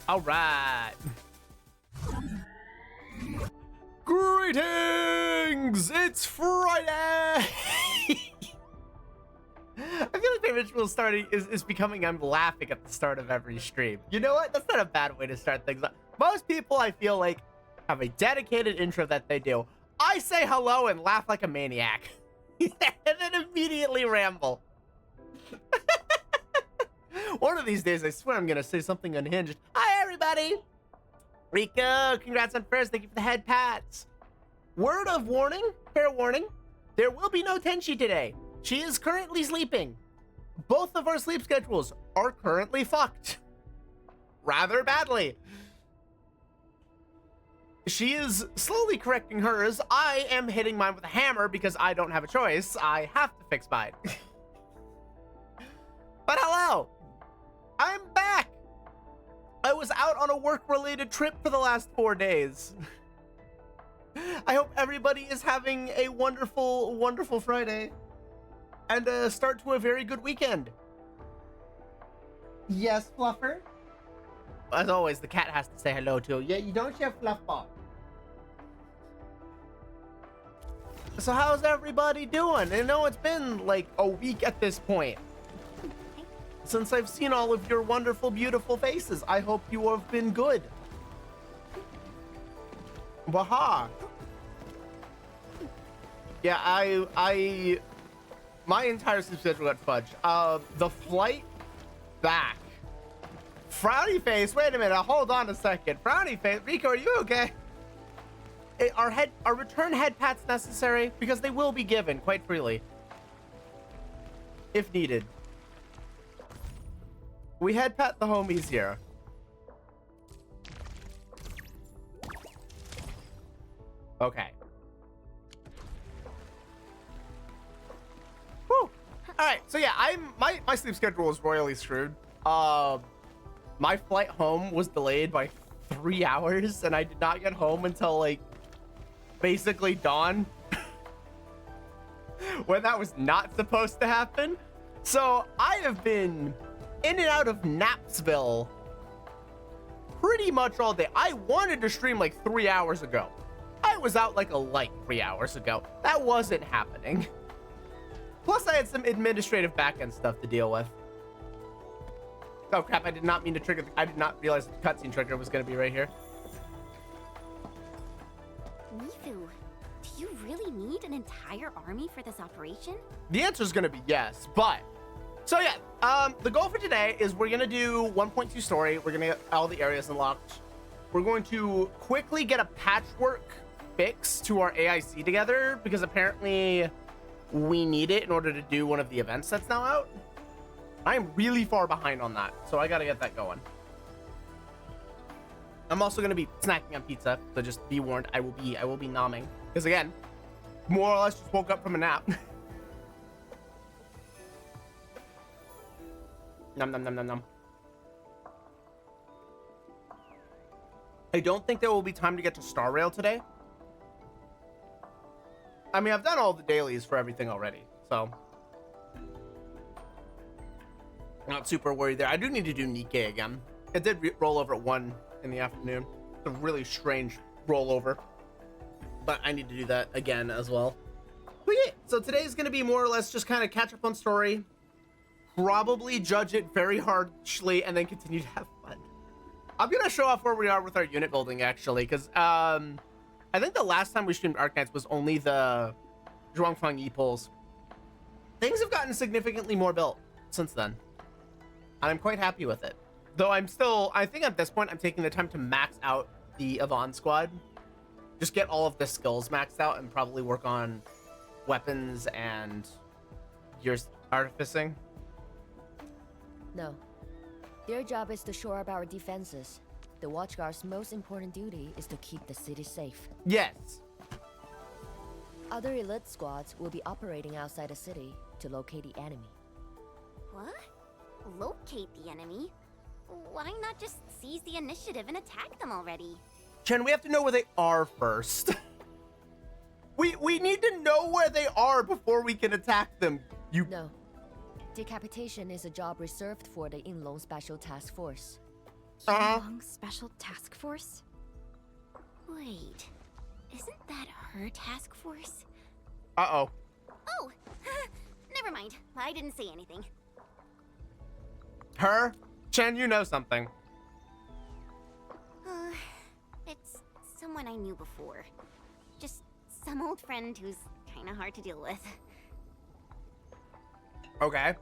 All right. Greetings! It's Friday! I feel like the ritual starting is becoming I'm laughing at the start of every stream. You know what? That's not a bad way to start things. Most people, I feel like, have a dedicated intro that they do. I say hello and laugh like a maniac. And then immediately ramble. One of these days, I swear I'm gonna say something unhinged. Hi, everybody! Rico, congrats on first. Thank you for the head pats. Word of warning, fair warning, there will be no Tenchi today. She is currently sleeping. Both of our sleep schedules are currently fucked. Rather badly. She is slowly correcting hers. I am hitting mine with a hammer because I don't have a choice. I have to fix mine. But hello, I'm back. I was out on a work-related trip for the last 4 days. I hope everybody is having a wonderful, wonderful Friday and start to a very good weekend. Yes, Fluffer? As always, the cat has to say hello too. Yeah, you don't have Fluffball. So how's everybody doing? I know it's been like a week at this point since I've seen all of your wonderful, beautiful faces. I hope you have been good. Waha. Yeah, my entire sleep schedule got fudged. The flight back. Frowny face, wait a minute, hold on a second. Frowny face, Rico, are you okay? Are return head pats necessary? Because they will be given quite freely. If needed. We head pat the homies here. Okay. Whew. All right, so yeah, my sleep schedule is royally screwed. My flight home was delayed by 3 hours, and I did not get home until like basically dawn, when that was not supposed to happen. So I have been in and out of Napsville pretty much all day. I wanted to stream like 3 hours ago. I was out like a light 3 hours ago. That wasn't happening. Plus, I had some administrative backend stuff to deal with. Oh crap! I did not mean to trigger. I did not realize the cutscene trigger was going to be right here. Mifu, do you really need an entire army for this operation? The answer is going to be yes, but so yeah, the goal for today is we're going to do 1.2 story. We're going to get all the areas unlocked. We're going to quickly get a patchwork fix to our AIC together because apparently we need it in order to do one of the events that's now out. I'm really far behind on that, so I got to get that going. I'm also going to be snacking on pizza, so just be warned, I will be nomming because again, more or less just woke up from a nap. Nom nom nom nom nom. I don't think there will be time to get to Star Rail today. I mean, I've done all the dailies for everything already, so not super worried there. I do need to do Nikkei again. It did roll over at 1 in the afternoon. It's a really strange rollover, but I need to do that again as well. But yeah, so today's going to be more or less just kind of catch up on story, probably judge it very harshly, and then continue to have fun. I'm going to show off where we are with our unit building, actually, because I think the last time we streamed Arknights was only the Zhuangfang Yi pulls. Things have gotten significantly more built since then, and I'm quite happy with it. Though I think at this point, I'm taking the time to max out the Avant squad. Just get all of the skills maxed out and probably work on weapons and your artificing. No. Their job is to shore up our defenses. The Watchguard's most important duty is to keep the city safe. Yes. Other elite squads will be operating outside the city to locate the enemy. What? Locate the enemy? Why not just seize the initiative and attack them already? Chen, we have to know where they are first. we need to know where they are before we can attack them. No. Decapitation is a job reserved for the Inlong Special Task Force. Yulong Special Task Force? Wait, isn't that her task force? Uh-oh. Oh, never mind. I didn't say anything. Her? Chen, you know something. It's someone I knew before. Just some old friend who's kind of hard to deal with. Okay.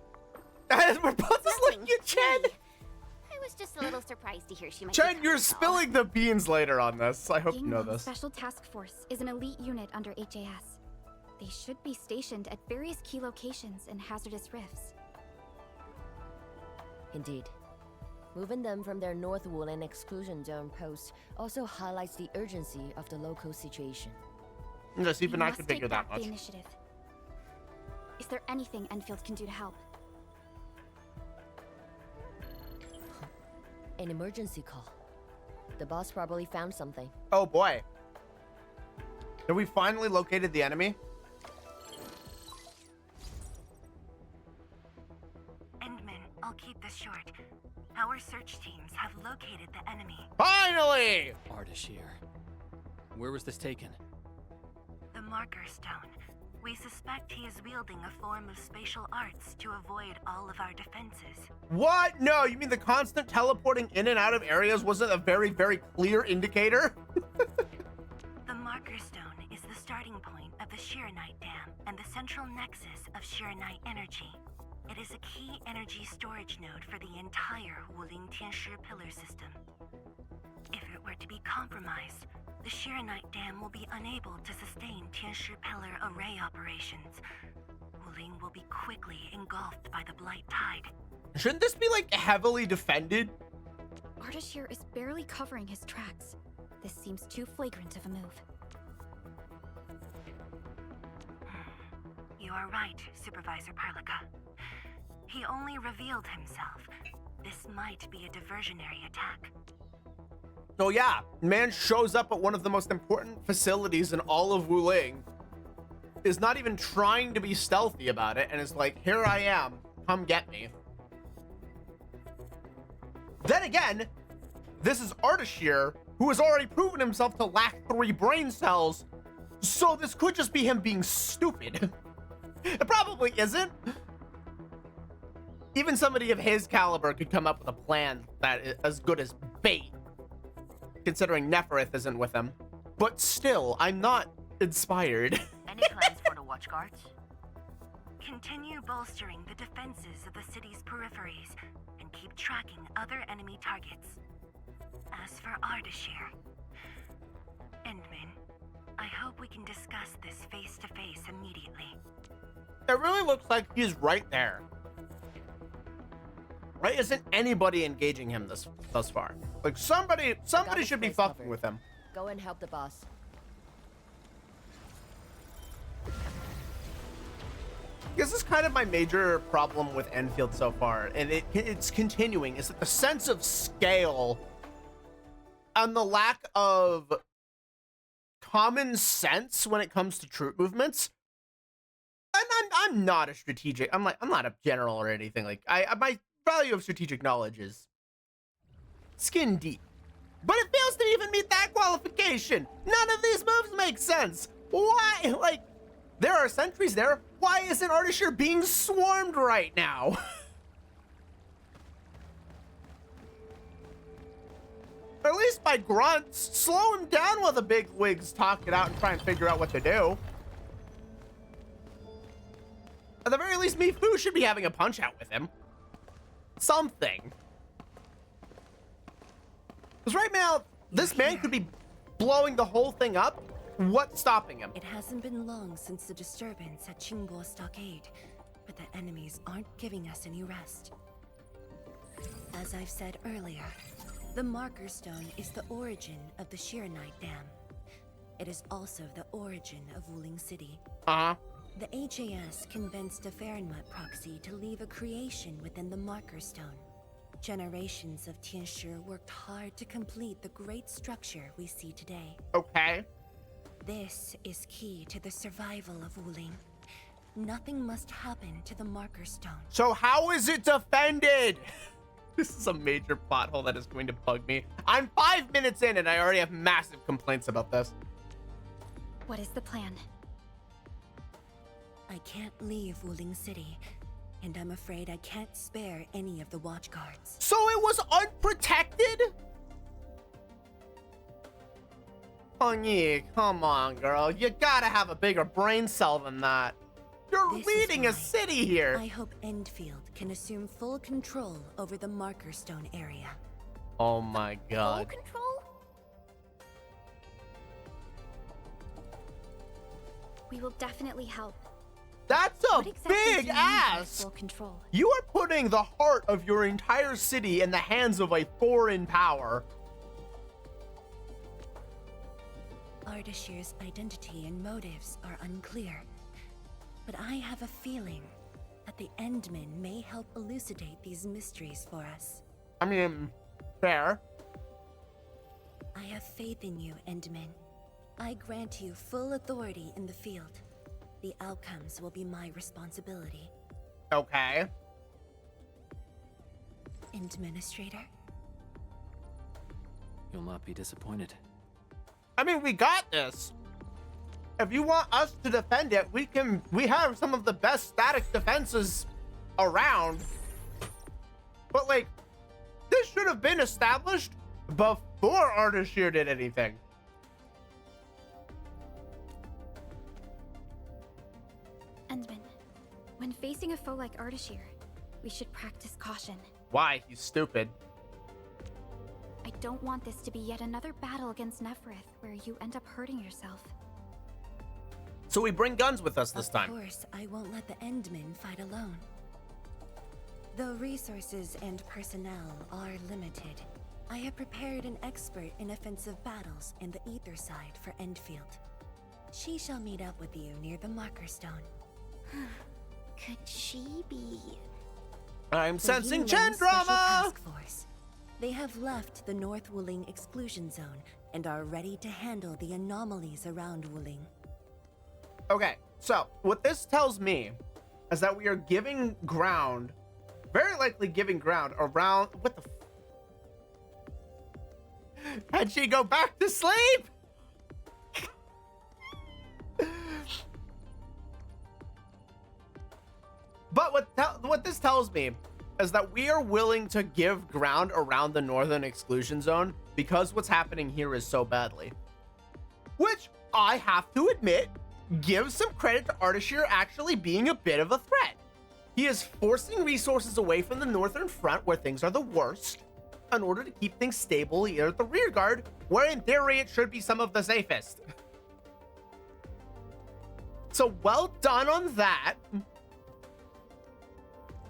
We're both just looking at Chen. Hey, I was just a little surprised to hear she might be Chen, coming, you're though. spilling the beans later on this. I hope you know Yulong this. Special Task Force is an elite unit under HAS. They should be stationed at various key locations in hazardous rifts. Indeed. Moving them from their North Woolen exclusion zone post also highlights the urgency of the local situation. Yes, even We I must can take figure that back much. the initiative. Is there anything Enfield can do to help? An emergency call. The boss probably found something. Oh boy. Have we finally located the enemy? Endman, I'll keep this short. Our search teams have located the enemy. Finally! Ardashir. Where was this taken? The Marker Stone. We suspect he is wielding a form of spatial arts to avoid all of our defenses. What? No, you mean the constant teleporting in and out of areas wasn't a very, very clear indicator? The Marker Stone is the starting point of the Shiranite Dam and the central nexus of Shiranite energy. It is a key energy storage node for the entire Wuling Tianshi pillar system. If it were to be compromised, the Shiranite Dam will be unable to sustain Tianshi pillar array operations. Wuling will be quickly engulfed by the Blight Tide. Shouldn't this be like heavily defended? Ardashir is barely covering his tracks. This seems too flagrant of a move. You are right, Supervisor Parlika. He only revealed himself. This might be a diversionary attack. Oh yeah, man shows up at one of the most important facilities in all of Wuling, is not even trying to be stealthy about it, and is like, here I am, come get me. Then again, this is Ardashir, who has already proven himself to lack 3 brain cells, so this could just be him being stupid. It probably isn't. Even somebody of his caliber could come up with a plan that is as good as bait, considering Neferith isn't with him. But still, I'm not inspired. Any plans for the Watch Guards? Continue bolstering the defenses of the city's peripheries and keep tracking other enemy targets. As for Ardashir, Endman, I hope we can discuss this face-to-face immediately. It really looks like he's right there. Right? Isn't anybody engaging him thus far? Like somebody Got should be his face fucking covered. with him. Go and help the boss. This is kind of my major problem with Enfield so far, and it's continuing, is that the sense of scale and the lack of common sense when it comes to troop movements. And I'm not a strategic. I'm not a general or anything. Like my value of strategic knowledge is skin deep, but it fails to even meet that qualification. None of these moves make sense. Why? Like, there are sentries there. Why isn't Ardashir being swarmed right now? At least by grunts. Slow him down while the big wigs talk it out and try and figure out what to do. At the very least, Mifu should be having a punch out with him. Something. Because right now, this man could be blowing the whole thing up. What's stopping him? It hasn't been long since the disturbance at Qingbo Stockade, but the enemies aren't giving us any rest. As I've said earlier, the Marker Stone is the origin of the Shiranite Dam. It is also the origin of Wuling City. Uh-huh. The HAS convinced a Fahrenheit proxy to leave a creation within the Marker Stone. Generations of Tianshi worked hard to complete the great structure we see today. Okay. This is key to the survival of Wuling. Nothing must happen to the Marker Stone. So how is it defended? This is a major plot hole that is going to bug me. I'm 5 minutes in and I already have massive complaints about this. What is the plan? I can't leave Wuling City, and I'm afraid I can't spare any of the watch guards. So it was unprotected? Hongyi, come on, girl. You gotta have a bigger brain cell than that. You're This is leading a why city here. I hope Endfield can assume full control over the Marker Stone area. Oh my Full god. control? We will definitely help. That's a What exactly do big you mean by ass. full control? You are putting the heart of your entire city in the hands of a foreign power. Ardashir's identity and motives are unclear, but I have a feeling that the Endmen may help elucidate these mysteries for us. I mean, fair. I have faith in you, Endmen. I grant you full authority in the field. The outcomes will be my responsibility. Okay. Administrator? You'll not be disappointed. I mean, we got this. If you want us to defend it, we have some of the best static defenses around. But like, this should have been established before Ardashir did anything. Endman, when facing a foe like Ardashir, we should practice caution. Why? He's stupid. I don't want this to be yet another battle against Neferith where you end up hurting yourself. So we bring guns with us this Of time. course, I won't let the Endmen fight alone. Though resources and personnel are limited, I have prepared an expert in offensive battles in the Ether side for Endfield. She shall meet up with you near the Marker Stone. Could she be... I'm The sensing Yinlong Chen Special drama. Task Force. They have left the North Wuling exclusion zone and are ready to handle the anomalies around Wuling. Okay, so what this tells me is that we are giving ground, very likely giving ground around. What the? Had she go back to sleep? But what this tells me is that we are willing to give ground around the northern exclusion zone because what's happening here is so badly. Which I have to admit gives some credit to Ardashir actually being a bit of a threat. He is forcing resources away from the northern front where things are the worst in order to keep things stable here at the rear guard, where in theory it should be some of the safest. So well done on that.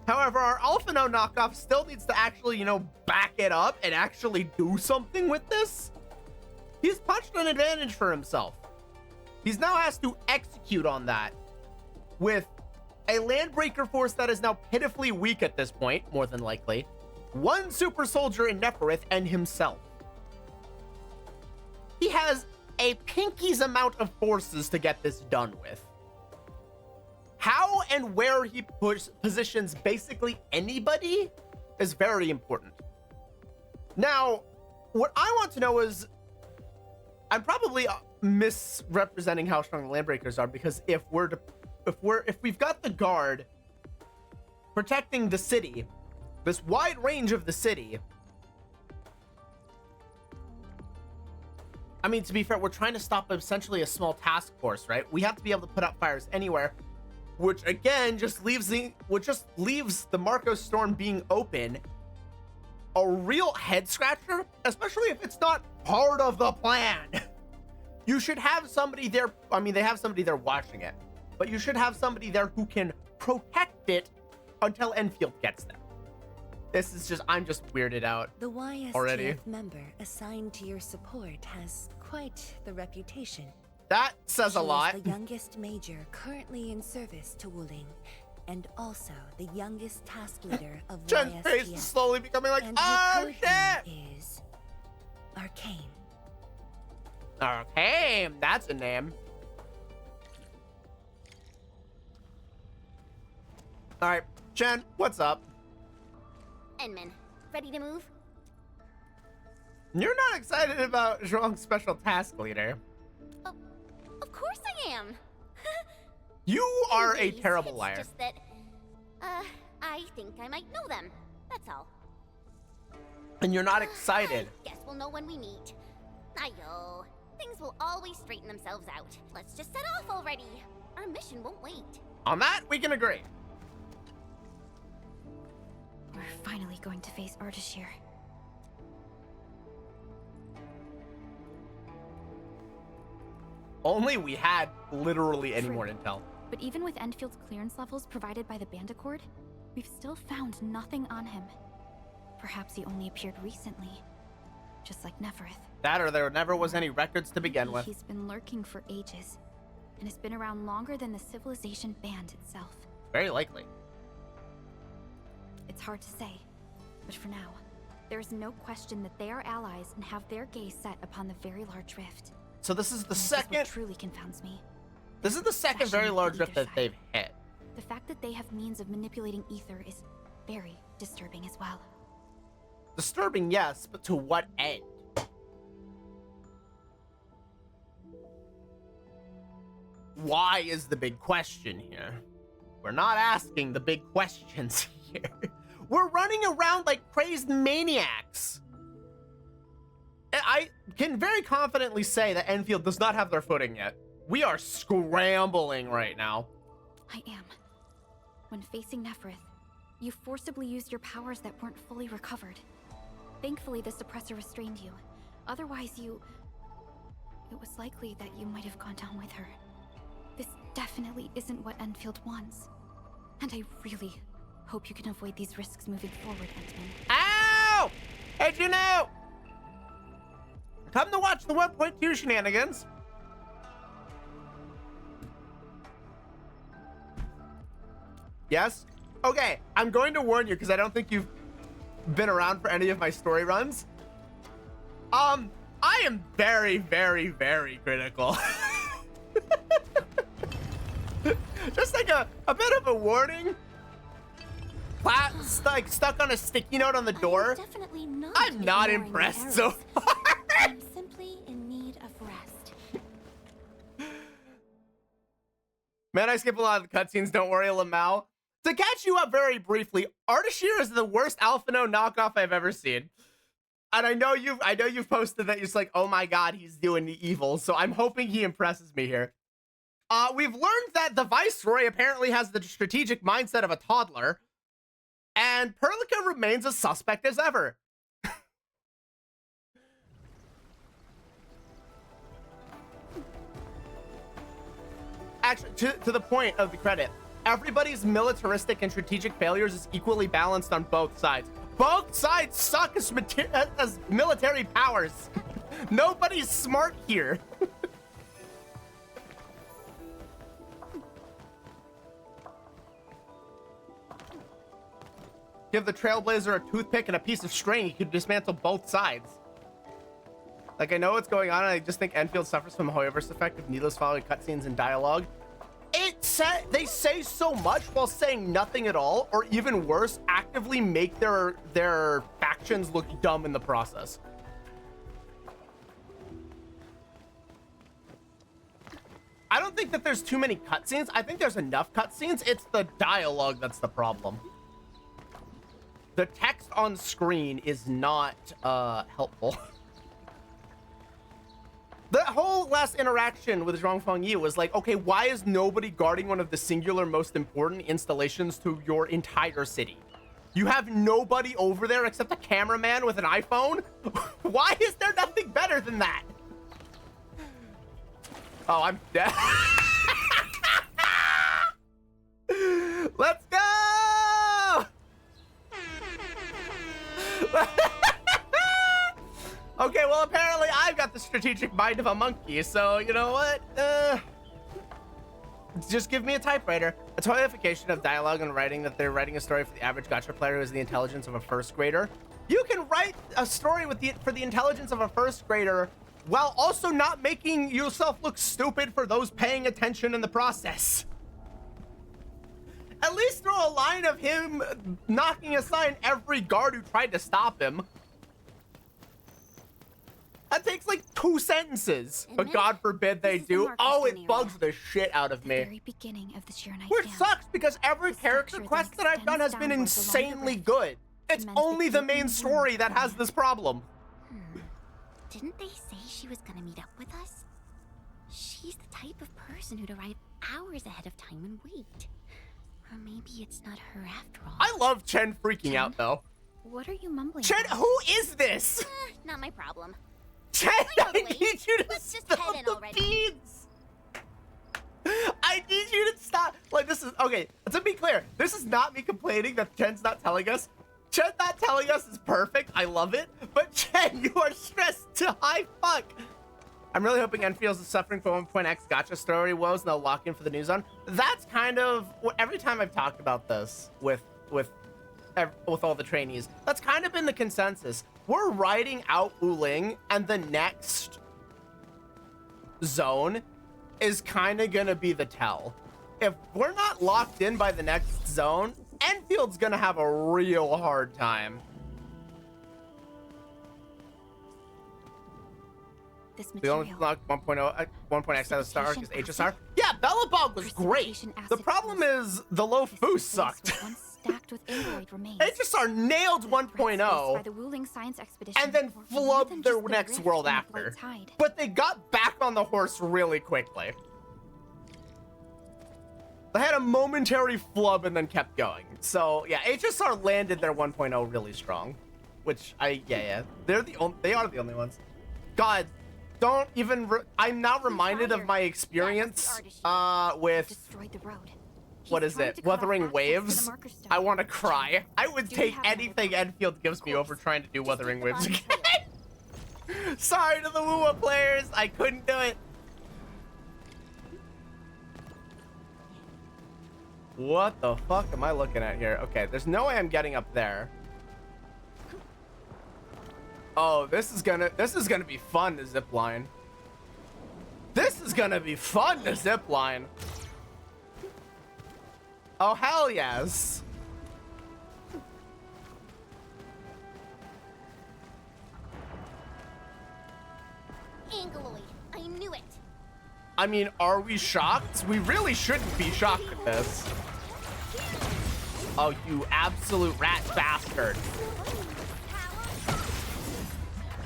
However, our Alphino knockoff still needs to actually, back it up and actually do something with this. He's punched an advantage for himself. He's now has to execute on that with a Landbreaker force that is now pitifully weak at this point, more than likely. One super soldier in Neferith and himself. He has a pinky's amount of forces to get this done with. How and where he positions basically anybody is very important. Now, what I want to know is, I'm probably misrepresenting how strong the Landbreakers are, because if we've got the guard protecting the city, this wide range of the city. I mean, to be fair, we're trying to stop essentially a small task force, right? We have to be able to put out fires anywhere, which again just leaves the Marco Storm being open a real head scratcher, especially if it's not part of the plan. You should have somebody there. I mean, they have somebody there watching it, but you should have somebody there who can protect it until Enfield gets there. This is I'm just weirded out. The YSTF already. member assigned to your support has quite the reputation. That says She a lot. is the youngest major currently in service to Wuling, and also the youngest task leader of Jen's face is YSTF. slowly becoming like, And her oh code shit! name is Arcane. Okay, that's a name. All right, Jen, what's up? Enman, ready to move? You're not excited about Zhuang's special task leader. Of course I am. You are a Anyways, terrible it's liar. Just that, I think I might know them. That's all. And you're not excited. I guess we'll know when we meet. Ayo. Things will always straighten themselves out. Let's just set off already. Our mission won't wait. On that, we can agree. We're finally going to face Ardashir. Only we had literally any True. more intel. But even with Enfield's clearance levels provided by the Bandicord, we've still found nothing on him. Perhaps he only appeared recently, just like Nefereth. That or there never was any records to begin Maybe with. He's been lurking for ages, and has been around longer than the civilization band itself. Very likely. It's hard to say, but for now, there is no question that they are allies and have their gaze set upon the Very Large Rift. So this is the And this is second. what truly confounds me. This is the second very Obsession large with rift either that side. they've hit. The fact that they have means of manipulating ether is very disturbing as well. Disturbing, yes, but to what end? Why is the big question here? We're not asking the big questions here. We're running around like crazed maniacs. And I can very confidently say that Enfield does not have their footing yet. We are scrambling right now. I am. When facing Nefereth, you forcibly used your powers that weren't fully recovered. Thankfully, the suppressor restrained you. Otherwise, it was likely that you might have gone down with her. This definitely isn't what Enfield wants. And I really hope you can avoid these risks moving forward, Entman. Ow! Hey, Juno! Come to watch the 1.2 shenanigans. Yes? Okay, I'm going to warn you because I don't think you've been around for any of my story runs. I am very, very, very critical. Just like a bit of a warning. Stuck on a sticky note on the door. Definitely not. I'm not ignoring the impressed so errors. far. I'm simply in need of rest. Man, I skip a lot of the cutscenes, don't worry, Lamau. To catch you up very briefly, Ardashir is the worst Alphino knockoff I've ever seen. And I know you've posted that you're just like, oh my god, he's doing the evil, so I'm hoping he impresses me here. We've learned that the Viceroy apparently has the strategic mindset of a toddler, and Perlica remains a suspect as ever. Actually, to the point of the credit, everybody's militaristic and strategic failures is equally balanced on both sides. Both sides suck as military powers. Nobody's smart here. Give the Trailblazer a toothpick and a piece of string, he could dismantle both sides. Like, I know what's going on, and I just think Enfield suffers from a Hoyoverse effect of needless following cutscenes and dialogue. They say so much while saying nothing at all, or even worse, actively make their factions look dumb in the process. I don't think that there's too many cutscenes. I think there's enough cutscenes. It's the dialogue that's the problem. The text on screen is not helpful. The whole last interaction with Zhuang Fengyi was like, okay, why is nobody guarding one of the singular most important installations to your entire city? You have nobody over there except a cameraman with an iPhone? Why is there nothing better than that? Oh, I'm dead. Let's go! Okay, well, apparently I've got the strategic mind of a monkey, so you know what? Just give me a typewriter. A toyification of dialogue and writing that they're writing a story for the average gacha player who has the intelligence of a first grader. You can write a story for the intelligence of a first grader while also not making yourself look stupid for those paying attention in the process. At least throw a line of him knocking aside every guard who tried to stop him. That takes like 2 sentences, but God forbid they This is the do. Marcus Oh, Stone it bugs area. the shit out of The me. very beginning of the Sheer Night Which Dam. sucks because every The character structure quest then that I've done has extends been downwards along the insanely rift. good. It's Cements the only the gaping main wound story that has within. this problem. Didn't they say she was gonna meet up with us? She's the type of person who'd arrive hours ahead of time and wait. Or maybe it's not her after all. I love Chen freaking out though. What are you mumbling Chen, about? who is this? Not my problem. Chen, know the I way. need you to Let's just spill head in the already. beans. I need you to stop. Like, this is, okay, to be clear, this is not me complaining that Chen's not telling us. Chen not telling us is perfect. I love it. But Chen, you are stressed to high fuck. I'm really hoping Enfield's is suffering from 1.x gotcha story woes and they'll lock in for the new zone. That's kind of, every time I've talked about this with all the trainees, that's kind of been the consensus. We're riding out Wuling, and the next zone is kind of gonna be the tell. If we're not locked in by the next zone, Enfield's gonna have a real hard time. This The only material. lock 1.x out of Star Arc is Precipitation HSR. Yeah, Bellabog was great. Precipitation The acid problem flows. is the low This foo place sucked. was once stacked with amyloid remains. HSR nailed The threats faced by 1.0 the Wuling Science Expedition and then were more than flubbed their just the next rift world and the after. Blight Tide. But they got back on the horse really quickly. They had a momentary flub and then kept going. So yeah, HSR landed their 1.0 really strong, which yeah. They are the only ones. God, don't even. I'm now reminded of my experience with Destroyed the road. what He's is trying it? to cut off Wuthering access to the Waves. Marker Stone. I want to cry. I would Do we take have another anything plan? Enfield gives me over trying to do Just Wuthering take the Waves body again. Sorry to the Wuwa players. I couldn't do it. What the fuck am I looking at here? Okay, there's no way I'm getting up there. Oh, this is gonna be fun to zip line. This is gonna be fun to zip line. Oh hell yes. Angoloid, I knew it. I mean, are we shocked? We really shouldn't be shocked at this. Oh, you absolute rat bastard.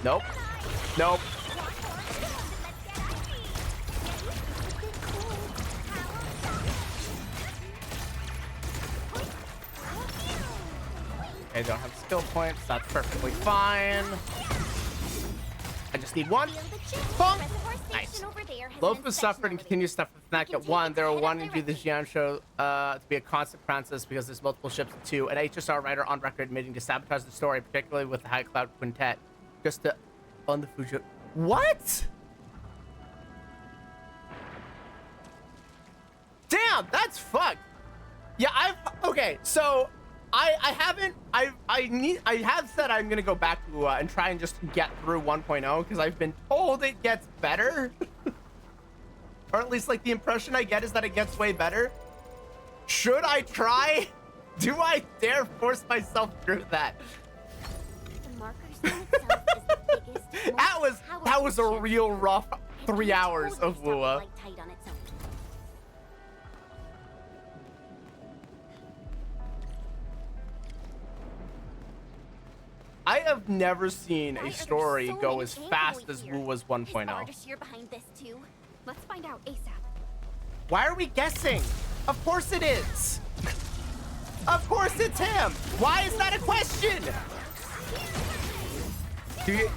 Nope. Nope. Okay, don't have skill points. That's perfectly fine. I just need one. Bonk. Nice. Loaf has suffered and continues to suffer from Fnac at 1. They're wanting to do the Xian show to be a constant princess because there's multiple ships at 2. An HSR writer on record admitting to sabotage the story, particularly with the High Cloud Quintet, just to fund the Fuji. What? Damn, that's fucked. Yeah, okay, so I have said I'm gonna go back to and try and just get through 1.0 because I've been told it gets better. Or at least like the impression I get is that it gets way better. Should I try? Do I dare force myself through that? The Marker Stone itself is the biggest, That was a real rough 3 hours Totally of stop the Wua. Blight Tide on its own. I have never seen Why are a there story so go many as fast Angoloid as here? Wua's Is 1.0. Ardashir behind this too? Let's find out ASAP. Why are we guessing? Of course it is. Of course it's him. Why is that a question? Do you...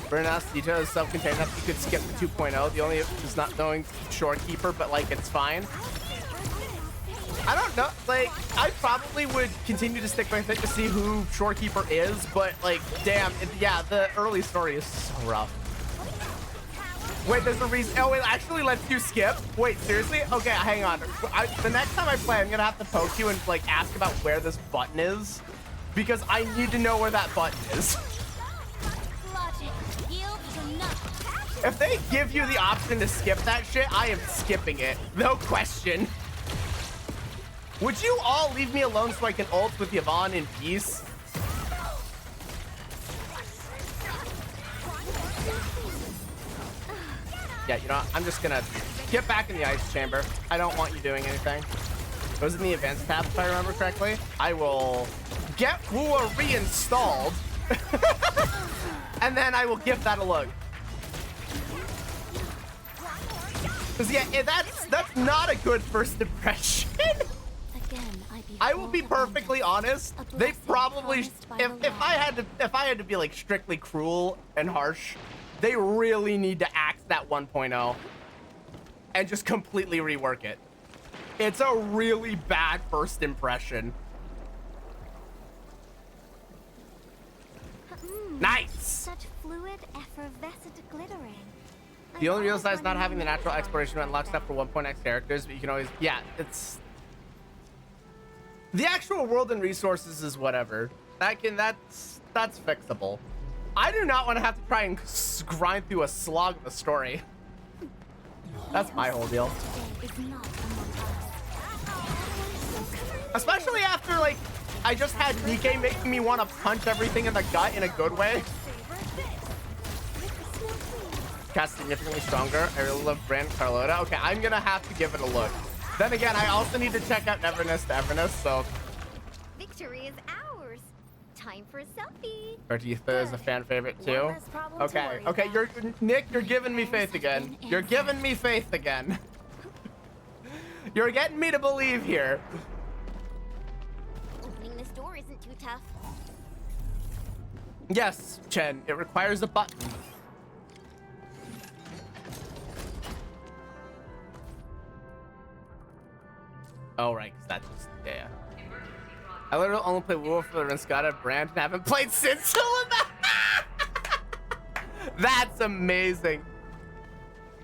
Burnout detail is self-contained enough you could skip the 2.0. The only is not knowing Shorekeeper, but like it's fine. I don't know, like, I probably would continue to stick with it to see who Shorekeeper is, but like, damn, yeah, the early story is so rough. Wait, there's a reason. Oh, it actually lets you skip? Wait, seriously? Okay, hang on. The next time I play, I'm gonna have to poke you and like ask about where this button is, because I need to know where that button is. Logic, yield to nothing. If they give you the option to skip that shit, I am skipping it. No question. Would you all leave me alone so I can ult with Yvonne in peace? Yeah, you know what? I'm just gonna get back in the ice chamber. I don't want you doing anything. It was in the events tab, if I remember correctly. I will get Wua reinstalled. And then I will give that a look. Because yeah, that's not a good first impression. I will be perfectly honest. They probably, if I had to be like strictly cruel and harsh, they really need to axe that 1.0 and just completely rework it. It's a really bad first impression. Nice. Such fluid, effervescent glittering. The only real side is not having the natural exploration unlock stuff for 1.x characters, but you can always, yeah, it's the actual world and resources is whatever. That's fixable. I do not want to have to try and grind through a slog of a story. That's my whole deal. Especially after, like, I just had Nikke making me want to punch everything in the gut in a good way. Cast significantly stronger. I really love Brand Carlota. Okay, I'm gonna have to give it a look. Then again, I also need to check out Neverness to Everness, so. Victory is ours. Time for a selfie. Bertitha is a fan favorite too. Okay, okay, Nick, you're giving me faith again. You're giving me faith again. You're getting me to believe here. Opening this door isn't too tough. Yes, Chen, it requires a button. Oh, right, because that's just, yeah. I literally only play WoW for the Renskata brand and haven't played since That's amazing.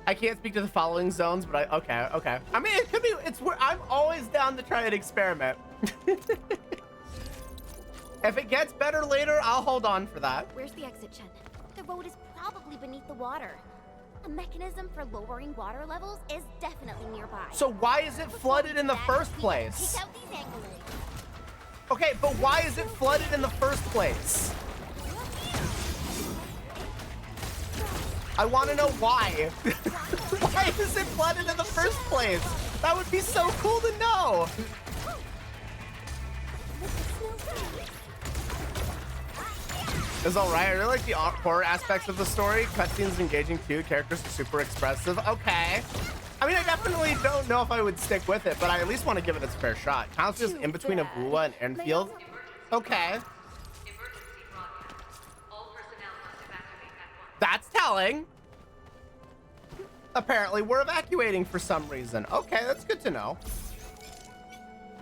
I can't speak to the following zones, but okay. I mean, it could be, it's where I'm always down to try and experiment. If it gets better later, I'll hold on for that. Where's the exit, Chen? The road is probably beneath the water. A mechanism for lowering water levels is definitely nearby. So why is it flooded in the first place? Take out these angles. Okay, but why is it flooded in the first place? I want to know why. Why is it flooded in the first place? That would be so cool to know. It's alright. I really like the horror aspects of the story. Cutscenes engaging too. Characters are super expressive. Okay. I mean, I definitely don't know if I would stick with it, but I at least want to give it its fair shot. Counts just in between Avula and Enfield. Okay. That's telling. Apparently, we're evacuating for some reason. Okay, that's good to know.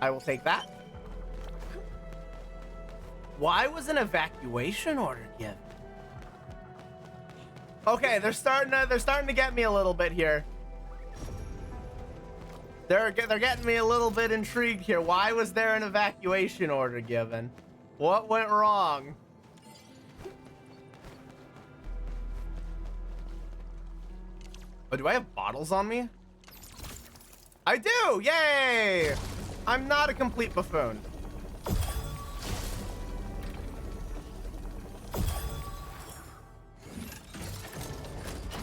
I will take that. Why was an evacuation order given? Okay, they're starting to get me a little bit here. They're getting me a little bit intrigued here. Why was there an evacuation order given? What went wrong? Oh, do I have bottles on me? I do! Yay! I'm not a complete buffoon.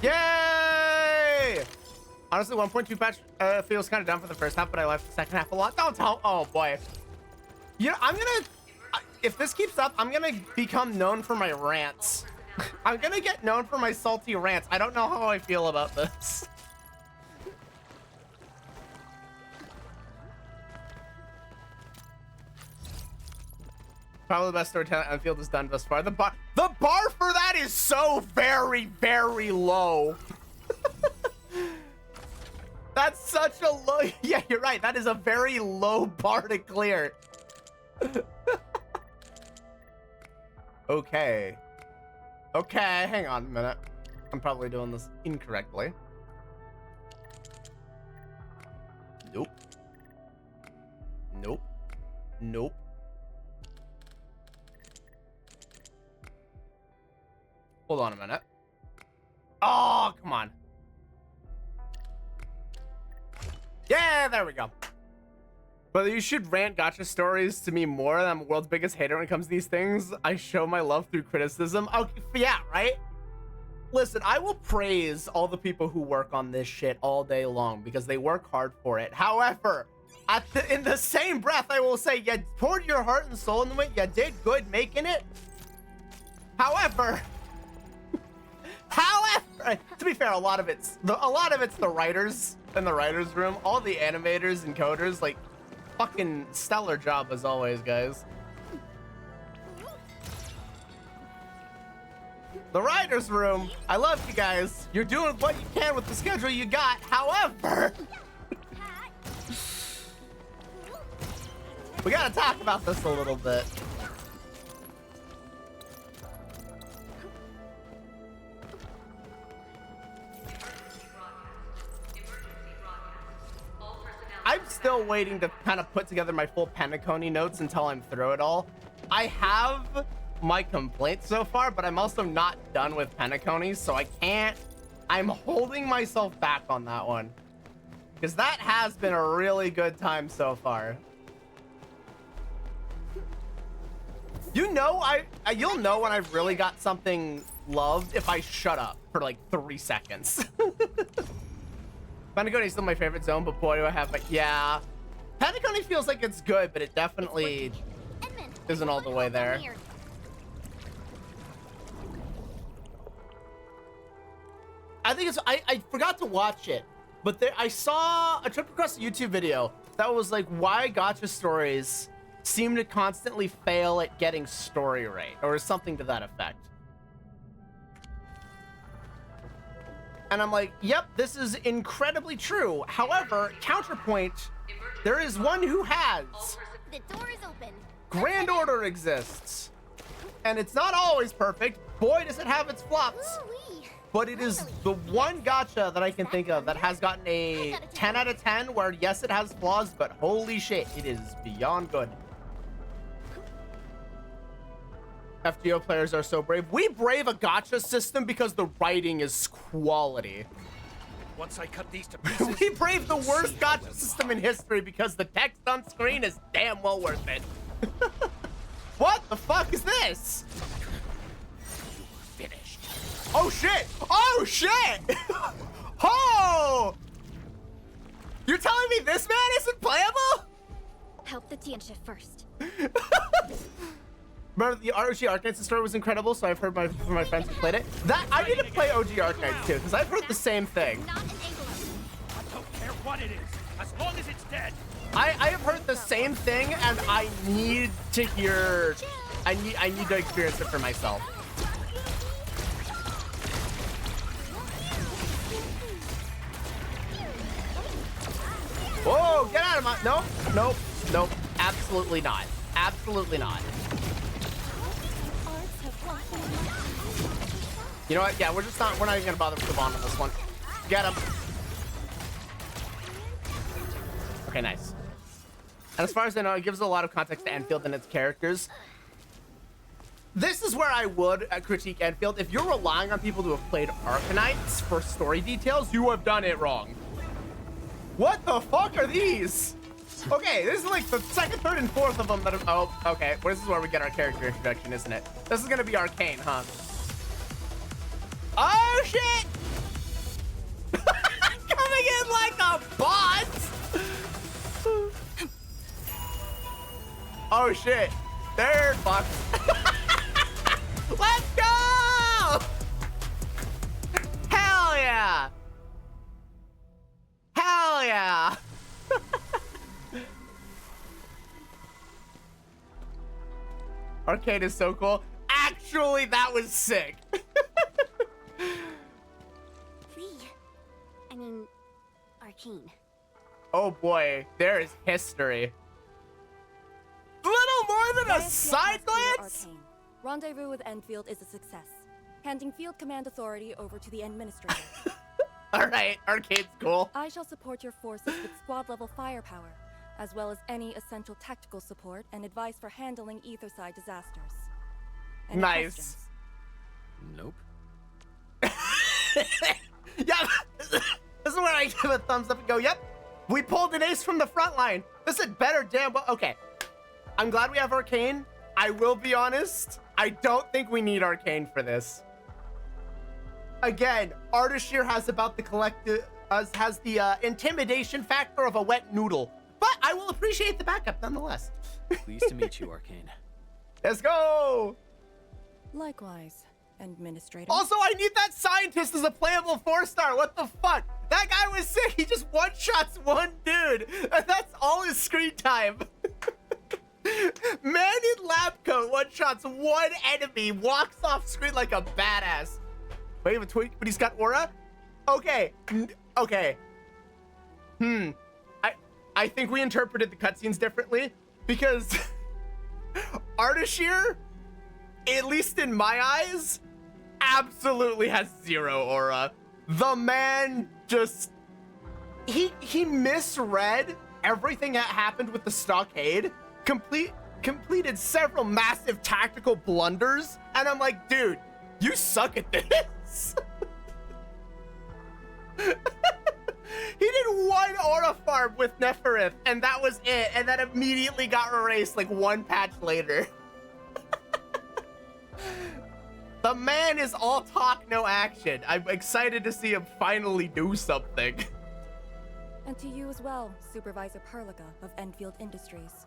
Yay! Honestly, 1.2 patch feels kind of dumb for the first half, but I liked the second half a lot. Don't tell. Oh boy. You know, if this keeps up, I'm gonna become known for my rants. I'm gonna get known for my salty rants. I don't know how I feel about this. Probably the best storytelling Enfield has done thus far. The bar for that is so very, very low. That's such a low. Yeah, you're right. That is a very low bar to clear. Okay. Okay, hang on a minute. I'm probably doing this incorrectly. Nope. Nope. Nope. Hold on a minute. Oh, come on. Yeah, there we go. But you should rant gotcha stories to me more. I'm the world's biggest hater when it comes to these things. I show my love through criticism. Okay, yeah, right? Listen, I will praise all the people who work on this shit all day long because they work hard for it. However, in the same breath, I will say you poured your heart and soul into it. You did good making it. However, to be fair, a lot of it's the writers in the writers' room, all the animators and coders, like, fucking stellar job as always, guys. The writers' room, I love you guys. You're doing what you can with the schedule you got. However, we gotta talk about this a little bit. I'm still waiting to kind of put together my full Penacony notes until I'm through it all. I have my complaints so far, but I'm also not done with Penacony, so I can't. I'm holding myself back on that one because that has been a really good time so far. You know, you'll know when I've really got something loved if I shut up for like 3 seconds. Penacony is still my favorite zone, but boy, do I have like, yeah. Penacony feels like it's good, but it definitely isn't all the way there. I think it's, I forgot to watch it, but I saw a trip across a YouTube video that was like why gacha stories seem to constantly fail at getting story right, or something to that effect. And I'm like, yep, this is incredibly true. However, counterpoint, there is one who has. The door is open. Grand Order exists. And it's not always perfect. Boy, does it have its flops. Ooh-wee. But it is the one gacha that I can think of that has gotten a 10 out of 10, where yes, it has flaws, but holy shit, it is beyond good. FGO players are so brave. We brave a gacha system because the writing is quality. Once I cut these to pieces, We brave the worst gacha system in history because the text on screen is damn well worth it. What the fuck is this? finished. Oh shit! Oh shit! Oh! You're telling me this man isn't playable? Help the Tianxia first. Remember the OG Arknights story was incredible, so I've heard from my friends who played it. That I need to play OG Arknights too, because I've heard the same thing. Not an Anglo. I don't care what it is, as long as it's dead. I have heard the same thing, and I need to hear. I need to experience it for myself. Whoa! Get out of my. Nope. Nope. Nope. Absolutely not. Absolutely not. You know what? Yeah, we're not even gonna bother with the bond on this one. Get him. Okay, nice. And as far as I know, it gives a lot of context to Enfield and its characters. This is where I would critique Enfield. If you're relying on people to have played Arknights for story details, you have done it wrong. What the fuck are these? Okay, this is like the second, third, and fourth of them that have, oh, okay. Well, this is where we get our character introduction, isn't it? This is gonna be Arcane, huh? Oh, shit! Coming in like a bot! Oh, shit. They're fucked. Let's go! Hell yeah! Hell yeah! Arcade is so cool. Actually, that was sick. I mean, Arcane. Oh boy, there is history. Little more than a side glance? Arcane. Rendezvous with Enfield is a success. Handing field command authority over to the administrator. Alright, Arcade's cool. I shall support your forces with squad-level firepower, as well as any essential tactical support and advice for handling Etherside disasters. Any Nice. questions? Nope. Yeah, this is where I give a thumbs up and go, yep. We pulled an ace from the front line. This is better damn well. Okay. I'm glad we have Arcane. I will be honest. I don't think we need Arcane for this. Again, Ardashir has about the collective, has the intimidation factor of a wet noodle. But I will appreciate the backup nonetheless. Pleased to meet you, Arcane. Let's go. Likewise, Administrator. Also, I need that scientist as a playable 4-star. What the fuck? That guy was sick. He just one-shots one dude. And that's all his screen time. Man in lab coat one-shots one enemy, walks off screen like a badass. Wait, a tweak, but he's got aura? Okay. Okay. I think we interpreted the cutscenes differently because Ardashir, at least in my eyes, absolutely has zero aura. The man just he misread everything that happened with the stockade, completed several massive tactical blunders, and I'm like, dude, you suck at this. He did one aura farm with Neferith, and that was it, and that immediately got erased like one patch later. The man is all talk, no action. I'm excited to see him finally do something. And to you as well, Supervisor Perlica of Enfield Industries.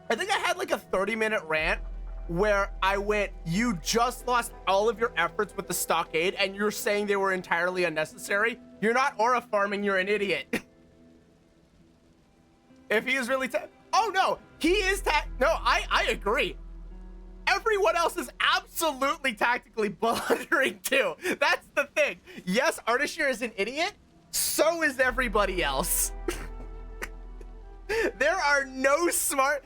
I think I had like a 30-minute rant where I went, you just lost all of your efforts with the stockade and you're saying they were entirely unnecessary. You're not aura farming, you're an idiot. If he is really oh no, he is no, I agree. Everyone else is absolutely tactically blundering too. That's the thing. Yes, Ardashir is an idiot. So is everybody else. There are no smart...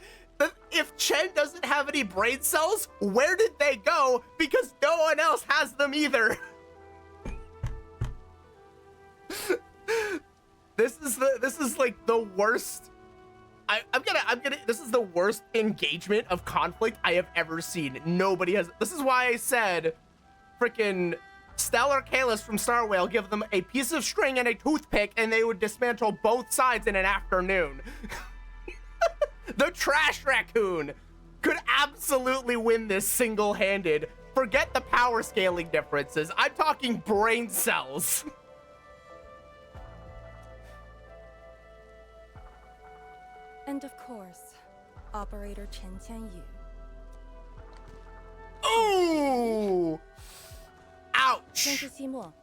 If Chen doesn't have any brain cells, where did they go? Because no one else has them either. This is like the worst. This is the worst engagement of conflict I have ever seen. Nobody has. This is why I said freaking Stellar Kalis from Star Whale, give them a piece of string and a toothpick and they would dismantle both sides in an afternoon. The trash raccoon could absolutely win this single-handed. Forget the power scaling differences. I'm talking brain cells. And of course, Operator Chen Qianyu. Ooh! Ouch! Sensei Seymour,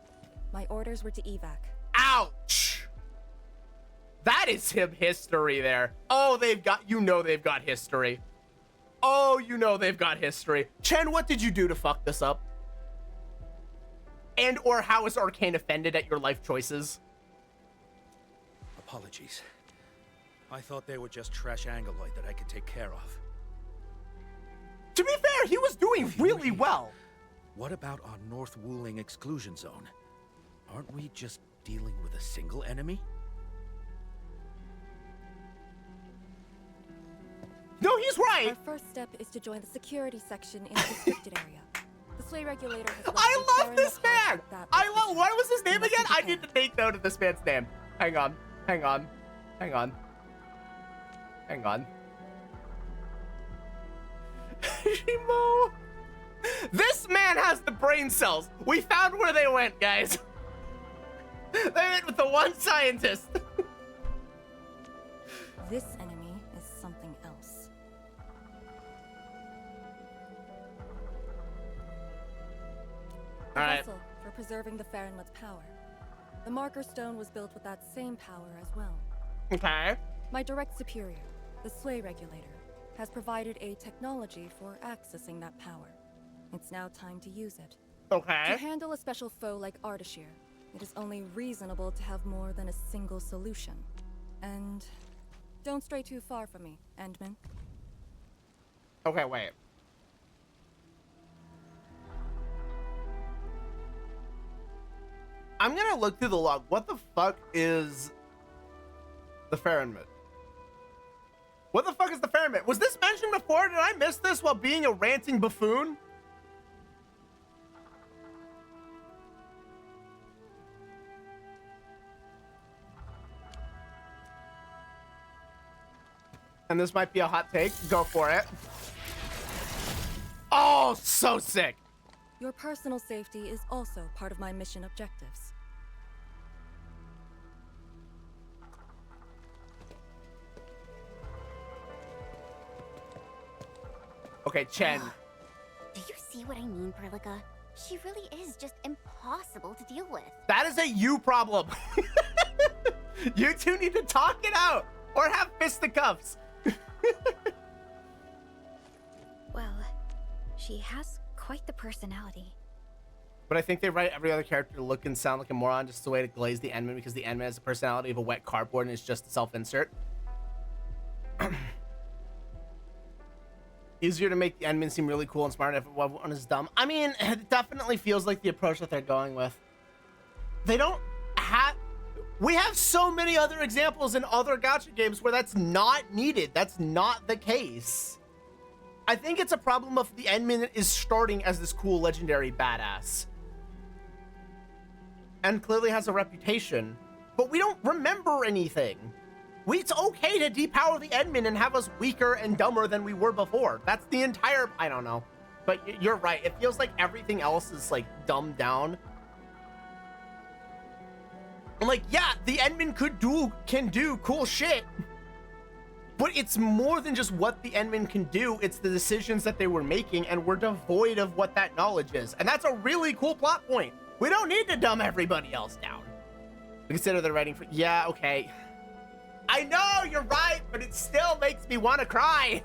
my orders were to evac. Ouch! That is him history there. Oh, they've got history. Oh, they've got history. Chen, what did you do to fuck this up? And or how is Arcane offended at your life choices? Apologies. I thought they were just trash Angoloid that I could take care of. To be fair, he was doing really well. What about our North Wuling exclusion zone? Aren't we just dealing with a single enemy? No, he's right. Our first step is to join the security section in the restricted area. The Sway regulator has I love this man. What was his name again? I need to take note of this man's name. Hang on. Shimo. This man has the brain cells. We found where they went, guys. They went with the one scientist. This enemy is something else. All right. Vessel for preserving the Farinwhat's power. The Marker Stone was built with that same power as well. Okay. My direct superior, the Sway regulator, has provided a technology for accessing that power. It's now time to use it. Okay. To handle a special foe like Ardashir, it is only reasonable to have more than a single solution. And don't stray too far from me, Endman. Okay, wait. I'm gonna look through the log. What the fuck is the Farinwhat? What the fuck is the Farinwhat? Was this mentioned before? Did I miss this while being a ranting buffoon? and this might be a hot take. Go for it. Oh, so sick. Your personal safety is also part of my mission objectives. Okay, Chen. Do you see what I mean, Perlica? She really is just impossible to deal with. That is a you problem. You two need to talk it out or have fisticuffs. Well, she has quite the personality. But I think they write every other character to look and sound like a moron just a way to glaze the Enman, because the Enman has the personality of a wet cardboard and is just a self-insert. Easier to make the Enman seem really cool and smart if everyone is dumb. I mean, it definitely feels like the approach that they're going with. They don't have... We have so many other examples in other gacha games where that's not needed. That's not the case. I think it's a problem of the Enman is starting as this cool legendary badass. And clearly has a reputation. But we don't remember anything. It's okay to depower the Enman and have us weaker and dumber than we were before. That's the entire... I don't know. But you're right. It feels like everything else is, like, dumbed down. I'm like, yeah, the Enman can do cool shit. But it's more than just what the Enman can do. It's the decisions that they were making, and we're devoid of what that knowledge is. And that's a really cool plot point. We don't need to dumb everybody else down. Consider the writing for... Yeah, okay. I know, you're right, but it still makes me want to cry.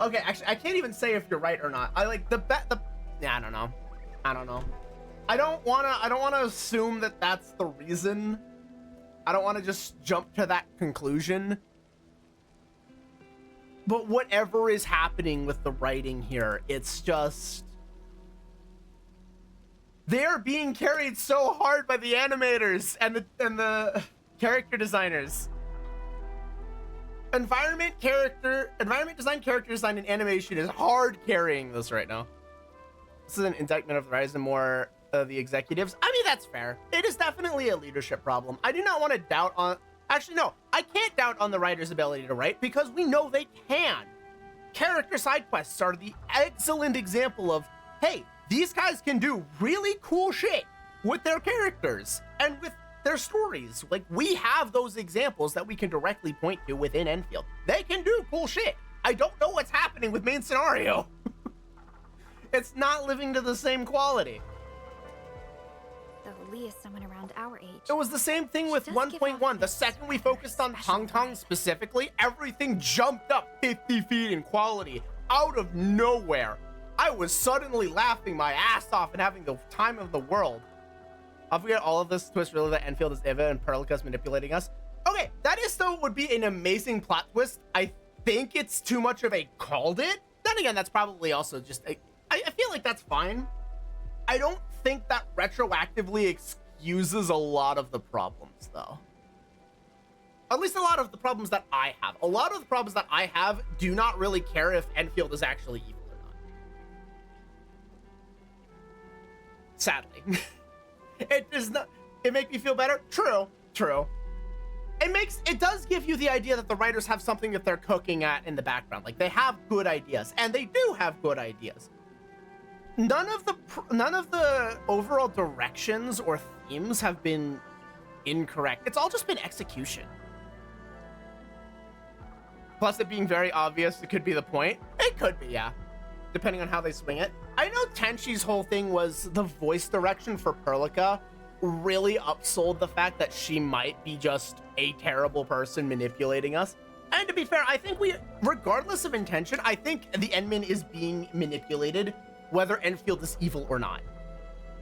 Okay, actually, I can't even say if you're right or not. I like yeah, I don't know. I don't want to assume that that's the reason. I don't want to just jump to that conclusion. But whatever is happening with the writing here, it's just... They're being carried so hard by the animators and the character designers. Environment design, character design, and animation is hard carrying this right now. This is an indictment of the rise and more of the executives. I mean, that's fair. It is definitely a leadership problem. I do not want to doubt on... Actually, no. I can't doubt on the writer's ability to write because we know they can. Character side quests are the excellent example of, hey, these guys can do really cool shit with their characters and with their stories. Like, we have those examples that we can directly point to within Enfield. They can do cool shit. I don't know what's happening with main scenario. It's not living to the same quality. Though Lee is someone around our age. It was the same thing with She does give off 1.1. The this second we focused on special Tong Tong vibe. specifically, everything jumped up 50 feet in quality out of nowhere. I was suddenly laughing my ass off and having the time of the world. I'll forget all of this twist really that Enfield is Eva and Perlica's manipulating us. Okay, that is still would be an amazing plot twist. I think it's too much of a called it. Then again, that's probably also just I feel like that's fine. I don't think that retroactively excuses a lot of the problems though. At least a lot of the problems that I have. A lot of the problems that I have do not really care if Enfield is actually evil or not. Sadly. It does not... It make me feel better? True. It does give you the idea that the writers have something that they're cooking at in the background. Like, they have good ideas, and they do have good ideas. None of the overall directions or themes have been incorrect. It's all just been execution. Plus it being very obvious, it could be the point. It could be, yeah. Depending on how they swing it. I know Tenshi's whole thing was the voice direction for Perlica really upsold the fact that she might be just a terrible person manipulating us. And to be fair, I think regardless of intention, I think the Enman is being manipulated, whether Enfield is evil or not.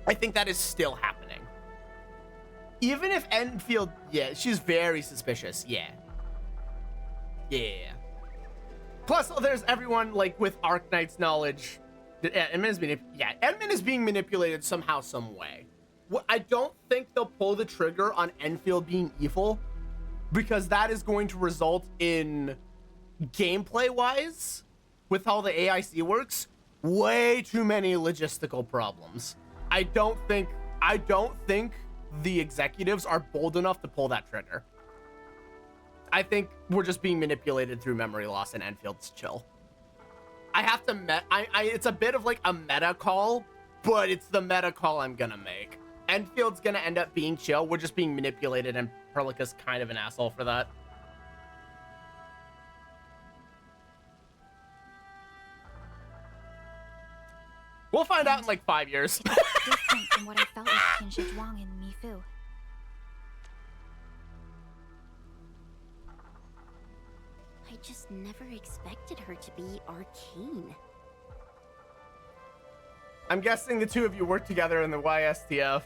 I think that is still happening. Even if Enfield, yeah, she's very suspicious, yeah. Plus, there's everyone, like, with Arknight's knowledge. Enman is being manipulated somehow, some way. I don't think they'll pull the trigger on Enfield being evil, because that is going to result in, gameplay-wise, with how the AIC works, way too many logistical problems. I don't think the executives are bold enough to pull that trigger. I think we're just being manipulated through memory loss, and Enfield's chill. I have to it's a bit of like a meta call, but it's the meta call I'm gonna make. Enfield's gonna end up being chill. We're just being manipulated, and Perlica's kind of an asshole for that. We'll find out in like 5 years. It's different from what I felt with Qianshi Zhuang and Mi Fu. I just never expected her to be arcane. I'm guessing the two of you work together in the YSTF.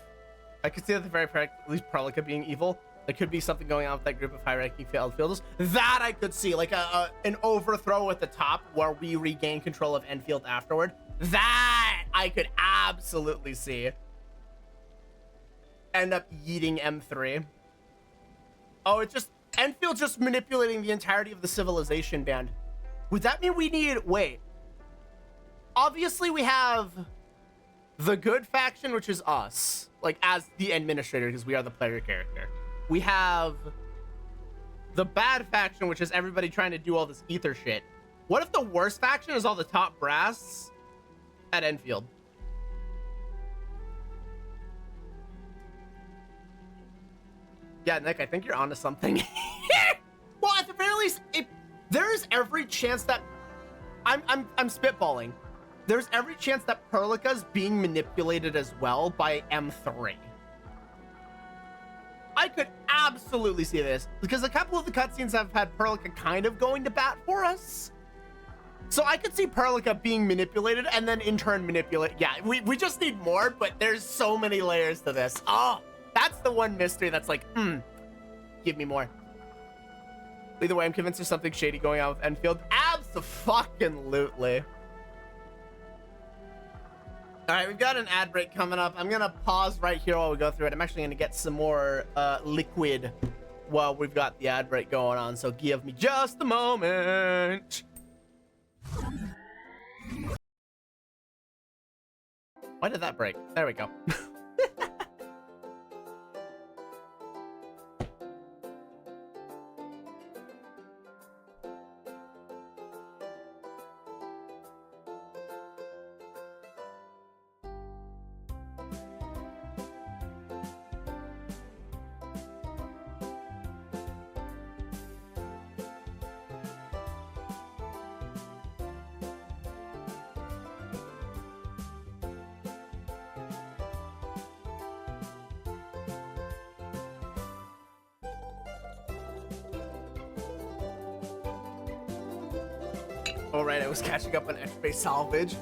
I could see at the very least Perlica being evil. There could be something going on with that group of high-ranking fielders. That I could see, like an overthrow at the top where we regain control of Enfield afterward. That I could absolutely see. End up yeeting M3. Oh, it's just Enfield just manipulating the entirety of the civilization band. Would that mean we need... Wait. Obviously, we have the good faction, which is us. Like, as the administrator, because we are the player character. We have the bad faction, which is everybody trying to do all this ether shit. What if the worst faction is all the top brass at Enfield? Yeah, Nick, I think you're onto something. Well, at the very least, there is every chance that I'm spitballing. There's every chance that Perlica's being manipulated as well by M3. I could absolutely see this because a couple of the cutscenes have had Perlica kind of going to bat for us. So I could see Perlica being manipulated and then in turn manipulate. Yeah, we just need more, but there's so many layers to this. Oh, that's the one mystery that's like, give me more. Either way, I'm convinced there's something shady going on with Enfield. Abso-fucking-lutely. All right, we've got an ad break coming up. I'm gonna pause right here while we go through it. I'm actually gonna get some more liquid while we've got the ad break going on. So give me just a moment. Why did that break? There we go. All right, I was catching up on Etch-Base Salvage.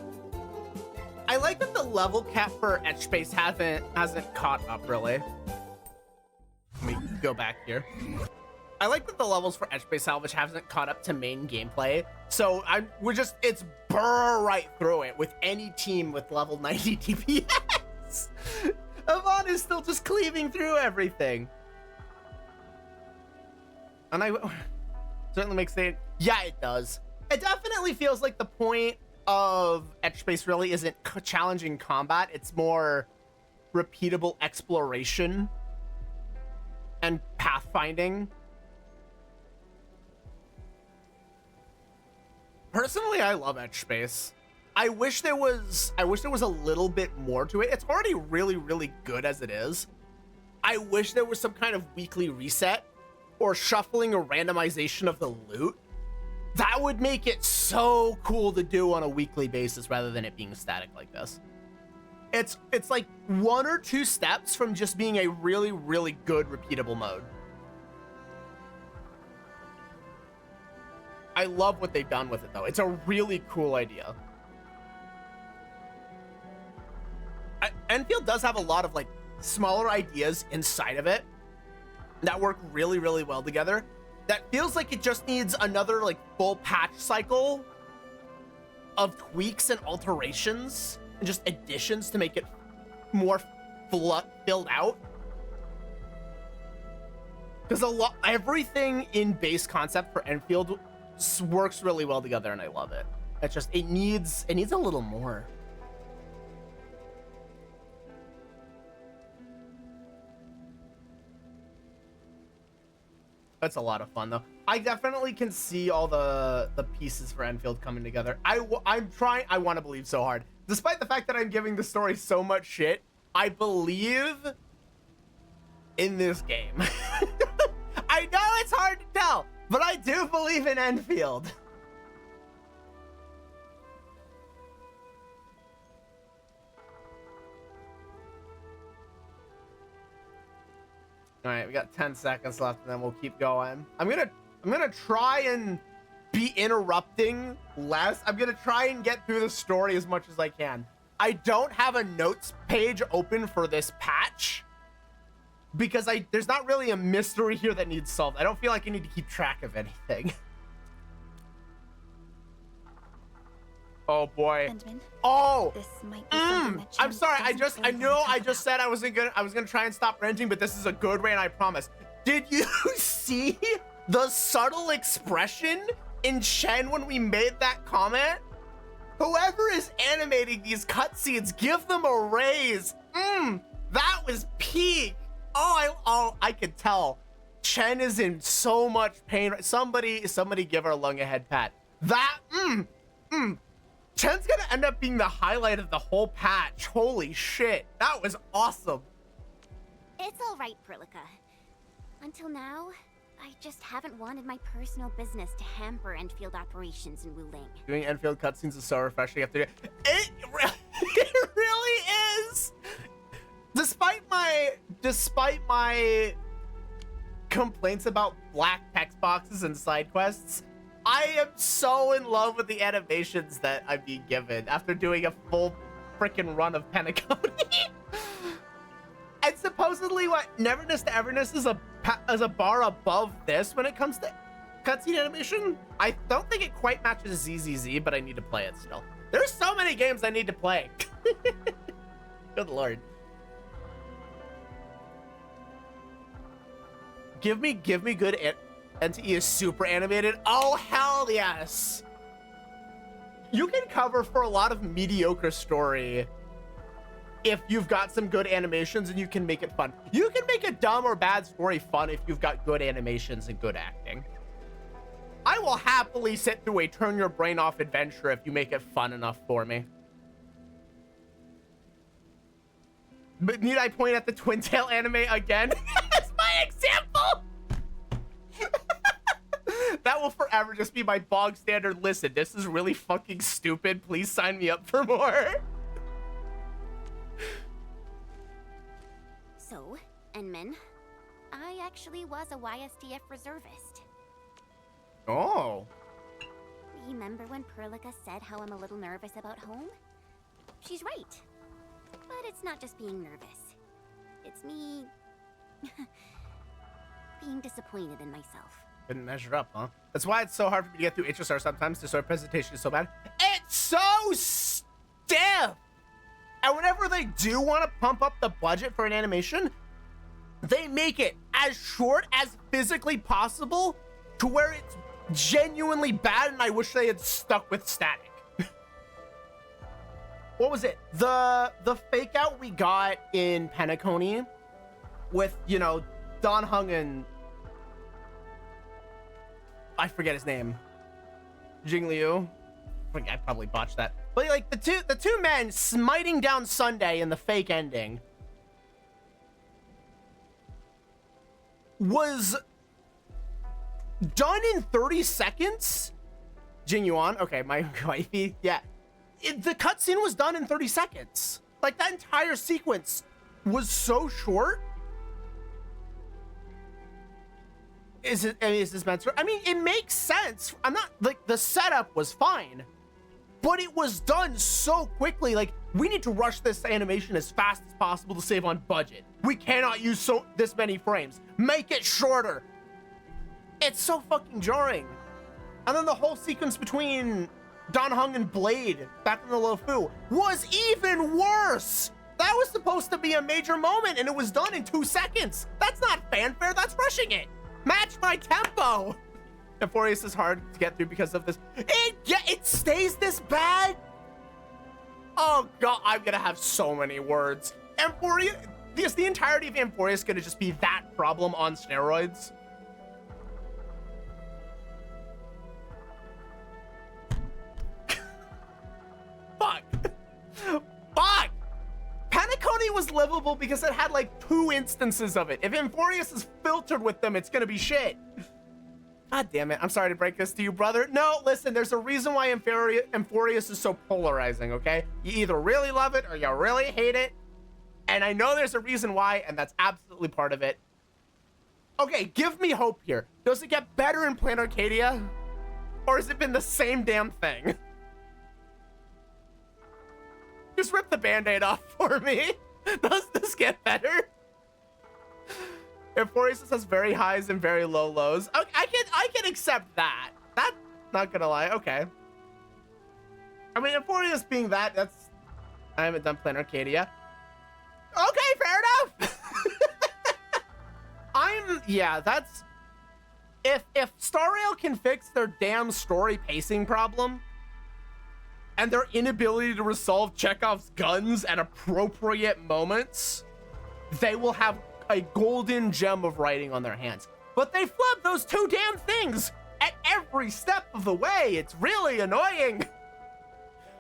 I like that the level cap for Etch-Base hasn't caught up, really. Let me go back here. I like that the levels for Etch-Base Salvage hasn't caught up to main gameplay. So it's burr right through it with any team with level 90 DPS. Yvonne is still just cleaving through everything. And I certainly makes it, yeah, it does. It definitely feels like the point of Etch-Base really isn't challenging combat. It's more repeatable exploration and pathfinding. Personally, I love Etch-Base. I wish there was a little bit more to it. It's already really, really good as it is. I wish there was some kind of weekly reset or shuffling or randomization of the loot. That would make it so cool to do on a weekly basis rather than it being static like this. It's like 1 or 2 steps from just being a really, really good repeatable mode. I love what they've done with it, though. It's a really cool idea. Enfield does have a lot of like smaller ideas inside of it that work really, really well together. That feels like it just needs another like full patch cycle of tweaks and alterations and just additions to make it more filled out. Because everything in base concept for Enfield works really well together, and I love it. It's just it needs a little more. That's a lot of fun, though. I definitely can see all the pieces for Enfield coming together. I'm trying. I want to believe so hard, despite the fact that I'm giving the story so much shit. I believe in this game. I know it's hard to tell, but I do believe in Enfield. All right, we got 10 seconds left, and then we'll keep going. I'm gonna try and be interrupting less. I'm gonna try and get through the story as much as I can. I don't have a notes page open for this patch because there's not really a mystery here that needs solved. I don't feel like I need to keep track of anything. Oh boy. Benjamin, oh. this might be something that I'm Chen sorry. I doesn't really know wanna I talk just about. said I was gonna try and stop ranting, but this is a good rant, I promise. Did you see the subtle expression in Chen when we made that comment? Whoever is animating these cutscenes, give them a raise. That was peak. I could tell. Chen is in so much pain. Somebody give her a lung ahead pat. That, Chen's gonna end up being the highlight of the whole patch. Holy shit. That was awesome. It's all right, Perlica. Until now, I just haven't wanted my personal business to hamper Enfield operations in Wuling. Doing Enfield cutscenes is so refreshing after it really is. Despite my complaints about black text boxes and side quests, I am so in love with the animations that I'm being given after doing a full freaking run of Penacony. And supposedly, what, Neverness to Everness is a bar above this when it comes to cutscene animation. I don't think it quite matches ZZZ, but I need to play it still. There's so many games I need to play. Good lord. Give me good NTE is super animated. Oh, hell yes. You can cover for a lot of mediocre story if you've got some good animations and you can make it fun. You can make a dumb or bad story fun if you've got good animations and good acting. I will happily sit through a turn your brain off adventure if you make it fun enough for me. But need I point at the Twin Tail anime again? That's my example! That will forever just be my bog standard. Listen, this is really fucking stupid. Please sign me up for more. So, Enmin, I actually was a YSDF reservist. Oh. Remember when Perlica said how I'm a little nervous about home? She's right. But it's not just being nervous. It's me being disappointed in myself. Couldn't measure up, huh? That's why it's so hard for me to get through HSR sometimes. The story presentation is so bad. It's so stiff! And whenever they do want to pump up the budget for an animation, they make it as short as physically possible to where it's genuinely bad, and I wish they had stuck with static. What was it? The fake out we got in Penacony with, you know, Don Hung and I forget his name. Jing Liu. I probably botched that. But like the two men smiting down Sunday in the fake ending was done in 30 seconds. Jing Yuan, okay, my wifey, yeah. The cutscene was done in 30 seconds. Like that entire sequence was so short. Is this meant to? I mean, it makes sense. I'm not like the setup was fine, but it was done so quickly. Like we need to rush this animation as fast as possible to save on budget. We cannot use this many frames. Make it shorter. It's so fucking jarring. And then the whole sequence between Don Hung and Blade back in the Luofu was even worse. That was supposed to be a major moment, and it was done in 2 seconds. That's not fanfare. That's rushing it. Match my tempo. Emporius is hard to get through because of this. It stays this bad. Oh god, I'm gonna have so many words. Emporius, is the entirety of Emporius gonna just be that problem on steroids? livable because it had like 2 instances of it. If Amphorius is filtered with them, it's gonna be shit. God damn it. I'm sorry to break this to you, brother. No, listen, there's a reason why Amphorius is so polarizing, okay? You either really love it or you really hate it. And I know there's a reason why, and that's absolutely part of it. Okay, give me hope here. Does it get better in Planet Arcadia? Or has it been the same damn thing? Just rip the Band-Aid off for me. Does this get better? Amphorius has very highs and very low lows. Okay, I can accept that. That's not gonna lie. Okay. I mean, Amphorius being that, I haven't done Planet Arcadia. Okay, fair enough. That's if Star Rail can fix their damn story pacing problem and their inability to resolve Chekhov's guns at appropriate moments, they will have a golden gem of writing on their hands. But they flub those 2 damn things at every step of the way. It's really annoying.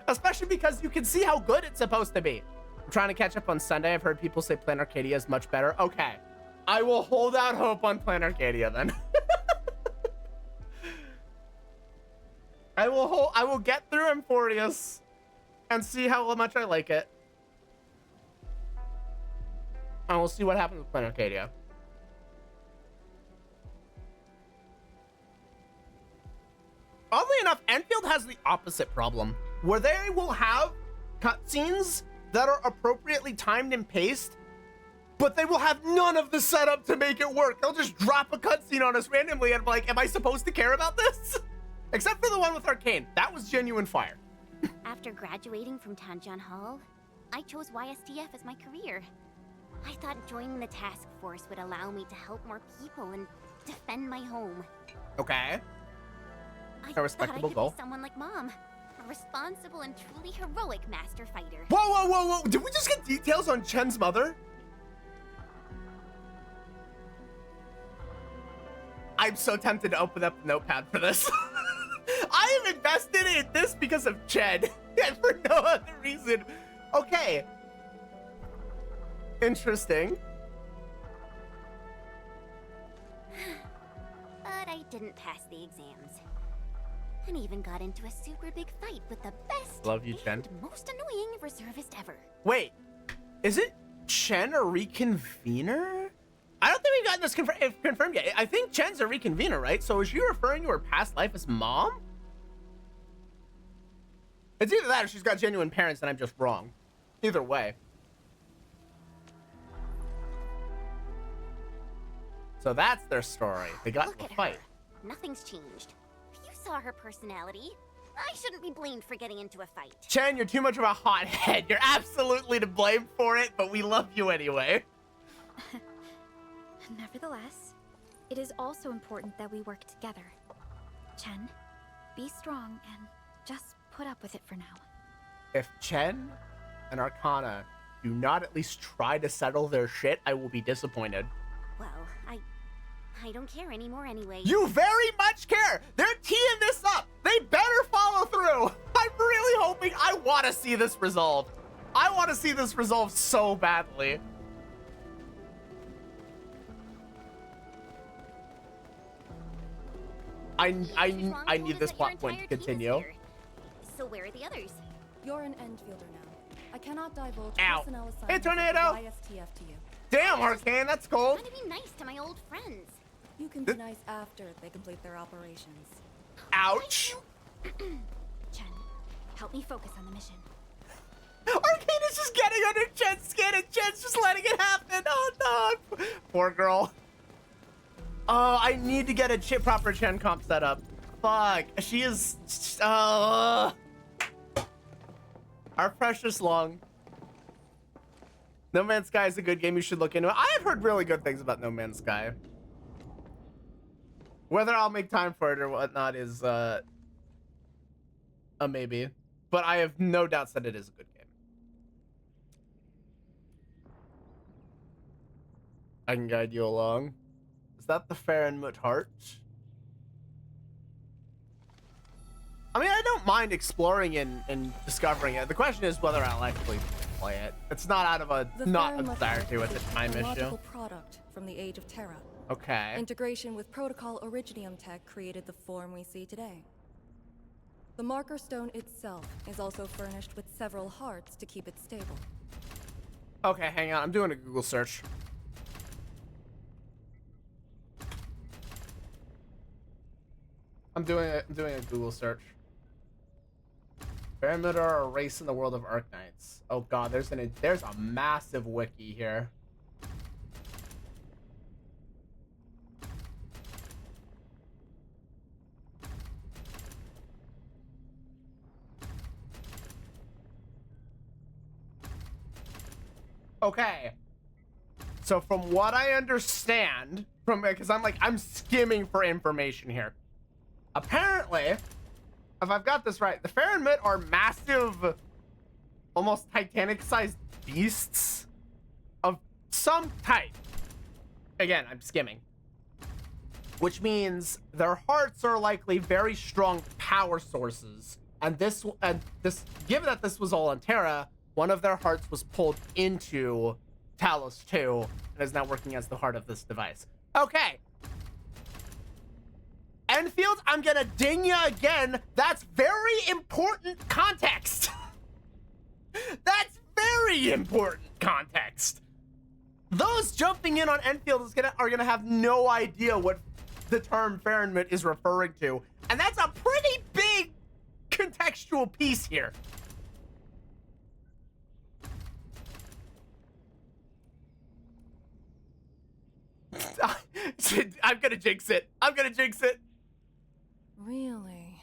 Especially because you can see how good it's supposed to be. I'm trying to catch up on Sunday. I've heard people say Planet Arcadia is much better. Okay. I will hold out hope on Planet Arcadia then. I will get through Amphorius and see how much I like it. And we'll see what happens with Planet Arcadia. Oddly enough, Enfield has the opposite problem, where they will have cutscenes that are appropriately timed and paced, but they will have none of the setup to make it work. They'll just drop a cutscene on us randomly and be like, am I supposed to care about this? Except for the one with Arcane. That was genuine fire. After graduating from Tanjan Hall, I chose YSTF as my career. I thought joining the task force would allow me to help more people and defend my home. Okay. I respectable thought I could goal. be someone like Mom, a responsible and truly heroic master fighter. Whoa. Did we just get details on Chen's mother? I'm so tempted to open up the notepad for this. I am invested in this because of Chen and for no other reason. Okay. Interesting. But I didn't pass the exams. And even got into a super big fight with the best Love you, Chen. and most annoying reservist ever. Wait, is it Chen a reconvener? I don't think we've gotten this confirmed yet. I think Chen's a reconvener, right? So is she referring to her past life as Mom? It's either that or she's got genuine parents and I'm just wrong. Either way. So that's their story. They got Look in a at fight. her. Nothing's changed. You saw her personality. I shouldn't be blamed for getting into a fight. Chen, you're too much of a hothead. You're absolutely to blame for it, but we love you anyway. Nevertheless, it is also important that we work together. Chen, be strong and just put up with it for now. If Chen and Arcana do not at least try to settle their shit, I will be disappointed. Well, I don't care anymore anyway. You very much care. They're teeing this up. They better follow through. I'm really hoping. I want to see this resolved. I want to see this resolved so badly. I need this plot point to continue. So where are the others? You're an Endfielder now. I cannot divulge Ow. personnel Hey, assignments Tornado! of YSTF to you. Damn, Arcane, that's cold. Trying to be nice to my old friends. You can be nice after they complete their operations. Ouch. Chen, help me focus on the mission. Arcane is just getting under Chen's skin and Chen's just letting it happen. Oh no. Poor girl. Oh, I need to get a proper Chen comp set up. Fuck. She is... Our precious Long. No Man's Sky is a good game. You should look into it. I have heard really good things about No Man's Sky. Whether I'll make time for it or whatnot is a maybe. But I have no doubts that it is a good game. I can guide you along. Is that the Farenmut Heart? I mean, I don't mind exploring and discovering it. The question is whether I'll actually play it. It's not out of a The not a Farron desire Method to. It's is a time issue. technological product from the Age of Terra. Okay. Integration with Protocol Originium tech created the form we see today. The Marker Stone itself is also furnished with several hearts to keep it stable. Okay, hang on. I'm doing a Google search. I'm doing a Google search. Barometer are a race in the world of Arknights. Oh god, there's a massive wiki here. Okay. So from what I understand, because I'm skimming for information here. Apparently, if I've got this right, the Farron are massive, almost Titanic-sized beasts of some type. Again, I'm skimming. Which means their hearts are likely very strong power sources. And this, given that this was all on Terra, one of their hearts was pulled into Talos 2 and is now working as the heart of this device. Okay. Enfield, I'm gonna ding you again. That's very important context. That's very important context. Those jumping in on Enfield are gonna have no idea what the term Farron is referring to. And that's a pretty big contextual piece here. I'm gonna jinx it. I'm gonna jinx it. Really?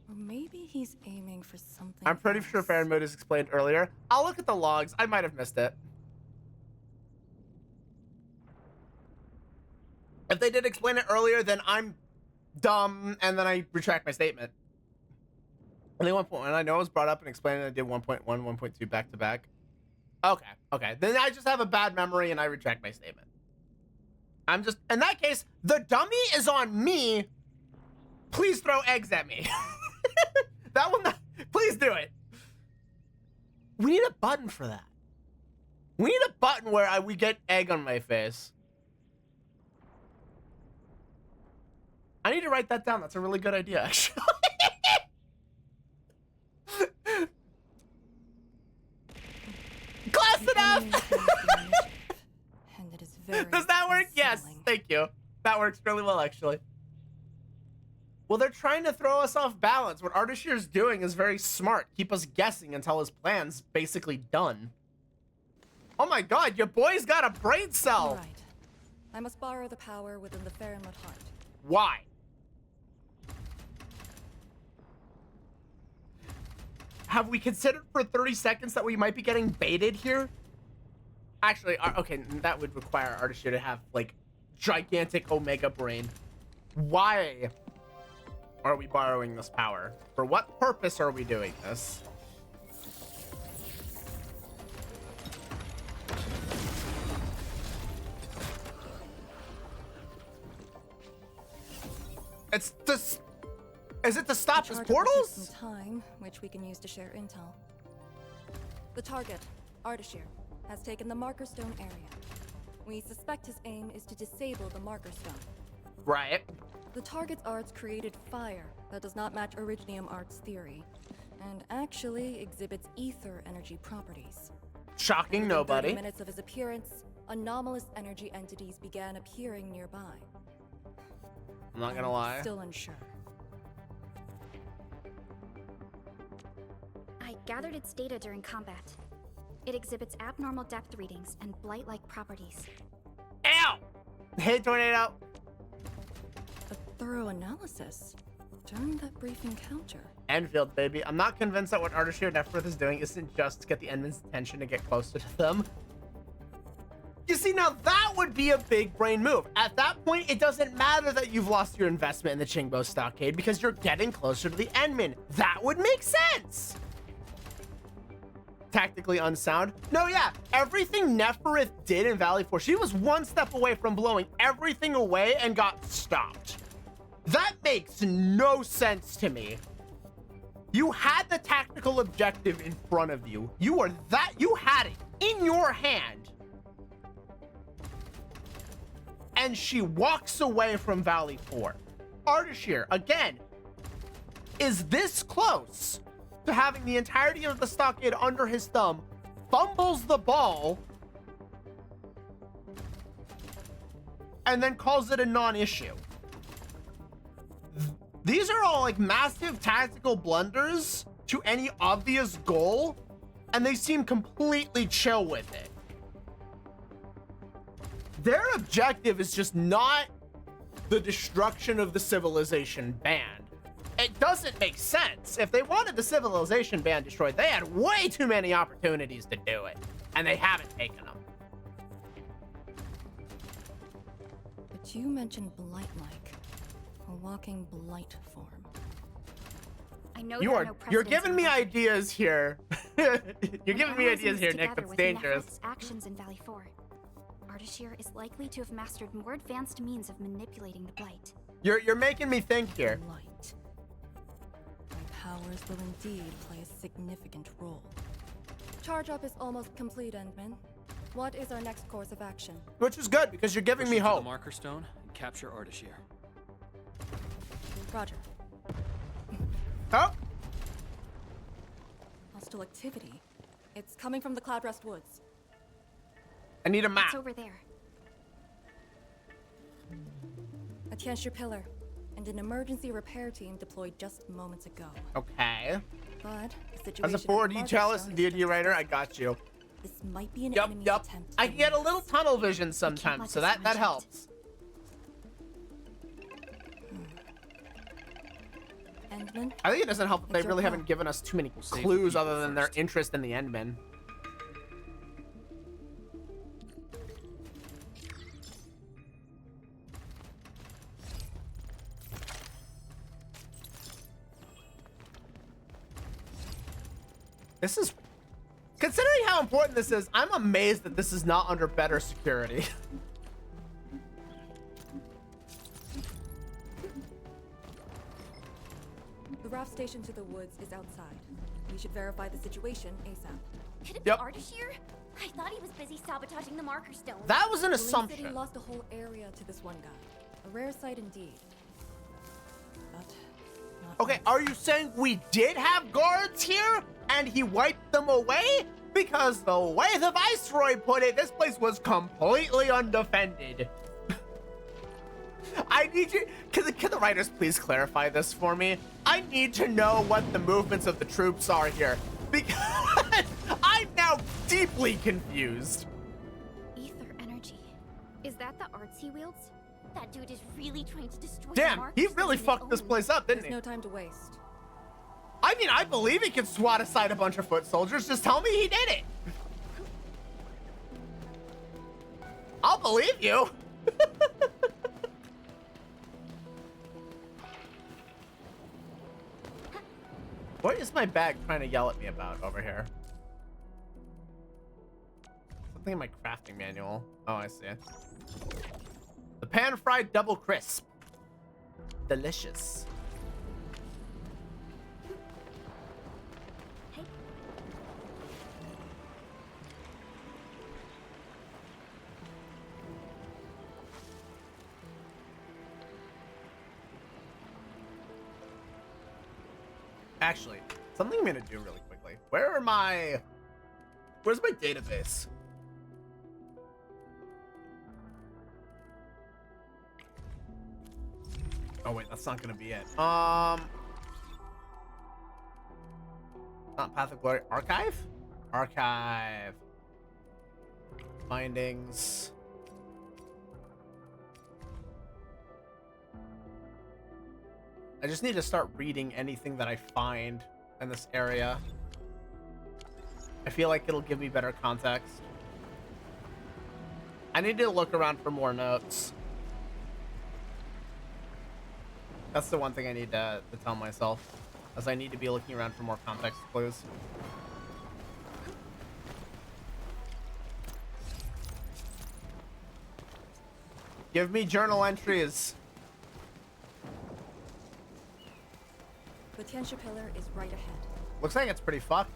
Or maybe he's aiming for something I'm pretty sure else. Farron is explained earlier. I'll look at the logs. I might have missed it. If they did explain it earlier, then I'm dumb, and then I retract my statement. Only 1.1. I know it was brought up and explained, and I did 1.1, 1.2 back to back. Okay. Then I just have a bad memory, and I retract my statement. In that case, the dummy is on me. Please throw eggs at me. That will not, please do it. We need a button for that. We need a button where we get egg on my face. I need to write that down. That's a really good idea, actually. Close enough. And it is very Does that work? Yes. unsettling. Thank you. That works really well, actually. Well, they're trying to throw us off balance. What Ardashir's doing is very smart. Keep us guessing until his plan's basically done. Oh my god, your boy's got a brain cell. All right. I must borrow the power within the Farinwood heart. Why? Have we considered for 30 seconds that we might be getting baited here? Actually, okay, that would require Ardashir to have, like, gigantic Omega brain. Why are we borrowing this power? For what purpose are we doing this? It's this. Is it to stop his Charter pursues portals? some time, which we can use to share intel. The target, Ardashir, has taken the Marker Stone area. We suspect his aim is to disable the Marker Stone. Right. The target's arts created fire that does not match Originium Art's theory, and actually exhibits ether energy properties. Shocking Within nobody. 30 minutes of his appearance, anomalous energy entities began appearing nearby. I'm not gonna I'm lie. Still unsure. I gathered its data during combat. It exhibits abnormal depth readings and blight-like properties. Ow! Hey, tornado. A thorough analysis during that brief encounter. Enfield, baby. I'm not convinced that what Ardashir Neferth is doing isn't just to get the Enman's attention to get closer to them. You see, now that would be a big brain move. At that point, it doesn't matter that you've lost your investment in the Qingbo Stockade because you're getting closer to the Enman. That would make sense. Tactically unsound. No, yeah, everything Neferth did in Valley Forge, she was one step away from blowing everything away and got stopped. That makes no sense to me. You had the tactical objective in front of you. You had it in your hand. And she walks away from Valley 4. Ardashir, again, is this close to having the entirety of the stockade under his thumb, fumbles the ball, and then calls it a non-issue. These are all like massive tactical blunders to any obvious goal, and they seem completely chill with it. Their objective is just not the destruction of the civilization band. It doesn't make sense. If they wanted the civilization band destroyed, they had way too many opportunities to do it, and they haven't taken them. But you mentioned blight-like. A walking blight form. I know You there are, no you're precedents giving in me Blight. ideas here. You're When giving me allies ideas mix here, Nick. together That's with dangerous. Nephilith's actions in Valley 4, Ardashir is likely to have mastered more advanced means of manipulating the Blight. You're making me think here. Blight. My powers will indeed play a significant role. Charge up is almost complete, Endman. What is our next course of action? Which is good, because you're giving Push me into hope. the Marker Stone and capture Ardashir. Roger. Oh, Hostile activity. It's coming from the Cloudrest Woods. I need a map. It's over there. A Tianshi pillar, and an emergency repair team deployed just moments ago. Okay. But the situation As a at the 4D Marker chalice Stone and is D&D writer, I got you. This might be an Yup, enemy's yup. attempt I to can get a leave little us. tunnel vision let sometimes, so this that one checked. helps. Endman, I think it doesn't help that they It's your really call. haven't given us too many save the clues people other than their first. interest in the Endmen. This is, considering how important this is, I'm amazed that this is not under better security. the raft station to the woods is outside. We should verify the situation ASAP. Could it Yep. be Ardashir? I thought he was busy sabotaging the Marker Stone. That was an Link City assumption. lost a whole area to this one guy. A rare sight indeed. But not Okay, us. are you saying we did have guards here and he wiped them away? Because the way the Viceroy put it, this place was completely undefended. I need you, can the writers please clarify this for me? I need to know what the movements of the troops are here, because I'm now deeply confused. Ether energy. Is that the arts he wields? That dude is really trying to destroy the Damn, Marker he Stone really on his fucked this own. place up, didn't There's he? no time to waste. I mean, I believe he could swat aside a bunch of foot soldiers. Just tell me he did it. I'll believe you. What is my bag trying to yell at me about over here? Something in my crafting manual. Oh, I see. The pan-fried double crisp. Delicious. Actually, something I'm gonna do really quickly. Where's my database? Oh wait, that's not gonna be it. Not Path of Glory. Archive? Archive. Findings. I just need to start reading anything that I find in this area. I feel like it'll give me better context. I need to look around for more notes. That's the one thing I need to tell myself, as I need to be looking around for more context clues. Give me journal entries. The Tianxia Pillar is right ahead. Looks like it's pretty fucked.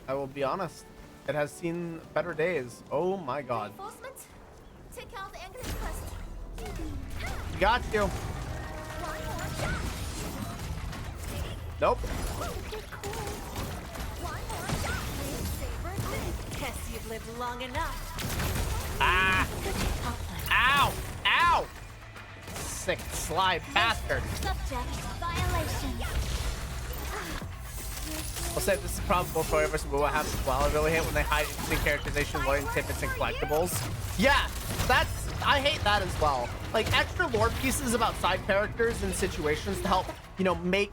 I will be honest. It has seen better days. Oh my god. Reinforcements? Take out the English first. Got you. One more shot. Nope. One more shot. Guess you've lived long enough. Ah! Ow! Ow! Sick, sly bastard. Subject violation. I'll say this is probable for versus what happens as well. I really hate when they hide interesting characterization, lore, and tidbits and collectibles. Yeah, I hate that as well. Like extra lore pieces about side characters and situations to help, you know, make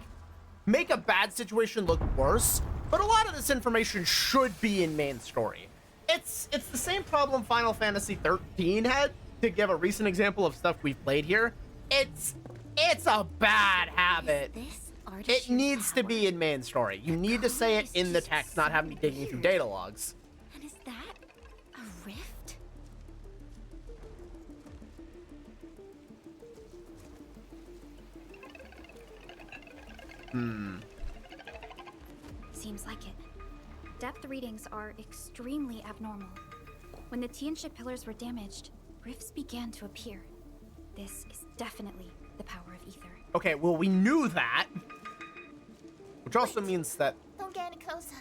a bad situation look worse. But a lot of this information should be in main story. It's the same problem Final Fantasy 13 had, to give a recent example of stuff we've played here. It's a bad habit. It needs to be in main story. You need to say it in the text, not have me digging through data logs. And is that a rift? Seems like it. Depth readings are extremely abnormal. When the Tianxia pillars were damaged, rifts began to appear. This is definitely the power of ether. Okay, well, we knew that. Which also means that... Don't get any closer.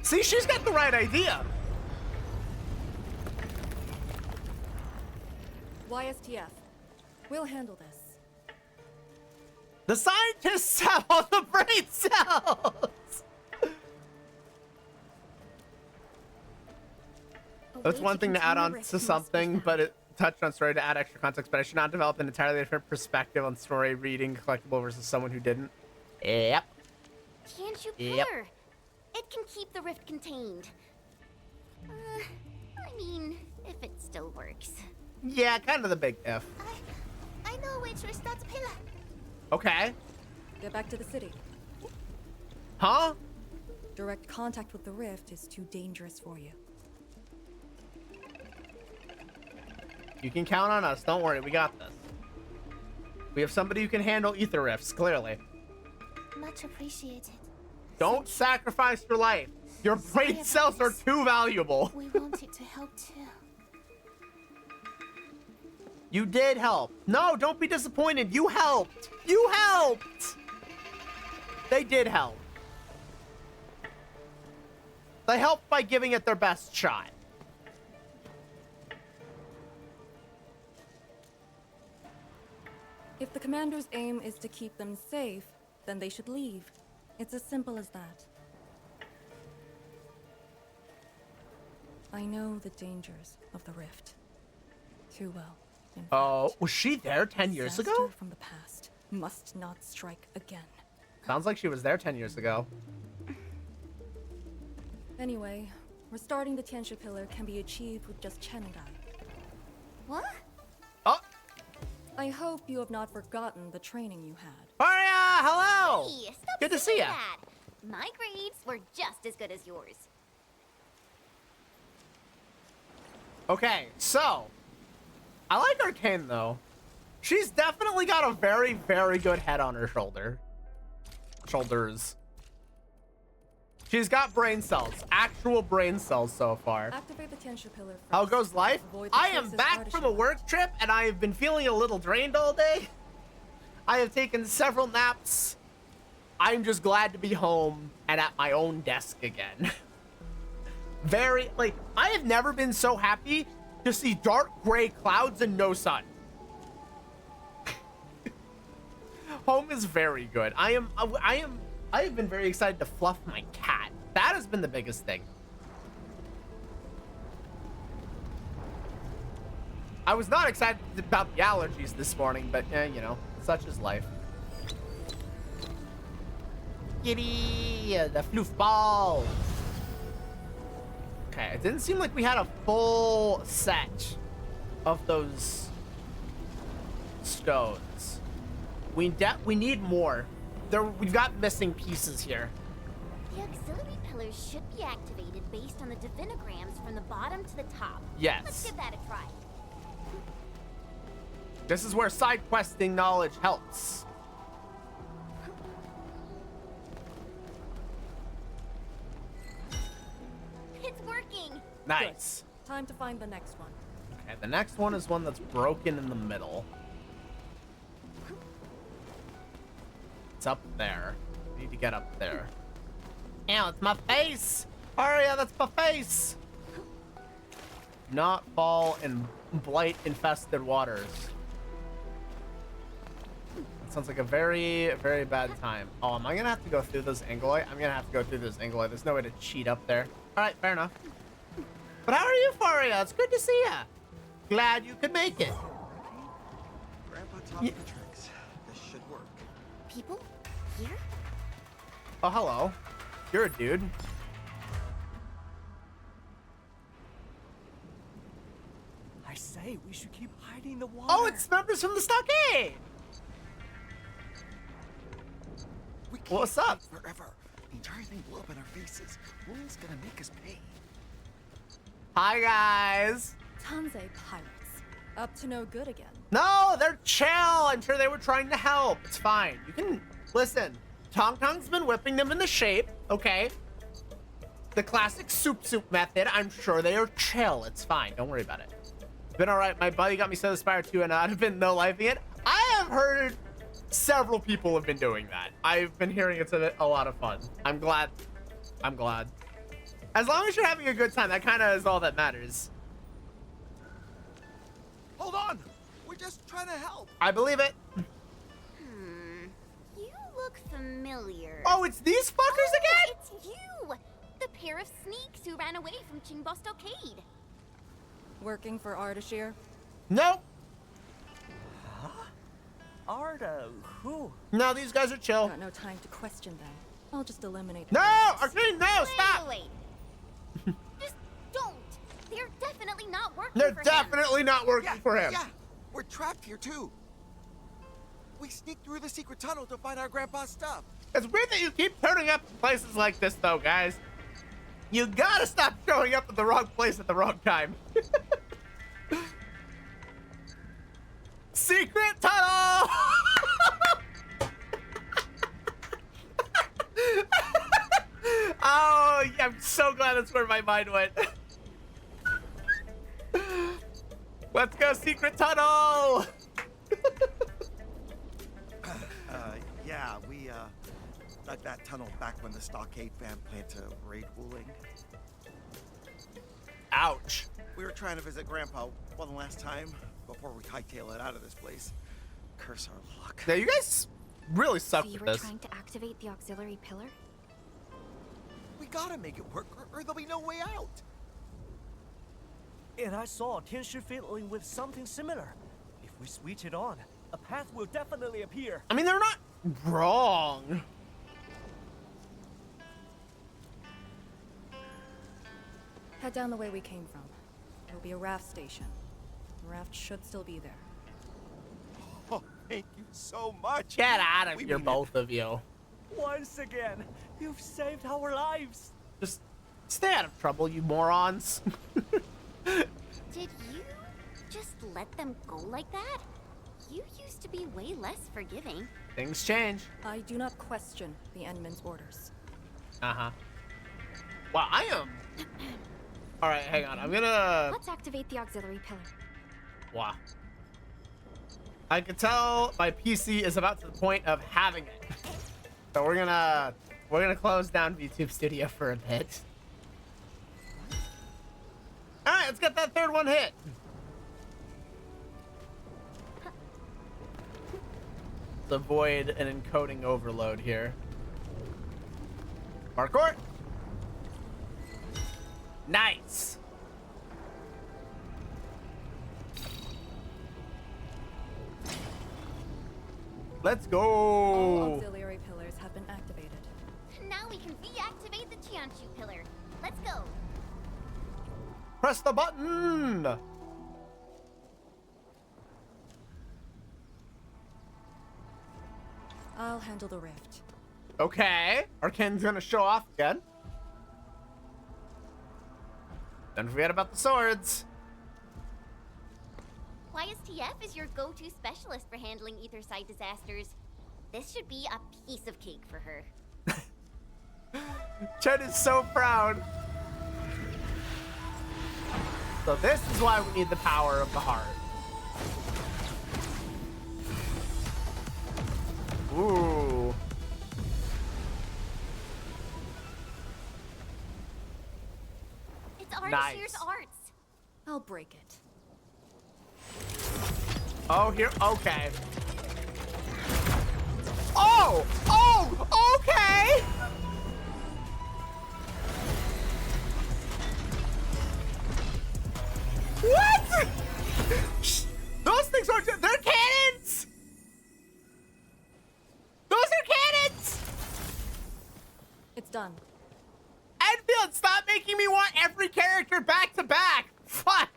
See, she's got the right idea. YSTF. We'll handle this. The scientists have all the brain cells. That's one thing to add on to something, but it touched on story to add extra context, but I should not develop an entirely different perspective on story reading collectible versus someone who didn't. Yep. Can't you Yep. pillar? It can keep the rift contained. I mean, if it still works. Yeah, kind of the big if. I know a way to restart the pillar. Okay. Get back to the city. Huh? Direct contact with the rift is too dangerous for you. You can count on us. Don't worry, we got this. We have somebody who can handle ether rifts, clearly. Much appreciated. Don't sacrifice your life. Your brain cells are too valuable. We wanted to help too. You did help. No, don't be disappointed. You helped. You helped. They did help. They helped by giving it their best shot. If the commander's aim is to keep them safe, then they should leave. It's as simple as that. I know the dangers of the rift too well. In Oh, fact, was she there 10 years ago? disaster from the past must not strike again. Sounds like she was there 10 years ago. Anyway, restarting the Tianxia Pillar can be achieved with just Chen and I. What? Oh, I hope you have not forgotten the training you had. Maria, hello. Hey, stop Good to see saying ya. that. My grades were just as good as yours. Okay, so I like Arcane though. She's definitely got a very, very good head on her shoulders. She's got brain cells, actual brain cells so far. Activate the Tianxia Pillar first. How goes life? Avoid the I am traces back from a Artisan work trip and I have been feeling a little drained all day. I have taken several naps. I'm just glad to be home and at my own desk again. I have never been so happy to see dark gray clouds and no sun. Home is very good. I have been very excited to fluff my cat. That has been the biggest thing. I was not excited about the allergies this morning, but you know, such is life. Giddy, the floof ball. Okay, it didn't seem like we had a full set of those stones. We need more. We've got missing pieces here. The auxiliary pillars should be activated based on the divinograms from the bottom to the top. Yes. Let's give that a try. This is where side questing knowledge helps. It's working. Nice. Time to find the next one. Okay, the next one is one that's broken in the middle. It's up there. I need to get up there. Ow, it's my face! Aria, that's my face! Not fall in blight-infested waters. That sounds like a very, very bad time. Oh, am I gonna have to go through this Angolite? I'm gonna have to go through this Angolite. There's no way to cheat up there. Alright, fair enough. But how are you, Faria? It's good to see ya. Glad you could make it. Grandpa taught me the tricks. This should work. People? Here? Oh, hello. You're a dude. I say, we should keep hiding the water. Oh, it's members from the stockade. We can't What's up? wait forever. The entire thing blew up in our faces. Who's gonna make us pay? Hi, guys. Tanze pirates. Up to no good again. No, they're chill. I'm sure they were trying to help. It's fine. You can listen. Tong Tong's been whipping them into shape, okay? The classic soup method. I'm sure they are chill. It's fine. Don't worry about it. It's been all right. My buddy got me so inspired too, and I've been no lifing it. I have heard several people have been doing that. I've been hearing it's a lot of fun. I'm glad. I'm glad. As long as you're having a good time, that kind of is all that matters. Hold on! We're just trying to help. I believe it. You look familiar. Oh, it's these fuckers again? It's you! The pair of sneaks who ran away from Qingbo Stockade. Working for Ardashir? Nope. Arda, who? No, these guys are chill. Got no time to question them. I'll just eliminate No, them. Arcane, no, stop. Wait. Just don't. They're definitely not working They're for him. definitely not working for him. Yeah, we're trapped here too. We sneaked through the secret tunnel to find our grandpa's stuff. It's weird that you keep turning up in places like this, though, guys. You gotta stop showing up at the wrong place at the wrong time. Secret tunnel! Oh, yeah, I'm so glad that's where my mind went. Let's go, secret tunnel! Yeah, we dug that tunnel back when the Stockade fam planned to raid Wuling. Ouch. We were trying to visit Grandpa one last time before we hightail it out of this place. Curse our luck. Now, you guys really suck So you with were this. trying to activate the auxiliary pillar? We gotta make it work, or there'll be no way out. And I saw Tianshi fiddling with something similar. If we switch it on, a path will definitely appear. I mean, they're not wrong. Head down the way we came from. There'll be a raft station. The raft should still be there. Oh, thank you so much. Get out of We here, mean it. both of you. Once again, you've saved our lives. Just stay out of trouble, you morons. Did you just let them go like that? You used to be way less forgiving. Things change. I do not question the Enman's orders. Uh-huh. Wow, I am... All right, hang on. I'm gonna... Let's activate the auxiliary pillar. Wow. I can tell my PC is about to the point of having it. So we're gonna close down VTube Studio for a bit. All right, let's get that third one hit. Let's avoid an encoding overload here. Parkour. Nice. Let's All go. auxiliary pillars have been activated. Now we can deactivate the Qianshu pillar. Let's go. Press the button. I'll handle the rift. Okay. Arcane's gonna show off again. Don't forget about the swords. Why ISTF is your go-to specialist for handling Etherside disasters. This should be a piece of cake for her. Chen is so proud. So this is why we need the power of the heart. Ooh. It's Ardashir's Nice. arts. I'll break it. Oh, here. Okay. Oh! Oh! Okay! What? Those things aren't. They're cannons! Those are cannons! It's done. Enfield, stop making me want every character back to back! Fuck!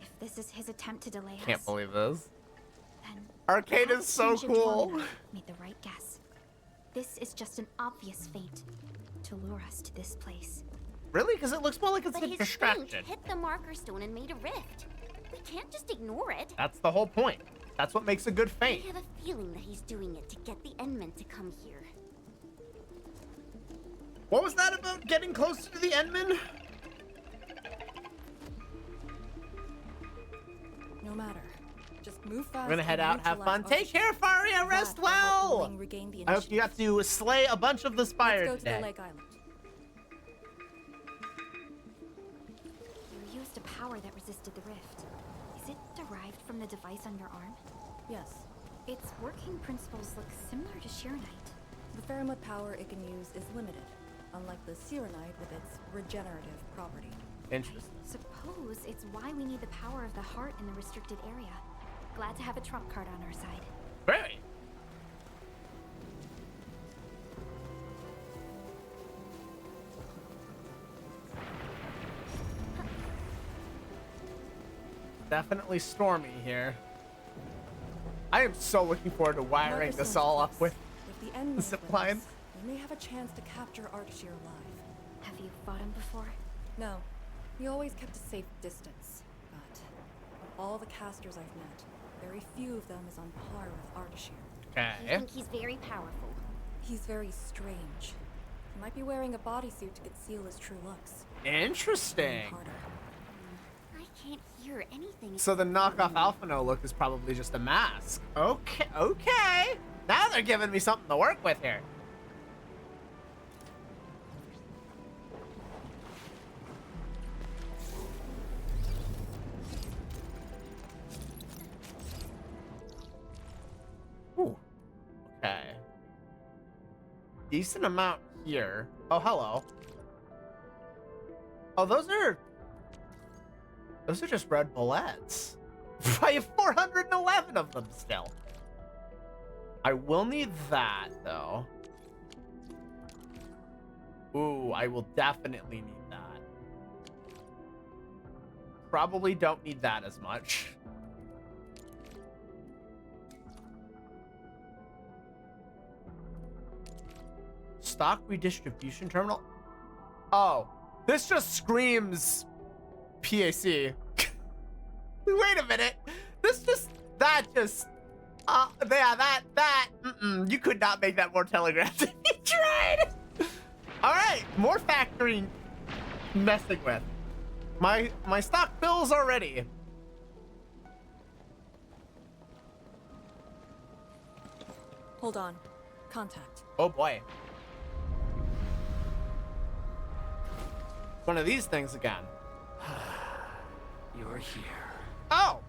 If this is his attempt to delay us, Can't believe this. then Arcade is perhaps so Ancient cool. Warrior made the right guess. This is just an obvious feint to lure us to this place. Really? Because it looks more like it's But a his distraction. feint hit the marker stone and made a rift. We can't just ignore it. That's the whole point. That's what makes a good I feint. have a feeling that he's doing it to get the Endmen to come here. What was that about getting closer to the Endman? No matter. Just move fast. We're gonna head and out, have neutralize fun. Take Ardashir. care, Faria. Rest That will help well. Wuling regain the I hope you got initiative. to slay a bunch of the Spire Let's go to today. the Lake Island. You used a power that resisted the rift. Is it derived from the device on your arm? Yes. Its working principles look similar to Sheernite. The Faramut power it can use is limited, unlike the Serenite with its regenerative property. Interesting. Suppose it's why we need the power of the heart in the restricted area. Glad to have a trump card on our side. Very. Definitely stormy here. I am so looking forward to wiring Marcus this and all up Chris, with if the Endmen the zip line. wins, we may have a chance to capture Ardashir alive. Have you fought him before? No, we always kept a safe distance. But of all the casters I've met, very few of them is on par with Ardashir. I Okay. think he's very powerful. He's very strange. He might be wearing a bodysuit to conceal his true looks. Interesting. Harder. I can't hear anything. So the knockoff Alphino look is probably just a mask. Okay, okay. Now they're giving me something to work with here. Ooh. Okay. Decent amount here. Oh, hello. Oh, those are just red bullets. I have 411 of them still. I will need that, though. Ooh, I will definitely need that. Probably don't need that as much. Stock redistribution terminal? Oh, this just screams PAC. Wait a minute. You could not make that more telegraphed if you tried. All right, more factory messing with. My stock bills already. Hold on. Contact. Oh boy. One of these things again. You're here. Oh.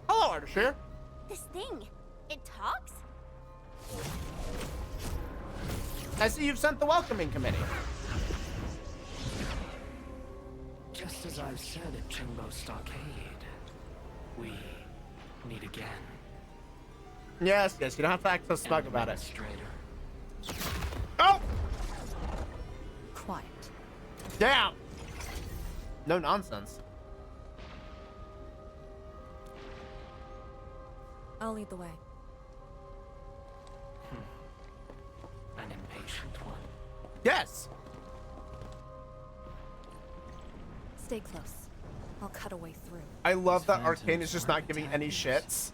Hello, Ardashir. This thing, it talks? I see you've sent the welcoming committee. Just as I've said at Chimbo Stockade, we meet again. Yes, you don't have to act so smug about it. Administrator. Oh! Quiet. Damn! No nonsense. I'll lead the way. An impatient Yes. Stay close. I'll cut a way through. I love that Phantoms Arcane is just not giving any shits.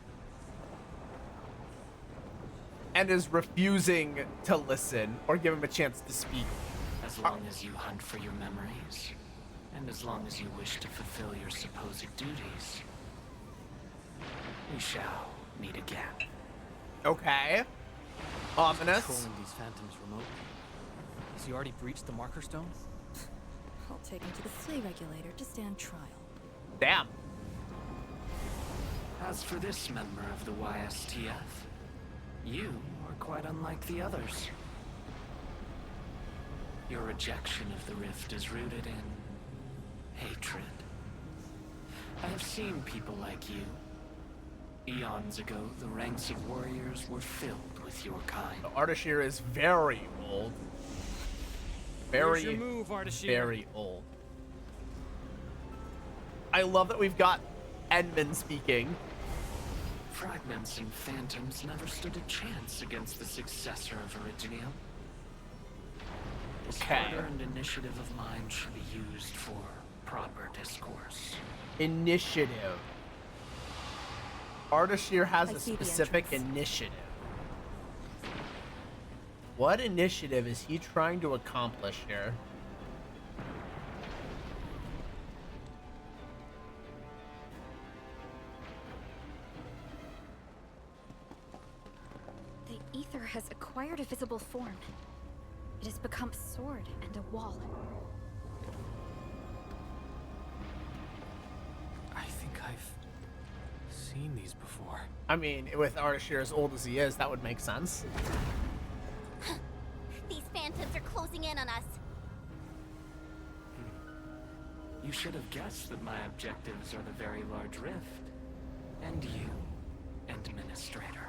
And is refusing to listen or give him a chance to speak. As long as you hunt for your memories, and as long as you wish to fulfill your supposed duties, we shall meet again. Okay. Ominous. Controlling these phantoms remotely. Has he already breached the Marker Stone? I'll take him to the flea regulator to stand trial. Damn. As for this member of the YSTF, you are quite unlike the others. Your rejection of the rift is rooted in hatred. I have seen people like you. Eons ago, the ranks of warriors were filled with your kind. Ardashir is very old. Very, Here's your move, Ardashir. very old. I love that we've got Edmund speaking. Fragments and phantoms never stood a chance against the successor of Originium. This Okay. hard-earned initiative of mine should be used for proper discourse. Initiative. Ardashir has I a see the specific entrance. initiative. What initiative is he trying to accomplish here? The ether has acquired a visible form. It has become a sword and a wall. I think I've seen these before. I mean, with Ardashir as old as he is, that would make sense. These phantoms are closing in on us. You should have guessed that my objectives are the very large rift. And you, Administrator.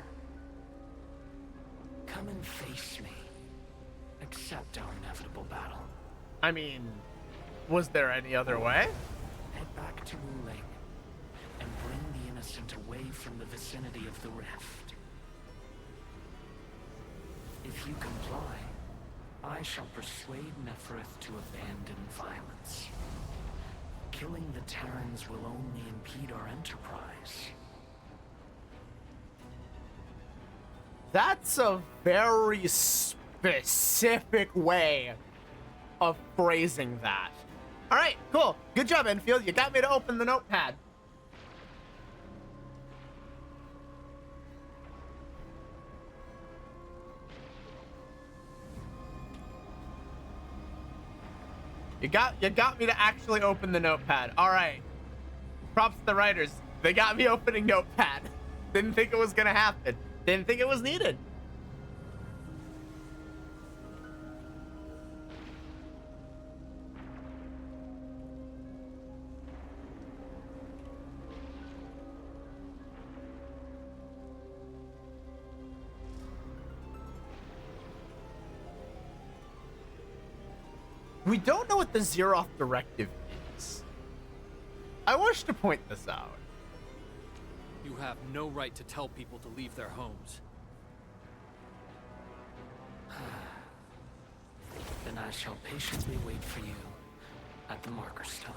Come and face me. Accept our inevitable battle. I mean, was there any other way? Head back to Wuling and bring the innocent away from the vicinity of the rift. If you comply, I shall persuade Nefereth to abandon violence. Killing the Terrans will only impede our enterprise. That's a very specific way of phrasing that. All right, cool. Good job, Enfield. You got me to open the notepad. You got me to actually open the notepad. All right. Props to the writers. They got me opening notepad. Didn't think it was gonna happen. Didn't think it was needed. We don't know what the Zeroth directive is. I wish to point this out. You have no right to tell people to leave their homes. Then I shall patiently wait for you at the Marker Stone.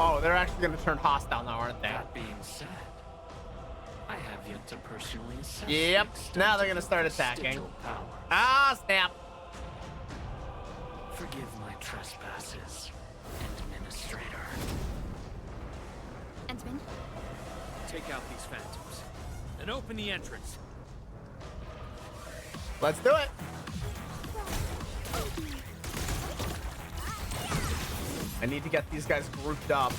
Oh, they're actually gonna turn hostile now, aren't they? That being said, I have yet to personally assess the Yep, extent now they're of gonna your start attacking. vestigial power. Ah, snap. Forgive my trespasses, Administrator. Entman, Take out these phantoms. And open the entrance. Let's do it. I need to get these guys grouped up.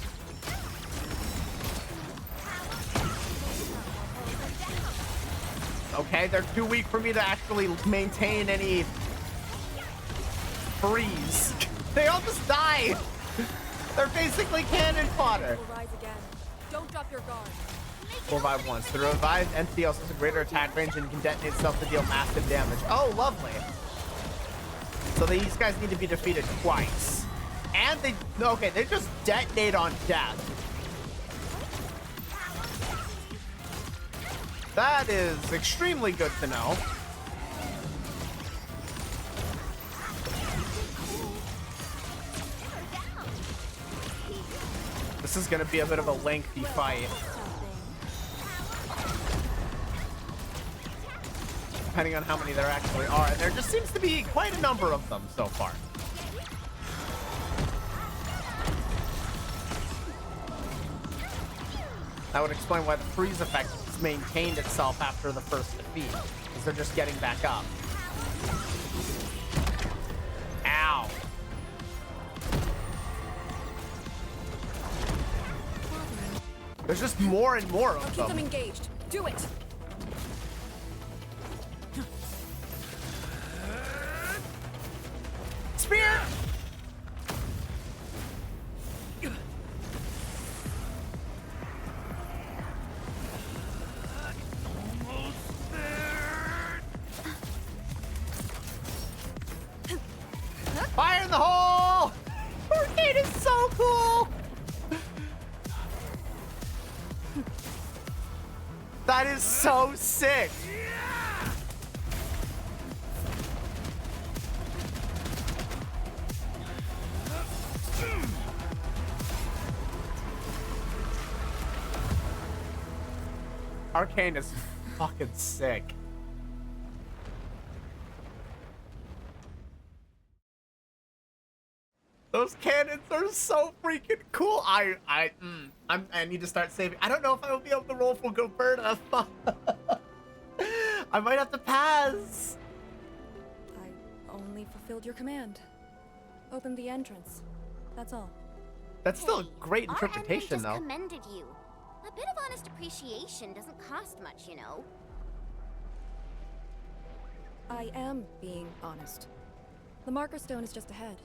Okay, they're too weak for me to actually maintain any freeze. They all just die. They're basically cannon fodder. Will rise again. Don't drop your guard. 4-5 once. The revived entity also has a greater attack range and can detonate itself to deal massive damage. Oh, lovely. So these guys need to be defeated twice. And they just detonate on death. That is extremely good to know. This is gonna be a bit of a lengthy fight. Depending on how many there actually are. And there just seems to be quite a number of them so far. That would explain why the freeze effect has maintained itself after the first defeat, because they're just getting back up. Ow. There's just more and more of Keep them. them engaged. Do it. Spear! Fire in the hole! Arcade is so cool! That is so sick! Arcane is fucking sick. Those cannons are so freaking cool. I need to start saving. I don't know if I will be able to roll for Goberta. I might have to pass. I only fulfilled your command. Opened the entrance. That's all. That's still a Hey, great our interpretation, admin though. just commended you. A bit of honest appreciation doesn't cost much, you know. I am being honest. The Marker Stone is just ahead.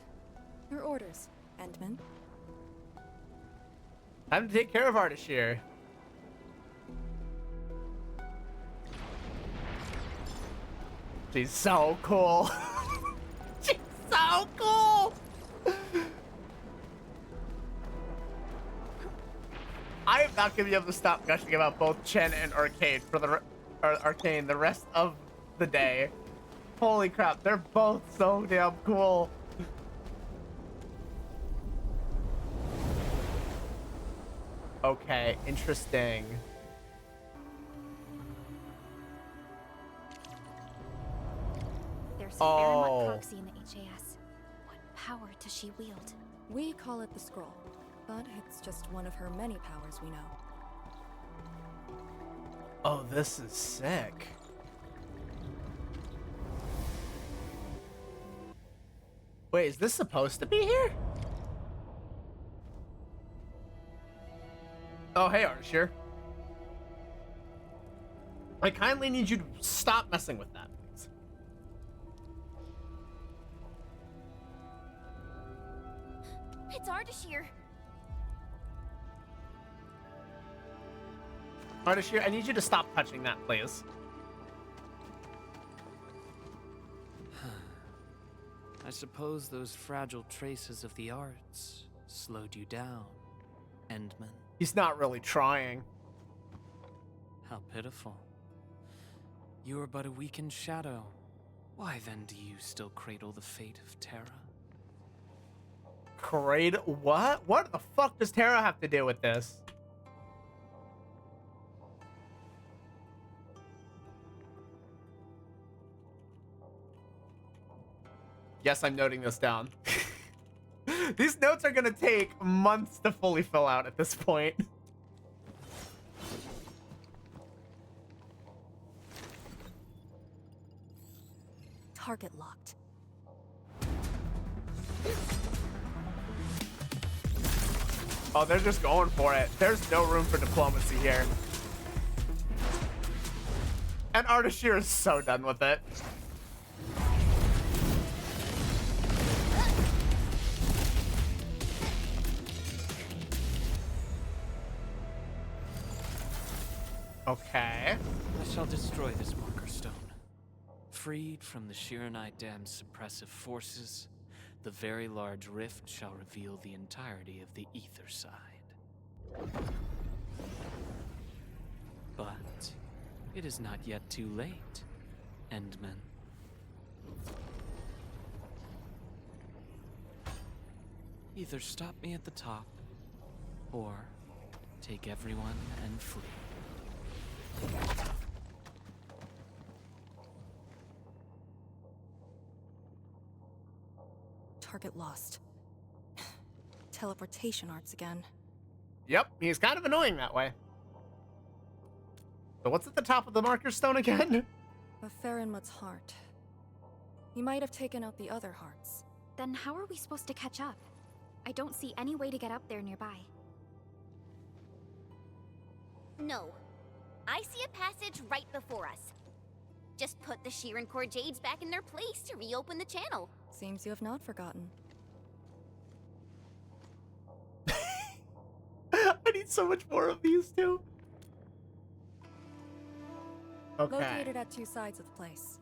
Your orders, Endman. Time to take care of Ardashir. She's so cool. She's so cool. I am not gonna be able to stop gushing about both Chen and Arcade for the Arcane the rest of the day. Holy crap, they're both so damn cool. Okay, interesting. There's Oh. Fairmont Proxy in the HAS. What power does she wield? We call it the Scroll, but it's just one of her many powers we know. Oh, this is sick. Wait, is this supposed to be here? Oh, hey, Arshir. I kindly need you to stop messing with that, please. It's Ardashir. Ardashir, I need you to stop touching that, please. I suppose those fragile traces of the arts slowed you down, Endman. He's not really trying. How pitiful. You are but a weakened shadow. Why then do you still cradle the fate of Terra? What? What the fuck does Terra have to do with this? Yes, I'm noting this down. These notes are gonna take months to fully fill out at this point. Target locked. Oh, they're just going for it. There's no room for diplomacy here. And Ardashir is so done with it. Okay. I shall destroy this Marker Stone. Freed from the Shiranite Dam's suppressive forces, the very large rift shall reveal the entirety of the ether side. But It is not yet too late, Endman. Either stop me at the top, or take everyone and flee. Target lost. Teleportation arts again. Yep, he's kind of annoying that way. So what's at the top of the marker stone again? A Farenmut's heart. He might have taken out the other hearts. Then how are we supposed to catch up? I don't see any way to get up there nearby. No. I see a passage right before us. Just put the Sheeran Core Jades back in their place to reopen the channel. Seems you have not forgotten. I need so much more of these two. Okay. Located at two sides of the place.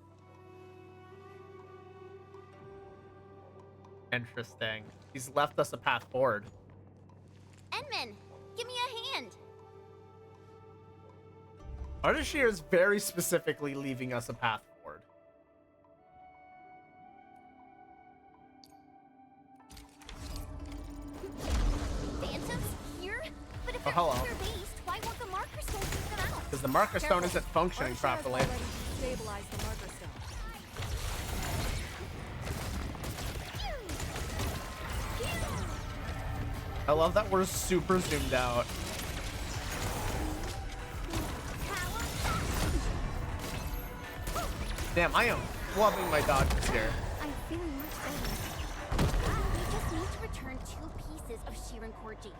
Interesting. He's left us a path forward. Endman, give me a hand. Ardashir is very specifically leaving us a path forward. Phantoms here? But if Oh, they're hello. fear-based, why won't the marker stone keep them out? Because the marker stone Careful. isn't functioning Ardashir has properly. already stabilized the marker stone. I love that we're super zoomed out. Damn, I am loving my dodges here. I'm feeling much better. We just need to return 2 pieces of Sheeran Core Jade.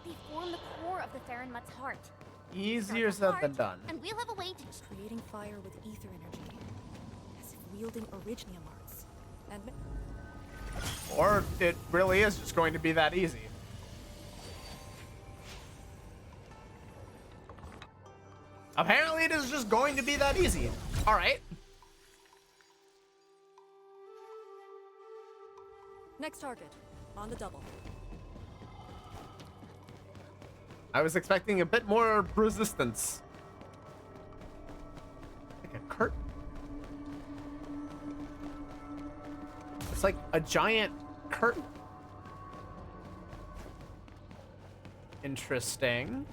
They form the core of the Farenmut's heart. Easier Start said than with done. heart, and we'll have a way to... Creating fire with ether energy. As if wielding Orignium arts. And Or it really is just going to be that easy. Apparently it is just going to be that easy. All right. next target. On the double. I was expecting a bit more resistance. Like a curtain. It's like a giant curtain. Interesting.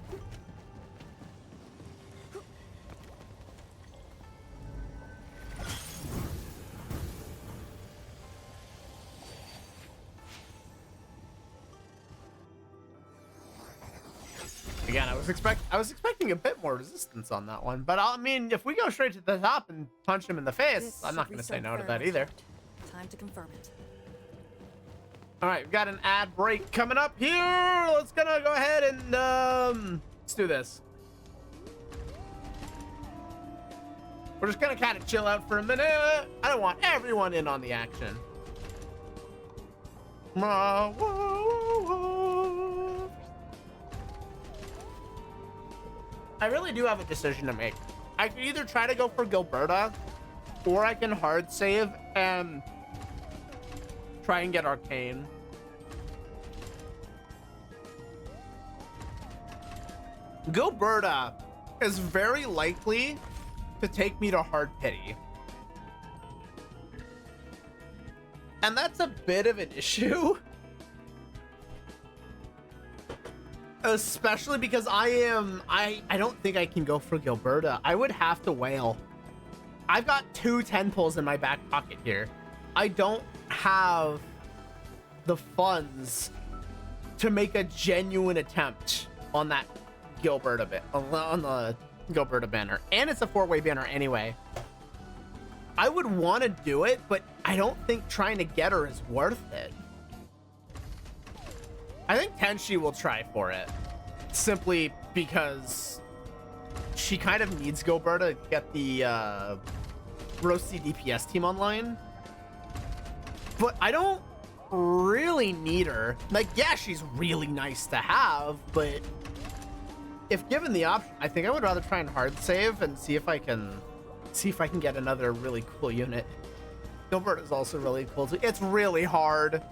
Again, I was expecting a bit more resistance on that one, but I mean, if we go straight to the top and punch him in the face, This I'm not should going to say restart no to that Fairness either. Heart. Time to confirm it. All right, we've got an ad break coming up here. Let's go ahead and let's do this. We're just gonna kind of chill out for a minute. I don't want everyone in on the action. I really do have a decision to make. I could either try to go for Gilberta, or I can hard save and try and get Arcane. Gilberta is very likely to take me to Hard Pity. And that's a bit of an issue. Especially because I don't think I can go for Gilberta. I would have to wail. I've got 2 10 pulls in my back pocket here. I don't have the funds to make a genuine attempt on that Gilberta bit, on the Gilberta banner. And it's a 4-way banner anyway. I would want to do it, but I don't think trying to get her is worth it. I think Tenshi will try for it, simply because she kind of needs Gilberta to get the Roasty DPS team online. But I don't really need her. Like, yeah, she's really nice to have, but if given the option, I think I would rather try and hard save and see if I can get another really cool unit. Gilberta is also really cool too. It's really hard.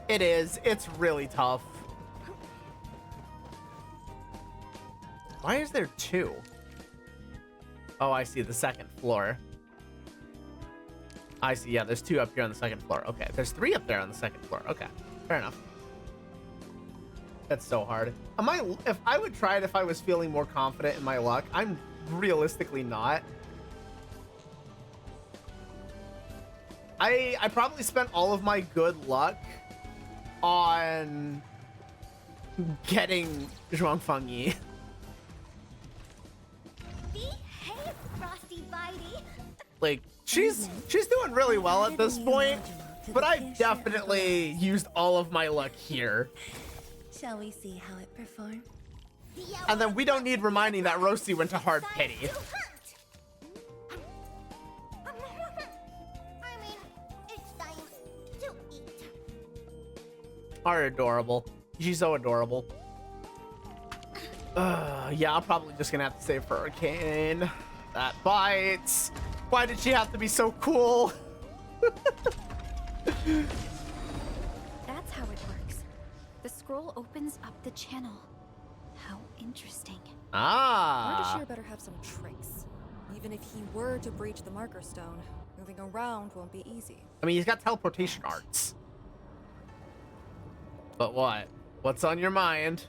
It is. It's really tough. Why is there 2? Oh, I see the second floor. I see. Yeah, there's 2 up here on the second floor. Okay, there's 3 up there on the second floor. Okay, fair enough. That's so hard. If I would try it if I was feeling more confident in my luck. I'm realistically not. I probably spent all of my good luck on getting Zhuang Fengyi. Behave, Frosty Bitey. Like, she's doing really well at this point, but I've definitely used all of my luck here. Shall we see how it performs? And then we don't need reminding that Rosie went to hard pity. I mean, it's time to eat. Are adorable. She's so adorable. Yeah, I'm probably just gonna have to save for Arcane. That bites. Why did she have to be so cool? That's how it works. The scroll opens up the channel. How interesting. Ah. Ardashir better have some tricks. Even if he were to breach the Marker Stone, moving around won't be easy. I mean, he's got teleportation arts. But what? What's on your mind?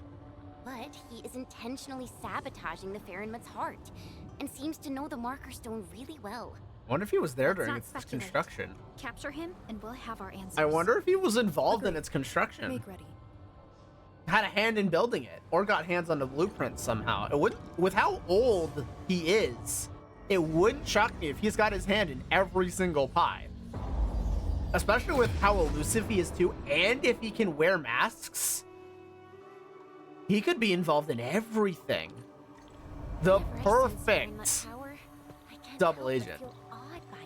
But he is intentionally sabotaging the Farinmut's heart, and seems to know the Marker Stone really well. I wonder if he was there Let's during not its speculate. construction. Capture him, and we'll have our answers. I wonder if he was involved in its construction. Make ready. Had a hand in building it, or got hands on the blueprint somehow. It wouldn't, with how old he is, it wouldn't shock me if he's got his hand in every single pie. Especially with how elusive he is too, and if he can wear masks, he could be involved in everything. The Whenever I sense perfect Farinmut power, I can't double help but agent. feel awed by it.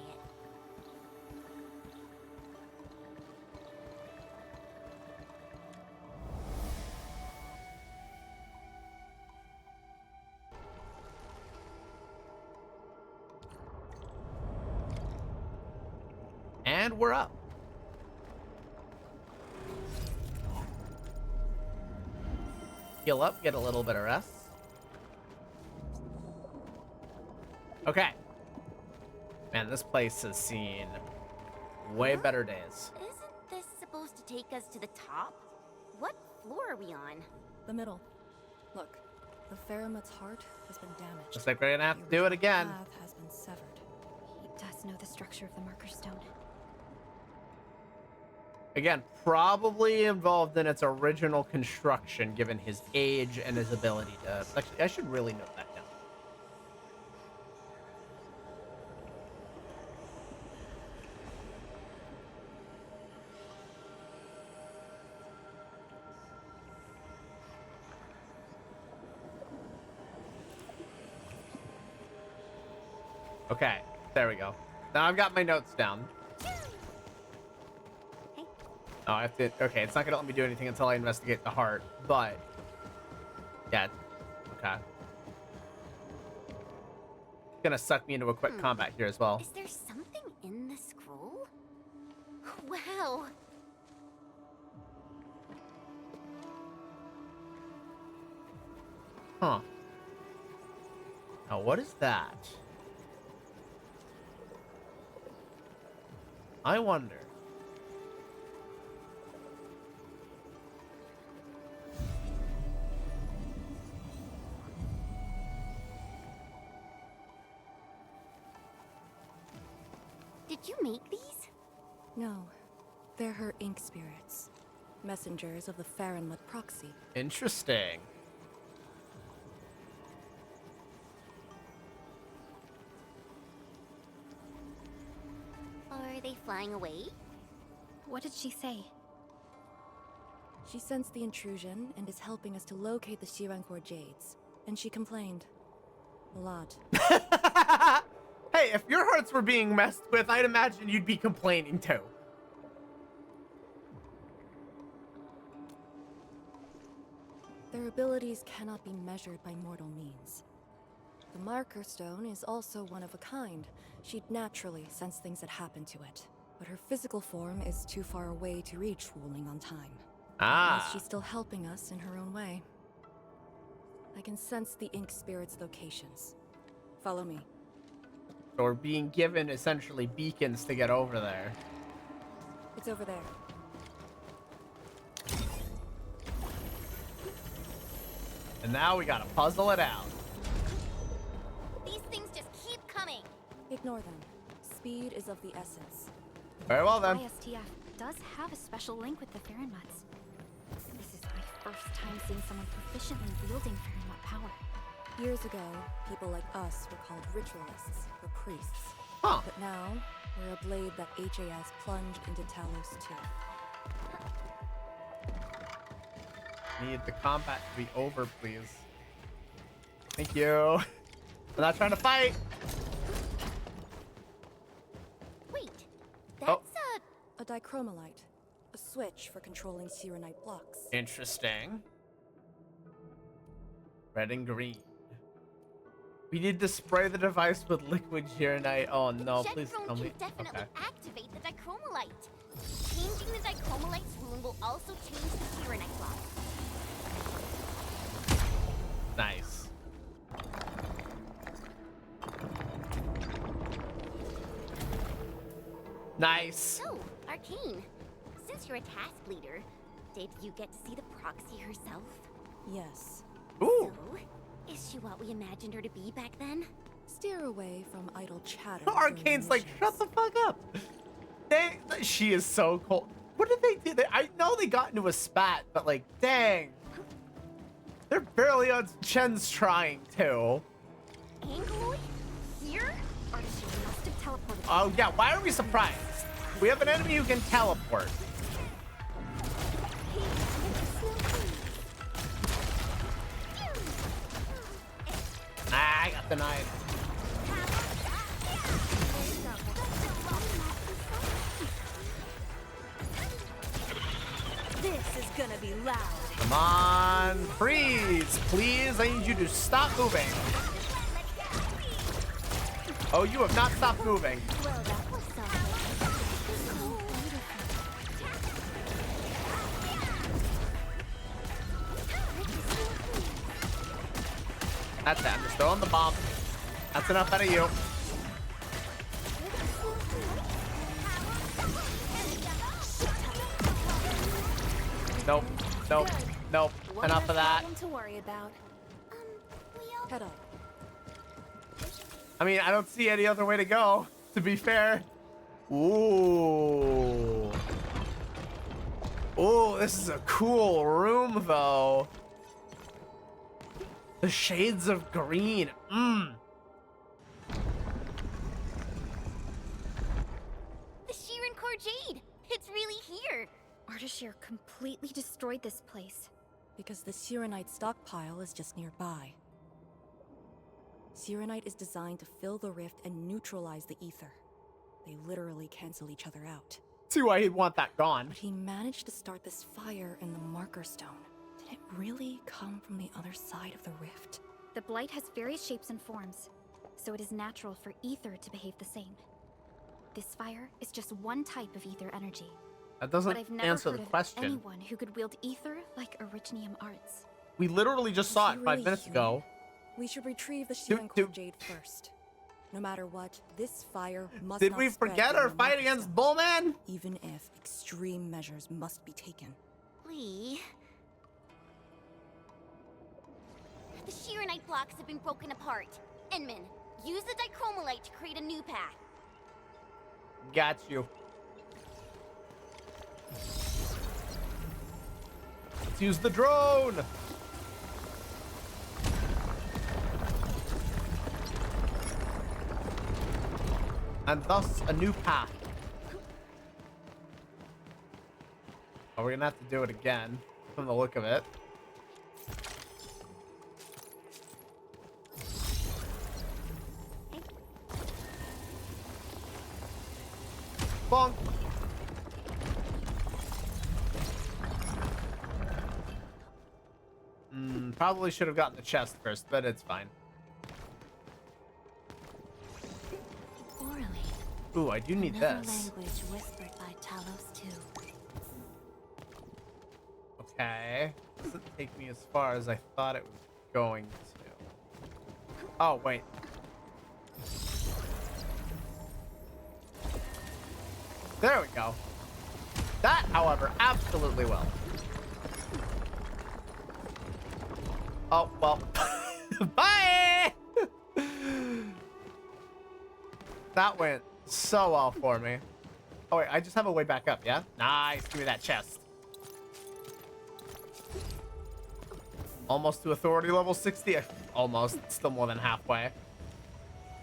And we're up. Heal up, get a little bit of rest. Okay. Man, this place has seen way better days. Isn't this supposed to take us to the top? What floor are we on? The middle. Look, the Faramut's heart has been damaged. Looks like we're gonna have to The do it original again. path has been severed. He does know the structure of the Marker Stone. Again, probably involved in its original construction, given his age and his ability to... Actually, I should really note that down. Okay, there we go. Now I've got my notes down. Oh, I have to... Okay, it's not gonna let me do anything until I investigate the heart, but... Yeah. Okay. It's gonna suck me into a quick combat here as well. Is there something in the scroll? Wow. Huh. Now, what is that? I wonder. Did you make these? No, they're her ink spirits. Messengers of the Farinmut proxy. Interesting. Are they flying away? What did she say? She sensed the intrusion and is helping us to locate the Shirankor Jades. And she complained. A lot. Hey, if your hearts were being messed with, I'd imagine you'd be complaining too. Their abilities cannot be measured by mortal means. The Marker Stone is also one of a kind. She'd naturally sense things that happen to it. But her physical form is too far away to reach Wuling on time. Unless she's still helping us in her own way. I can sense the ink spirit's locations. Follow me. So we're being given essentially beacons to get over there. It's over there. And now we gotta puzzle it out. These things just keep coming. Ignore them. Speed is of the essence. Very well then. ISTF does have a special link with the Farinmuts. This is my first time seeing someone proficiently wielding Farinmut power. Years ago, people like us were called ritualists or priests. Huh. But now, we're a blade that HAS plunged into Talos too. Need the combat to be over, please. Thank you. I'm not trying to fight. Wait, Oh. that's A dichromolite, a switch for controlling Sirenite blocks. Interesting. Red and green. We need to spray the device with liquid Gironite. Oh no, please Jetdrone tell me. can definitely Okay. activate the dichromolite. Changing the dichromolite's rune will also change the Sirenite block. Nice. Nice. So, Arcane, since you're a task leader, did you get to see the proxy herself? Yes. Ooh. So, is she what we imagined her to be back then? Steer away from idle chatter. Arcane's like, shut the fuck up. She is so cold. What did they do? I know they got into a spat, but like, dang. They're barely on Chen's trying to. Angloid? Here? Artisan must have teleported. Oh yeah, why are we surprised? We have an enemy who can teleport. Ah, I got denied. This is gonna be loud. Come on, freeze, please. I need you to stop moving. Oh, you have not stopped moving. Well, that was That's it. I'm just throwing the bomb. That's enough out of you. Nope. Nope. Nope. Enough of that. To worry about. Head up. I mean, I don't see any other way to go, to be fair. Ooh. Ooh, this is a cool room, though. The shades of green. Mmm. the Sheeran Core Jade. It's really here. Ardashir completely destroyed this place. Because the Sirenite stockpile is just nearby. Sirenite is designed to fill the rift and neutralize the ether. They literally cancel each other out. See why he'd want that gone. But he managed to start this fire in the Marker Stone. Did it really come from the other side of the rift? The Blight has various shapes and forms, so it is natural for ether to behave the same. This fire is just one type of ether energy. That But doesn't I've never answer heard the of question. anyone who could wield ether like Originium Arts. We literally just Is saw he it 5 really minutes human? ago. We should retrieve the Dude, Sheeran Core dude. Jade first. No matter what, this fire must Did not we spread forget beyond our the fight Marker against Stone, Bullman? even if extreme measures must be taken. Lee. The Sheeranite blocks have been broken apart. Enman, use the dichromolite to create a new path. Got you. Let's use the drone. And thus a new path. Oh, we're gonna have to do it again from the look of it. Bonk. Probably should have gotten the chest first, but it's fine. Orally. Ooh, I do need Another this. language whispered by Talos too. Okay. Doesn't take me as far as I thought it was going to. Oh, wait. There we go. That, however, absolutely will. Oh, well. Bye! That went so well for me. Oh, wait, I just have a way back up, yeah? Nice. Give me that chest. Almost to authority level 60. Almost. Still more than halfway.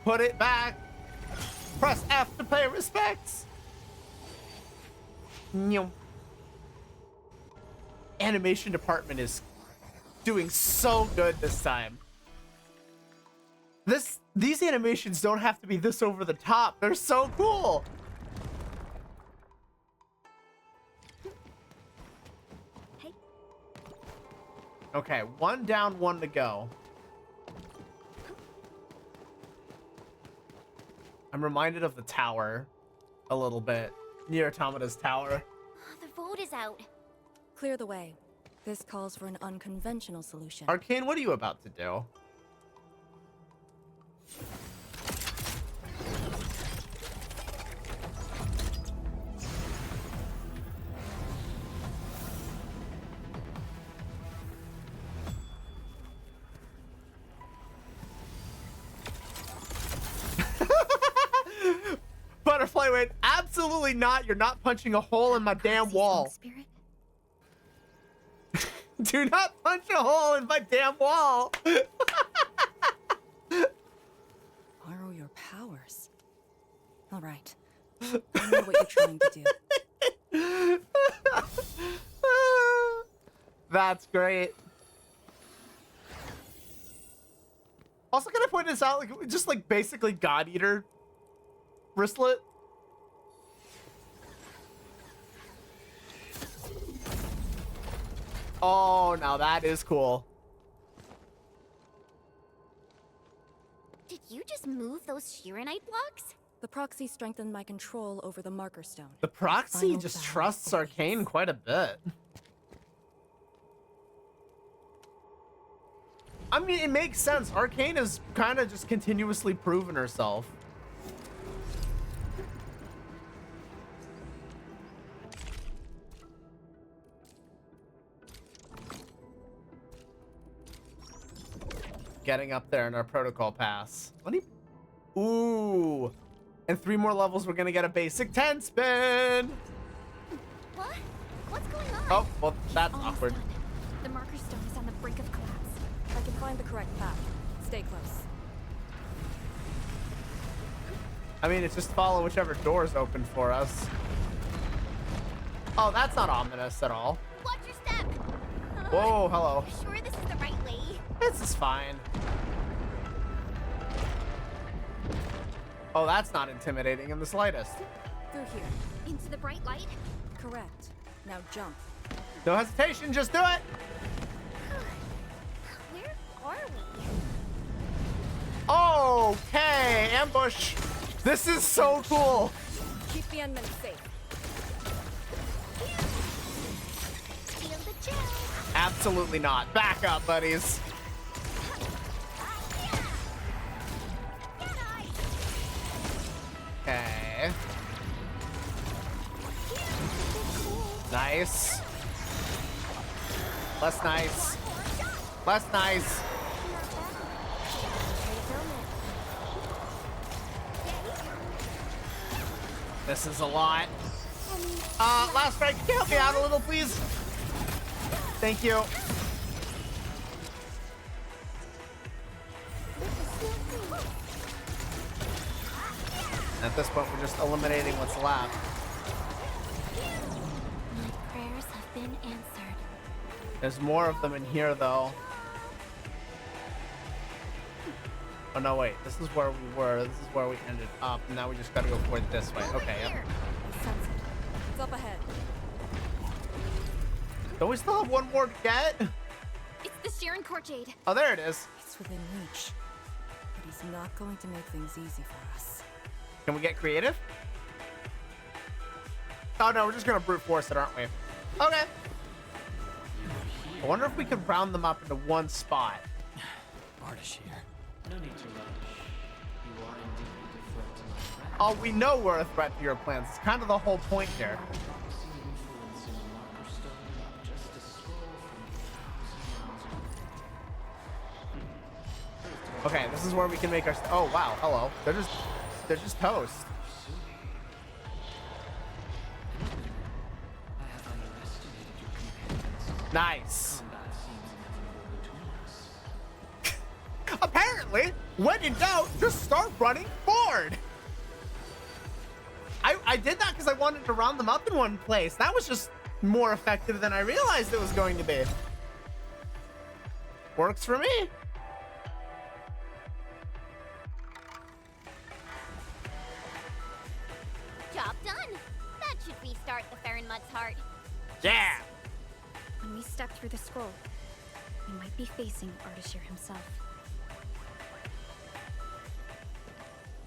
Put it back. Press F to pay respects. Animation department is doing so good this time. These animations don't have to be this over the top. They're so cool. Hey. Okay, 1 down, 1 to go. I'm reminded of the tower a little bit. Nier Automata's tower. The vote is out. Clear the way. This calls for an unconventional solution. Arcane, what are you about to do? Butterfly went, absolutely not. You're not punching a hole in my damn wall. Spirit? Do not punch a hole in my damn wall. Borrow your powers. All right. I know what you're trying to do. That's great. Also, can I point this out? Like, just like basically God Eater wristlet. Oh, now that is cool. Did you just move those Shirenite blocks? The proxy strengthened my control over the marker stone. The proxy Final just battle trusts Arcane quite a bit. I mean, it makes sense. Arcane has kind of just continuously proven herself. Getting up there in our protocol pass. Ooh. And 3 more levels, we're gonna get a basic 10 spin. What? What's going on? Oh, well, that's Almost awkward. done. The marker stone is on the brink of collapse. I can find the correct path. Stay close. I mean, it's just follow whichever door's open for us. Oh, that's not ominous at all. Watch your step. Whoa, hello. You sure this is the right way? This is fine. Oh, that's not intimidating in the slightest. Through here. Into the bright light? Correct. Now jump. No hesitation, just do it. Where are we? Okay, ambush. This is so cool. Keep the endmen safe. Feel the chill. Absolutely not. Back up, buddies. Okay. Nice. Less nice. Less nice. This is a lot. Last strike, can you help me out a little, please? Thank you. At this point, we're just eliminating what's left. My prayers have been answered. There's more of them in here, though. Oh, no, wait. This is where we were. This is where we ended up. And now we just gotta go for it this way. Okay, yep. I sense it. It's up ahead. Don't we still have 1 more to get? It's the Sharon Core Jade. Oh, there it is. It's within reach. But he's not going to make things easy for us. Can we get creative? Oh, no, we're just gonna brute force it, aren't we? Okay. I wonder if we could round them up into one spot. Bardish here. No need to rush. You are indeed a threat to my friend. Oh, we know we're a threat to your plans. It's kind of the whole point here. Proxy influence in the Marker Stone about just a scroll from 1,000 years ago. Okay, this is where we can make our. Oh wow, hello. They're just toast. I have underestimated your companions. Nice. Combat seems inevitable between us. Apparently, when in doubt, just start running forward. I did that because I wanted to round them up in one place. That was just more effective than I realized it was going to be. Works for me. Job done. That should restart the Farron Mud's heart. Yeah. When we step through the scroll, we might be facing Ardashir himself.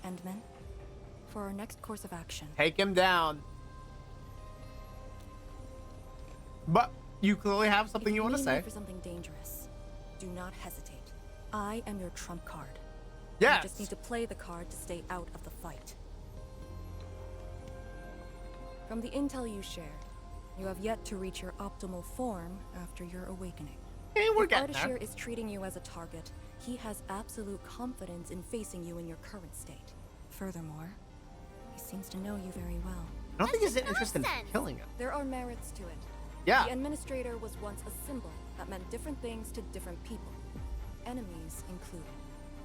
Endman, for our next course of action, Take him down. But you clearly have something if you want to need me say. for something dangerous, do not hesitate. I am your trump card. Yes. You just need to play the card to stay out of the fight. From the intel you shared, you have yet to reach your optimal form after your awakening. Hey, we're If getting there. Ardashir is treating you as a target, he has absolute confidence in facing you in your current state. Furthermore, he seems to know you very well. I don't think he's That's interested in nonsense. killing him. There are merits to it. Yeah. The Administrator was once a symbol that meant different things to different people, enemies included.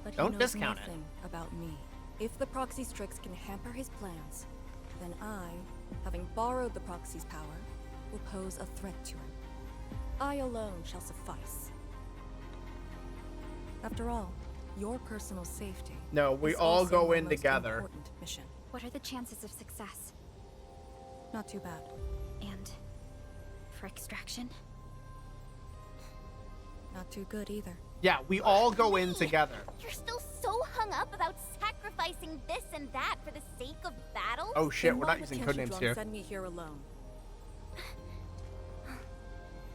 But he Don't knows discount it. nothing about me. If the Proxy's tricks can hamper his plans, then I, having borrowed the Proxy's power, will pose a threat to him. I alone shall suffice. After all, your personal safety. No, we is all also go my in most together. important mission. What are the chances of success? Not too bad. And for extraction? Not too good either. Yeah, we all go in together. You're still so hung up about sacrificing this and that for the sake of battle? Oh shit, Then we're why not would using Kenshi codenames Drum here. Send me here alone.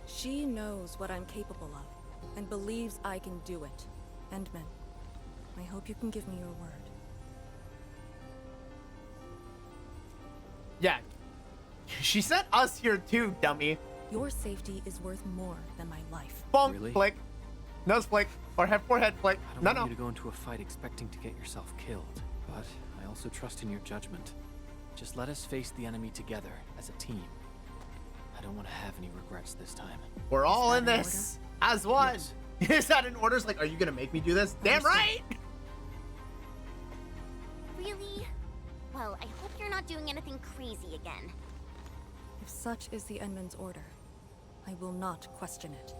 She knows what I'm capable of, and believes I can do it. Endman, I hope you can give me your word. Yeah. She sent us here too, dummy. Your safety is worth more than my life. Bonk, Really? flick. Nose flick. Forehead flick. I don't No, want no. you to go into a fight expecting to get yourself killed, but I also trust in your judgment. Just let us face the enemy together as a team. I don't want to have any regrets this time. We're all that in in this as one. Yes. Is that in orders? Like, are you gonna make me do this? Damn right! Really? Well, I hope you're not doing anything crazy again. If such is the Endman's order, I will not question it.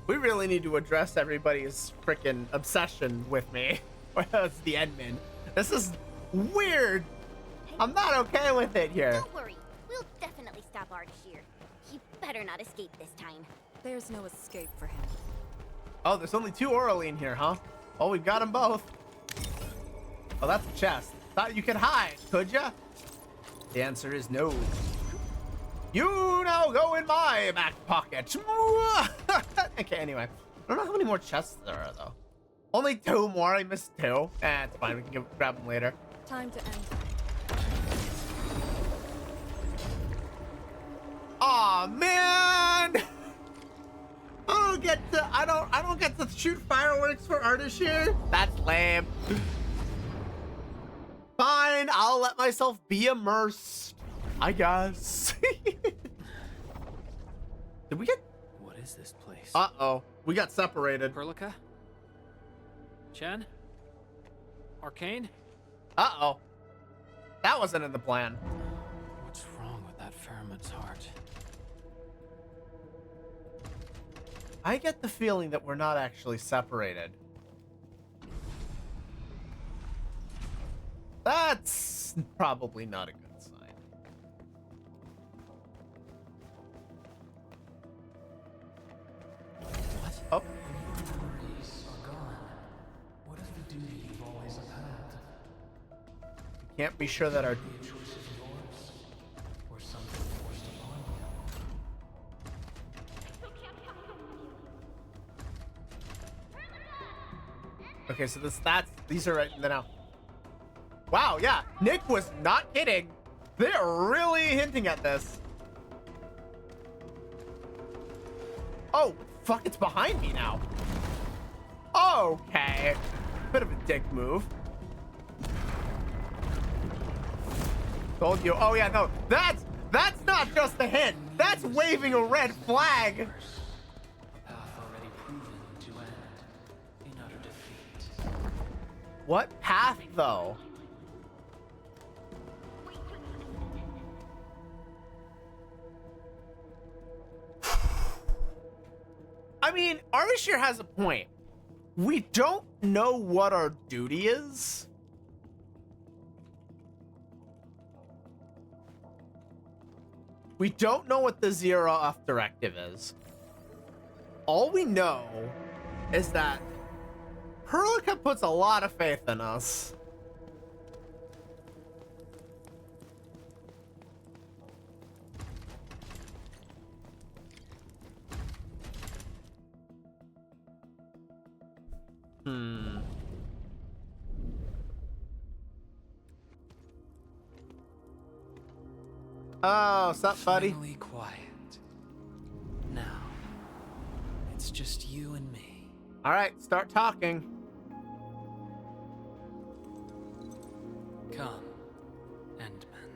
We really need to address everybody's freaking obsession with me. As the Endman. This is weird. I'm not okay with it here. Don't worry. We'll definitely stop Ardashir. He better not escape this time. There's no escape for him. Oh, there's only two Oraline here, huh? Oh, we've got them both. Oh, that's a chest. Thought you could hide, could ya? The answer is no. You now go in my back pocket. Okay, anyway. I don't know how many more chests there are, though. Only two more. I missed two. It's fine. We can grab them later. Time to end. Aw, man! I don't get to shoot fireworks for Ardashir. That's lame. Fine, I'll let myself be immersed, I guess. Did we get? What is this place? Uh-oh, we got separated. Perlica? Chen? Arcane? Uh-oh. That wasn't in the plan. What's wrong with that Pheromone's heart? I get the feeling that we're not actually separated. That's probably not a good sign. What? Oh. Memories are gone. What is the duty you've always upheld? Can't be sure that our... Be a choice of yours, or something forced upon you. Okay, so these are right now. Wow, yeah, Nick was not kidding. They're really hinting at this. Oh, fuck, it's behind me now. Okay. Bit of a dick move. Told you. Oh, yeah, no. That's not just a hint. That's waving a red flag. A path already proven to end in utter defeat. What path, though? I mean, Ardashir has a point. We don't know what our duty is. We don't know what the Zero Off directive is. All we know is that Perlica puts a lot of faith in us. Oh, what's up, buddy? Finally quiet. Now, it's just you and me. All right, start talking. Come, Endman.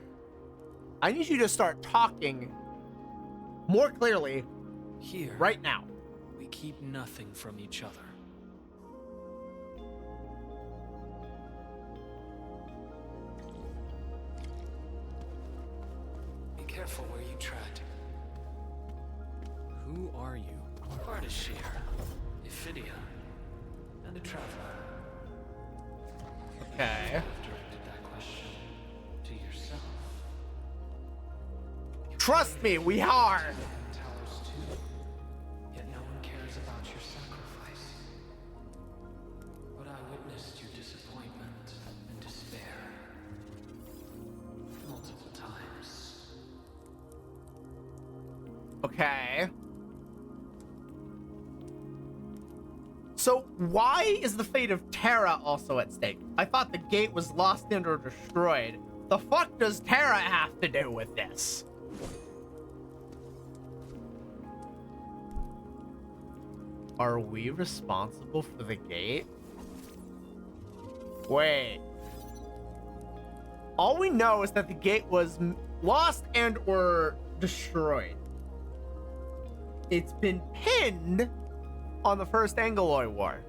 I need you to start talking more clearly Here, right now. we keep nothing from each other. Be careful where you tread. Who are you? Ardashir, Ephidia, and a traveler. Okay. You have directed that question to yourself. Trust me, we are. Talos too. Yet no one cares about your sacrifice. But I witnessed your disappointment and despair. Multiple times. Okay. So why is the fate of Terra also at stake? I thought the gate was lost and or destroyed. The fuck does Terra have to do with this? Are we responsible for the gate? Wait. All we know is that the gate was lost and or destroyed. It's been pinned on the first Angoloy War.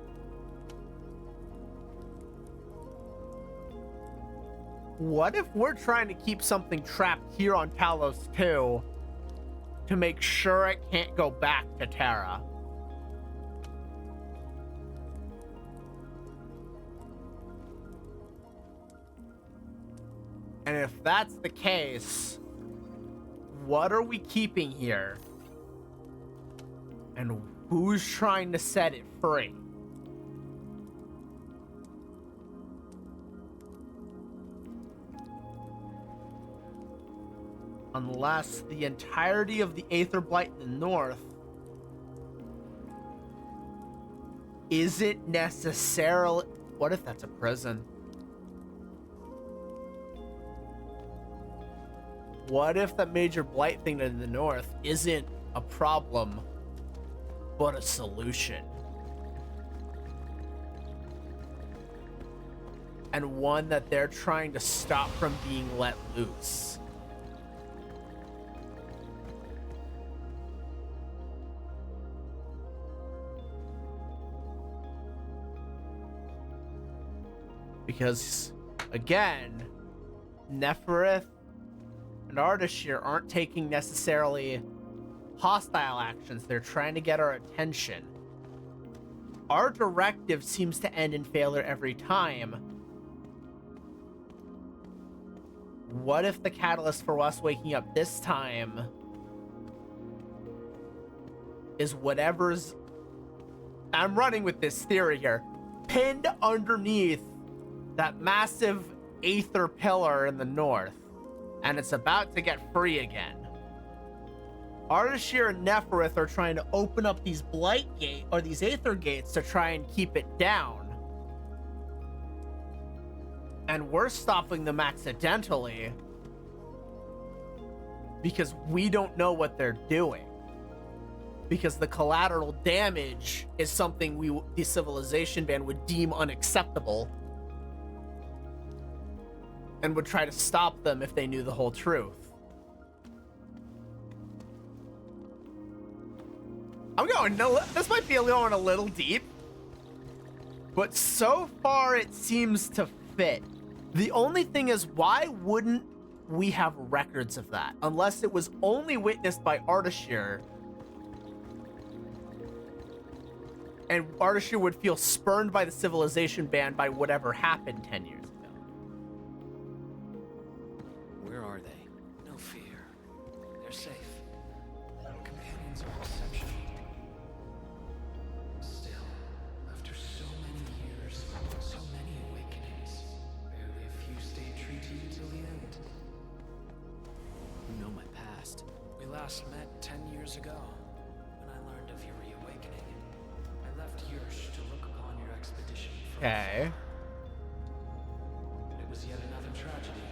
What if we're trying to keep something trapped here on Talos 2 to make sure it can't go back to Terra? And if that's the case, what are we keeping here? And who's trying to set it free? Unless the entirety of the Aether Blight in the north isn't necessarily... What if that's a prison? What if the major blight thing in the north isn't a problem, but a solution? And one that they're trying to stop from being let loose. Because, again, Nefereth and Ardashir aren't taking necessarily hostile actions. They're trying to get our attention. Our directive seems to end in failure every time. What if the catalyst for us waking up this time is whatever's... I'm running with this theory here. Pinned underneath that massive Aether pillar in the north. And it's about to get free again. Ardashir and Nefereth are trying to open up these blight gate or these Aether gates to try and keep it down. And we're stopping them accidentally because we don't know what they're doing. Because the collateral damage is something the Civilization Band would deem unacceptable and would try to stop them if they knew the whole truth. This might be going a little deep, but so far it seems to fit. The only thing is, why wouldn't we have records of that? Unless it was only witnessed by Ardashir, and Ardashir would feel spurned by the Civilization Band by whatever happened 10 years ago. Where are they? No fear. They're safe. Our companions are exceptional. Still, after so many years, so many awakenings, barely a few stayed true to you till the end. You know my past. We last met 10 years ago, when I learned of your reawakening. I left Yursh to look upon your expedition from Okay. afar. But it was yet another tragedy.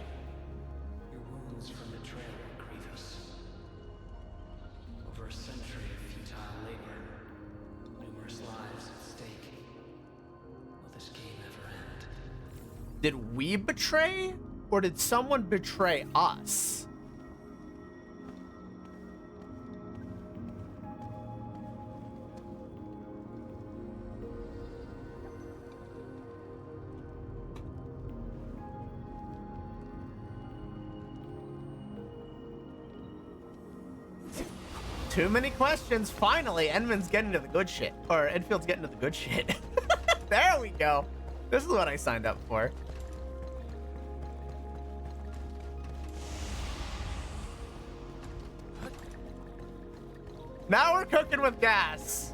Your wounds from betrayal were grievous. Over a century of futile labor, numerous lives at stake. Will this game ever end? Did we betray, or did someone betray us? Too many questions. Finally, Enfield's getting to the good shit. Or Enfield's getting to the good shit. There we go. This is what I signed up for. Now we're cooking with gas.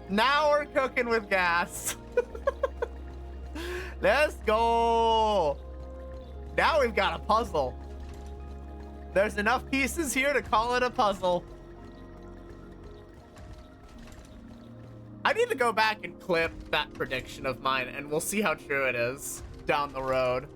Now we're cooking with gas. Let's go. Now we've got a puzzle. There's enough pieces here to call it a puzzle. I need to go back and clip that prediction of mine, and we'll see how true it is down the road.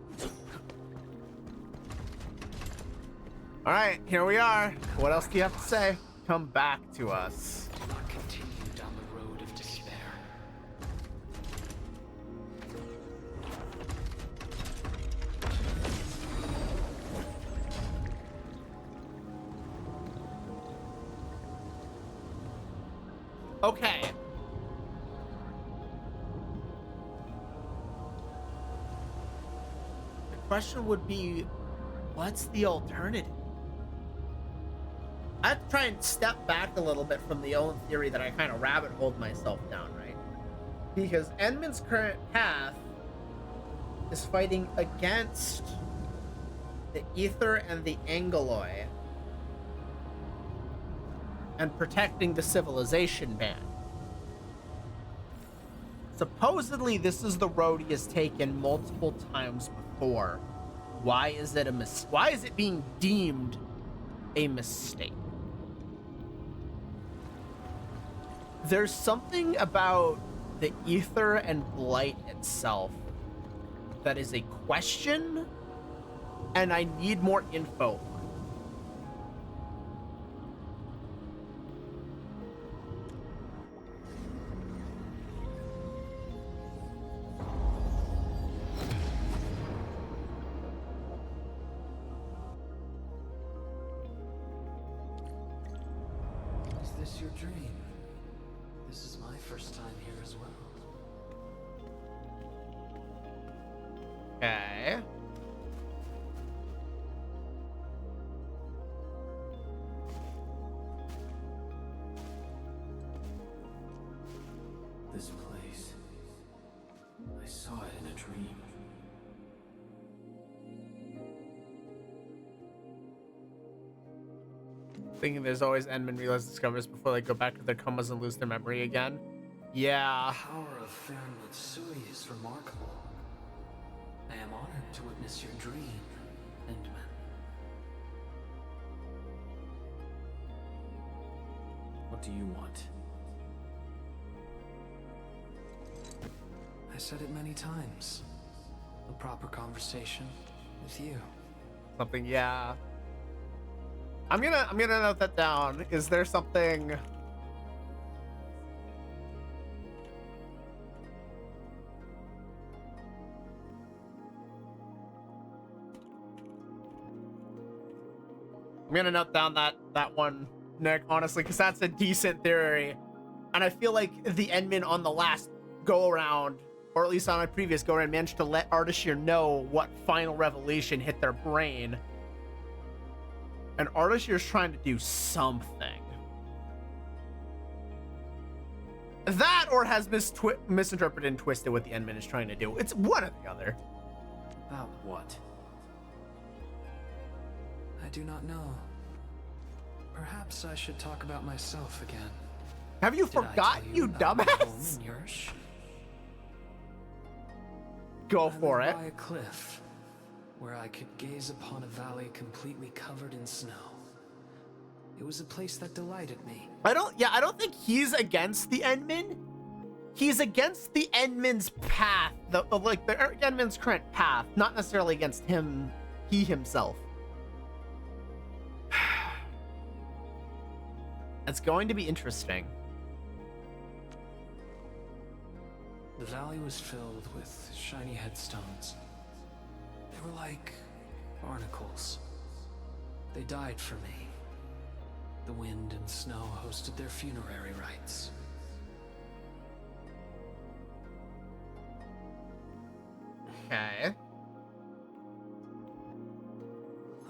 All right, here we are. What else do you have to say? Come back to us. Do not continue down the road of despair. Okay. The question would be, what's the alternative? I have to try and step back a little bit from the own theory that I kind of rabbit holed myself down, right? Because Edmund's current path is fighting against the Ether and the Angoloi and protecting the Civilization Band. Supposedly, this is the road he has taken multiple times before. Why is it why is it being deemed a mistake? There's something about the Ether and Blight itself that is a question, and I need more info. Is this your dream? This is my first time here as well. Okay. This place. I saw it in a dream. Thinking there's always Endman realizes discovers before they go back to their comas and lose their memory again. Yeah. The power of Fairn Matsui is remarkable. I am honored to witness your dream, Endman. What do you want? I said it many times. A proper conversation with you. Something, yeah. I'm gonna note that down. Is there something? I'm gonna note down that one, Nick, honestly, because that's a decent theory. And I feel like the Endmen on the last go around, or at least on my previous go around, managed to let Ardashir know what final revelation hit their brain. And Ardashir's trying to do something. That, or has misinterpreted and twisted what the Endman is trying to do. It's one or the other. About what? I do not know. Perhaps I should talk about myself again. Have you Did I forgotten, tell you about my home dumbass? in Yursh? Go I for lived it. by a cliff where I could gaze upon a valley completely covered in snow. It was a place that delighted me. I don't think he's against the Endman. He's against the Endman's path, the Endman's current path, not necessarily against him, he himself. It's going to be interesting. The valley was filled with shiny headstones. They were like barnacles. They died for me. The wind and snow hosted their funerary rites. Okay.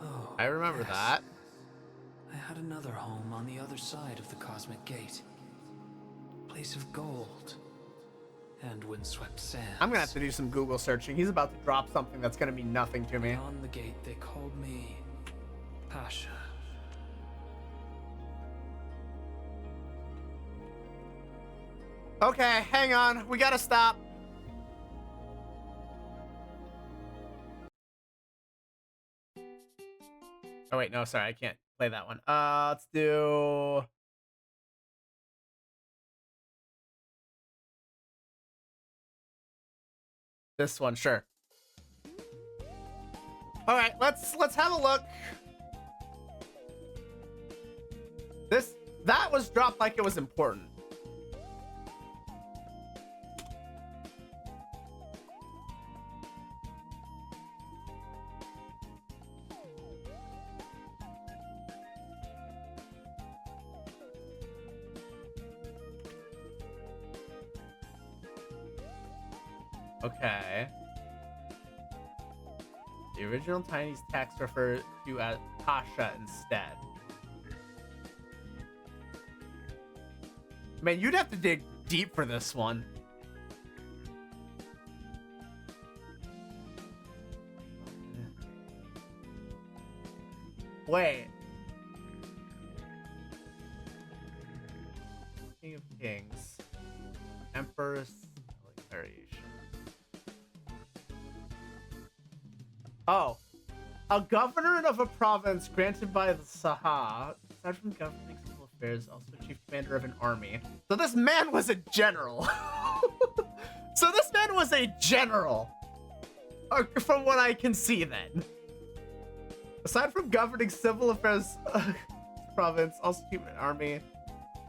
Oh, I remember yes. that. I had another home on the other side of the Cosmic Gate. A place of gold and windswept sands. I'm gonna have to do some Google searching. He's about to drop something that's gonna mean nothing to me. Beyond the gate, they called me Pasha. Okay, hang on. We gotta stop. Oh wait, no, sorry, I can't play that one. Let's do this one, sure. All right, let's have a look. That was dropped like it was important. Okay. The original Tiny's text referred to as Pasha instead. Man, you'd have to dig deep for this one. Wait. King of Kings. Emperor's variation. Oh. A governor of a province granted by the Saha, aside from governing civil affairs, also chief commander of an army. So this man was a general. So this man was a general. From what I can see then. Aside from governing civil affairs province, also chief of an army.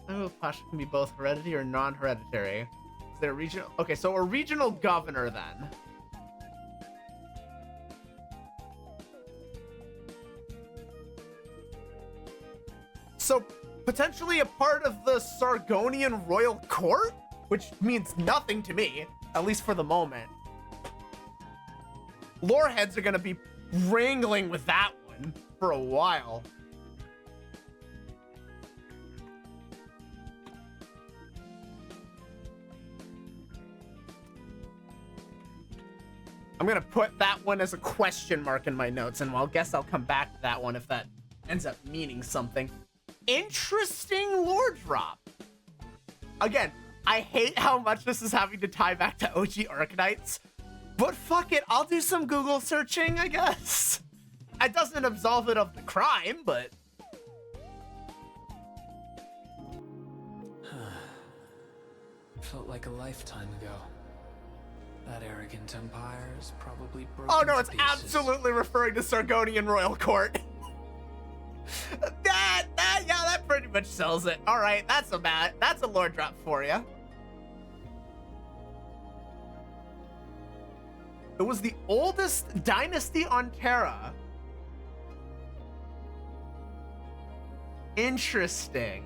I don't know if Pasha can be both hereditary or non-hereditary. Is there a regional? Okay, so a regional governor then. So, potentially a part of the Sargonian royal court? Which means nothing to me, at least for the moment. Loreheads are gonna be wrangling with that one for a while. I'm gonna put that one as a question mark in my notes, and I guess I'll come back to that one if that ends up meaning something. Interesting lore drop. Again, I hate how much this is having to tie back to OG Arcanites, but fuck it, I'll do some Google searching, I guess. It doesn't absolve it of the crime, but... Felt like a lifetime ago. That arrogant empire is probably broken Oh no, to it's pieces. absolutely referring to Sargonian royal court. Yeah, that pretty much sells it. All right, that's a lore drop for you. It was the oldest dynasty on Terra. Interesting.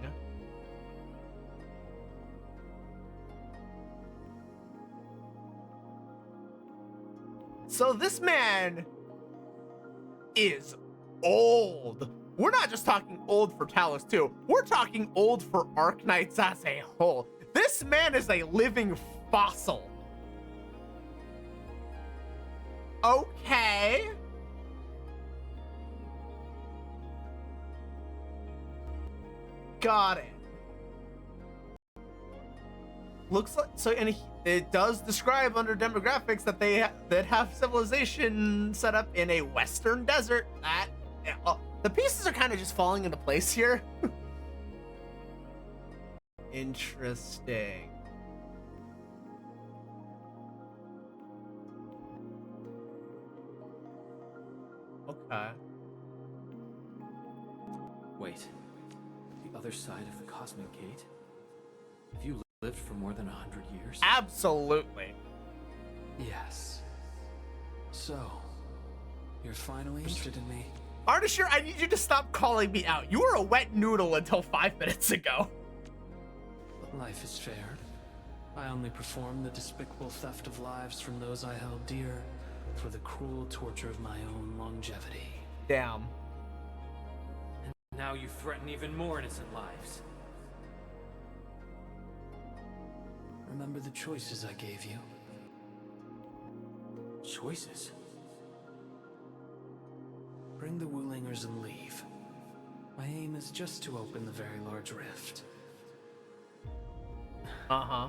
So this man is old. We're not just talking old for Talos 2. We're talking old for Arknights as a whole. This man is a living fossil. Okay. Got it. Looks like so, and it does describe under demographics that that have civilization set up in a western desert. The pieces are kind of just falling into place here. Interesting. Okay. Wait. The other side of the Cosmic Gate? Have you lived for more than 100 years? Absolutely. Yes. So, you're finally interested in me? Ardashir, I need you to stop calling me out. You were a wet noodle until 5 minutes ago. But life is fair. I only performed the despicable theft of lives from those I held dear for the cruel torture of my own longevity. Damn. And now you threaten even more innocent lives. Remember the choices I gave you? Choices? Bring the Wulingers and leave. My aim is just to open the very large rift. Uh-huh.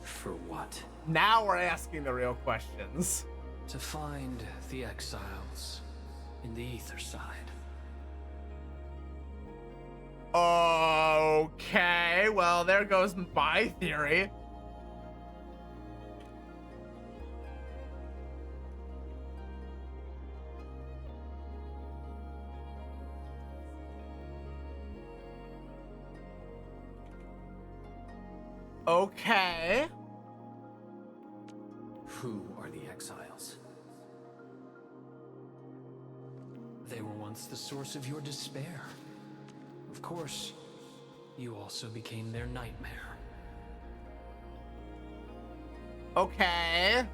For what? Now we're asking the real questions. To find the exiles in the ether side. Okay, well, there goes my theory. Okay. Who are the exiles? They were once the source of your despair. Of course, you also became their nightmare. Okay.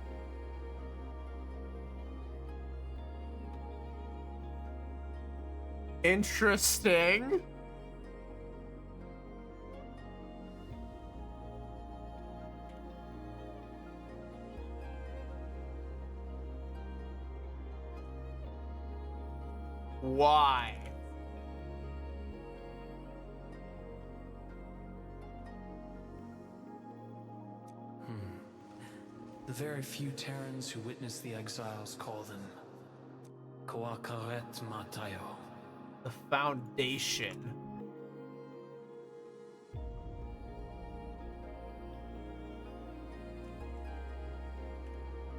Interesting. Why? The very few Terrans who witnessed the exiles call them Koakaret Matayo. The Foundation.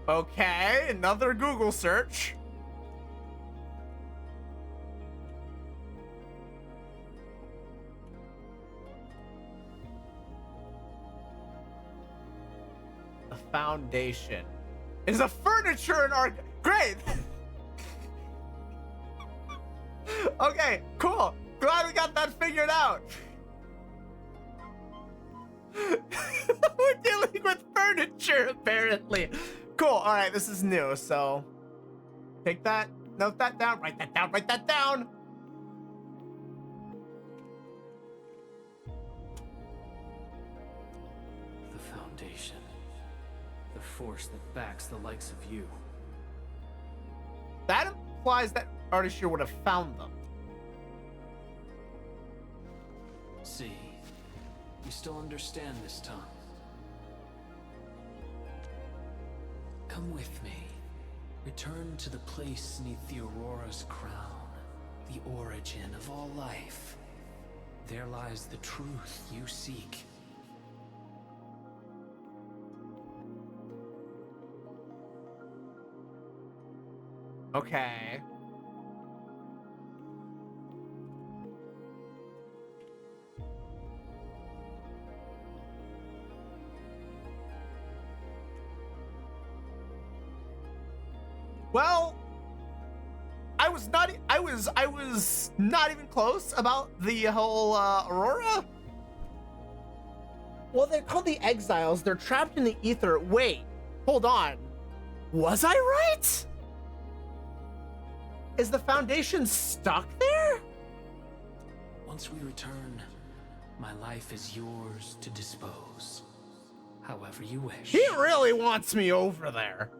Okay, another Google search. The Foundation is a furniture and art. Great. Okay, cool. Glad we got that figured out. We're dealing with furniture, apparently. Cool. All right, this is new, so take that, note that down, write that down, write that down. The Foundation. The force that backs the likes of you. That implies that Ardashir would have found them. See, you still understand this tongue. Come with me. Return to the place neath the Aurora's crown, the origin of all life. There lies the truth you seek. Okay. Well, I was not even close about the whole Aurora. Well, they're called the Exiles. They're trapped in the ether. Wait, hold on. Was I right? Is the Foundation stuck there? Once we return, my life is yours to dispose. However you wish. He really wants me over there.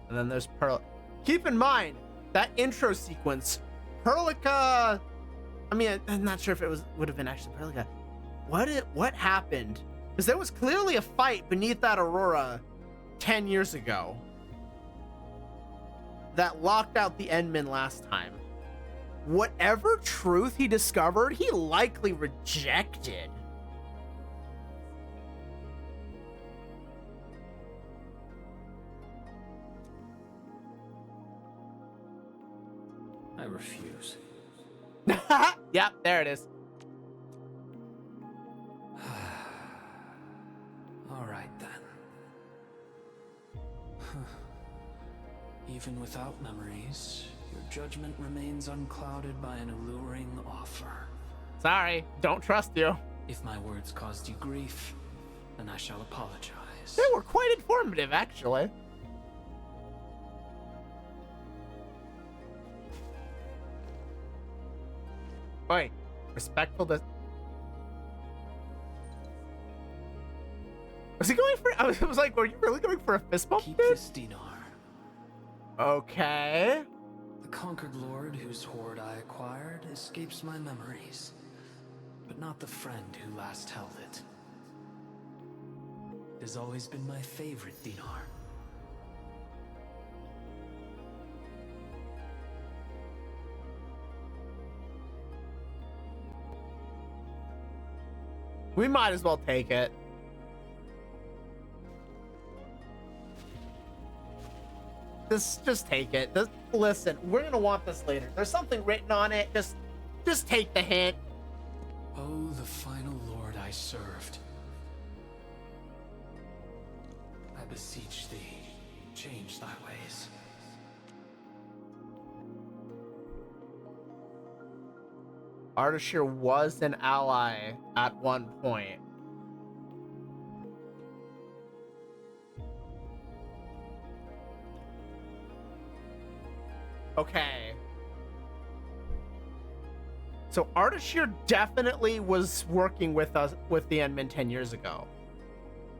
And then there's Pearl. Keep in mind that intro sequence, Perlica. I mean, I'm not sure if it would have been actually Perlica. What happened? Because there was clearly a fight beneath that Aurora 10 years ago that locked out the Endmen last time. Whatever truth he discovered, he likely rejected. I refuse. Yep, there it is. All right then. Even without memories, your judgment remains unclouded by an alluring offer. Sorry, don't trust you. If my words caused you grief, then I shall apologize. They were quite informative, actually. Oi, respectful to... Was he going for... I was like, were you really going for a fist bump? Keep this dinar. Okay. The conquered lord whose hoard I acquired escapes my memories, but not the friend who last held it. It has always been my favorite dinar. We might as well take it. Just take it. Listen, we're gonna want this later. There's something written on it. Just take the hint. Oh, the final lord I served. I beseech thee, change thy ways. Ardashir was an ally at one point. Okay. So Ardashir definitely was working with us with the Endmen 10 years ago.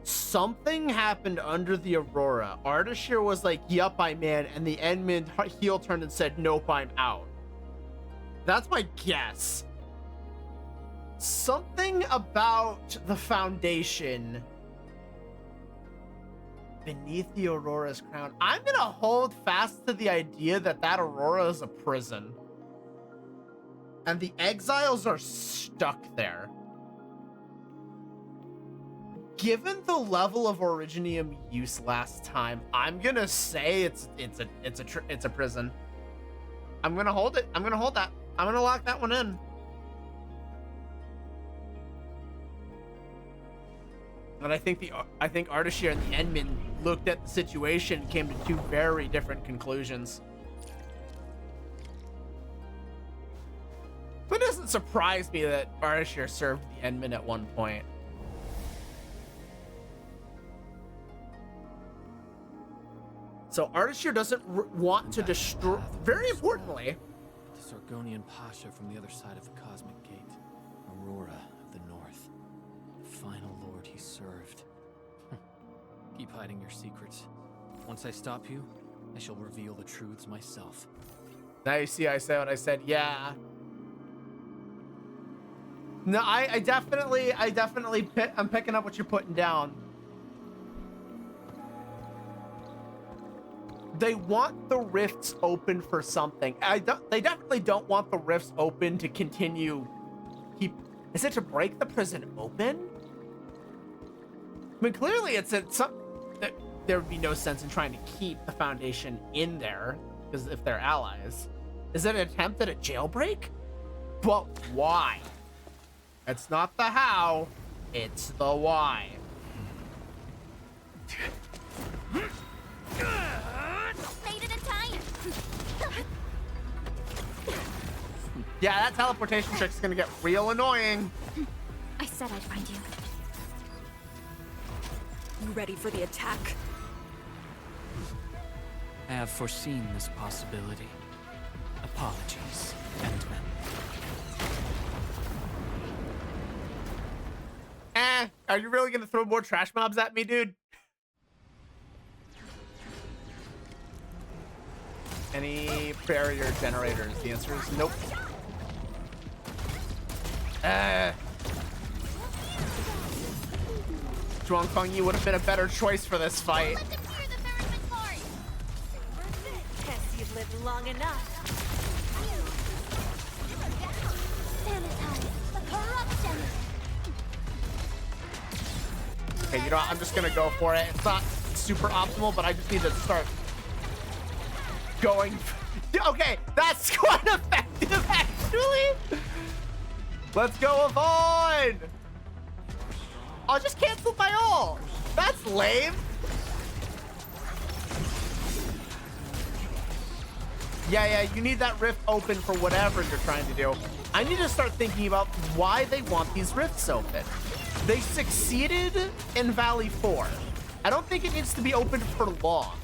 Something happened under the Aurora. Ardashir was like, yup, I'm in, and the Endmen heel turned and said, nope, I'm out. That's my guess. Something about the Foundation beneath the Aurora's crown. I'm gonna hold fast to the idea that that Aurora is a prison. And the Exiles are stuck there. Given the level of Originium use last time, I'm gonna say it's a prison. I'm gonna hold it. I'm gonna hold that. I'm gonna lock that one in. And I think Ardashir and the Endmen looked at the situation and came to two very different conclusions. But it doesn't surprise me that Ardashir served the Endmen at one point. So Ardashir doesn't want to destroy... Very importantly... The Sargonian Pasha from the other side of the Cosmic Gate. Aurora of the North. The final lord he served. Keep hiding your secrets. Once I stop you, I shall reveal the truths myself. Now you see I said what I said. Yeah. No, I'm picking up what you're putting down. They want the rifts open for something. They definitely don't want the rifts open to continue keep Is it to break the prison open? I mean, clearly it's some. There would be no sense in trying to keep the Foundation in there, because if they're allies. Is it an attempt at a jailbreak? But why? It's not the how, it's the why. Made it in time. Yeah, that teleportation trick is gonna get real annoying. I said I'd find you. You ready for the attack? I have foreseen this possibility. Apologies, Endman. Are you really gonna throw more trash mobs at me, dude? Any barrier generators? The answer is nope. Zhuang Feng Yi would have been a better choice for this fight. Guess you've lived long enough. Sanitize the corruption. Okay, you know what? I'm just gonna go for it. It's not super optimal, but I just need to start going. Okay, that's quite effective, actually. Let's go, Yvonne. I'll just cancel my ult. That's lame. Yeah, you need that rift open for whatever you're trying to do. I need to start thinking about why they want these rifts open. They succeeded in Valley 4. I don't think it needs to be open for long.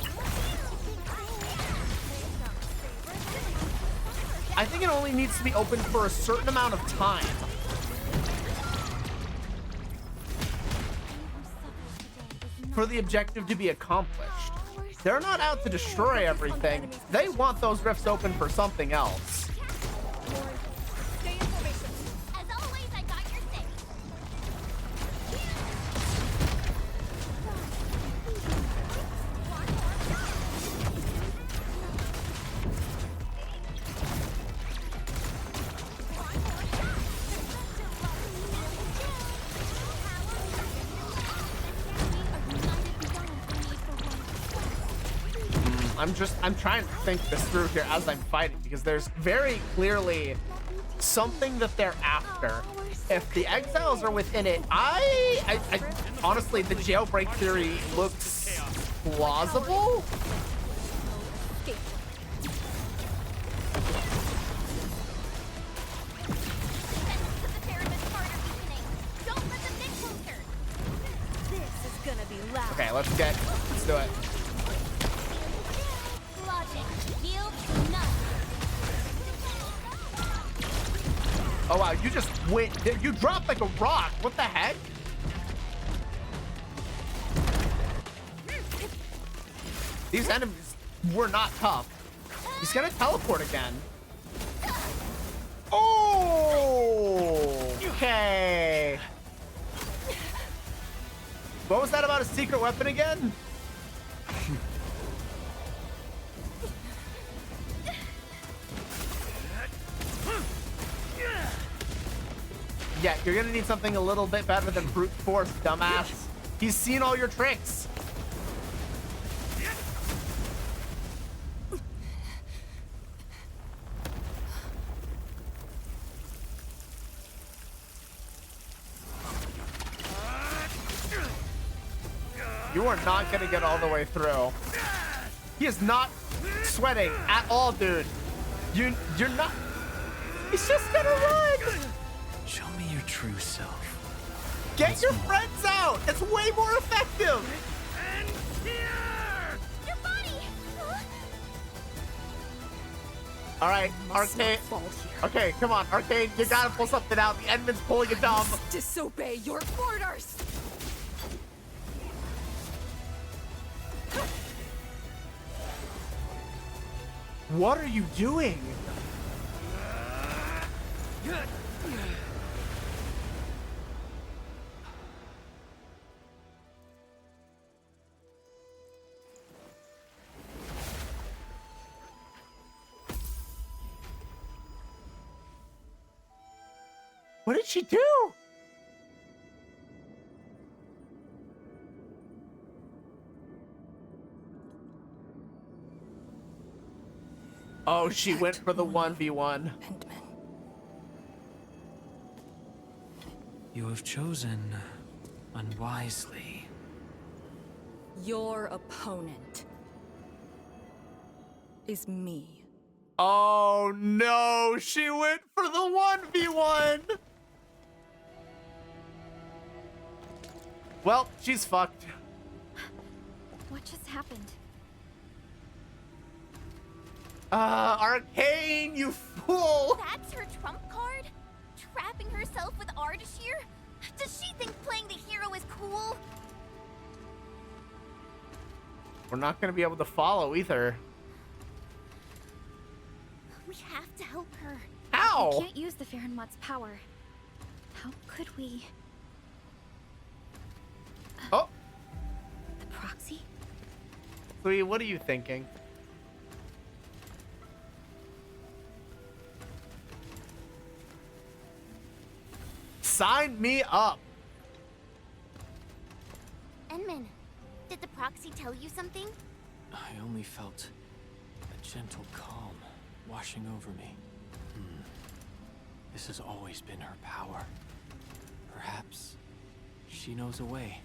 I think it only needs to be open for a certain amount of time. For the objective to be accomplished. They're not out to destroy everything. They want those rifts open for something else. As always, I got your six. I'm trying to think this through here as I'm fighting, because there's very clearly something that they're after. If the exiles are within it, I honestly, the jailbreak theory looks plausible. Okay, let's do it. Oh wow, you just went, you dropped like a rock. What the heck? These enemies were not tough. He's gonna teleport again. Oh, okay. What was that about a secret weapon again? Yeah, you're gonna need something a little bit better than brute force, dumbass. He's seen all your tricks. You are not gonna get all the way through. He is not sweating at all, dude. You're not. He's just gonna run. Show me your true self. Get your friends out. It's way more effective. Your body. All right, Arcade. Okay, come on, Arcade. You gotta pull something out. The Endman's pulling a dumb. Disobey your orders. What are you doing? What did she do? Oh, she went for the 1v1. You have chosen unwisely. Your opponent is me. Oh no, she went for the 1v1. Well, she's fucked. What just happened? Arcane, you fool! That's her trump card? Trapping herself with Ardashir? Does she think playing the hero is cool? We're not gonna be able to follow either. We have to help her. How? We can't use the Farenmut's power. How could we? Oh, The proxy? Louis, what are you thinking? Sign me up. Enman, did the proxy tell you something? I only felt a gentle calm washing over me. This has always been her power. Perhaps she knows a way.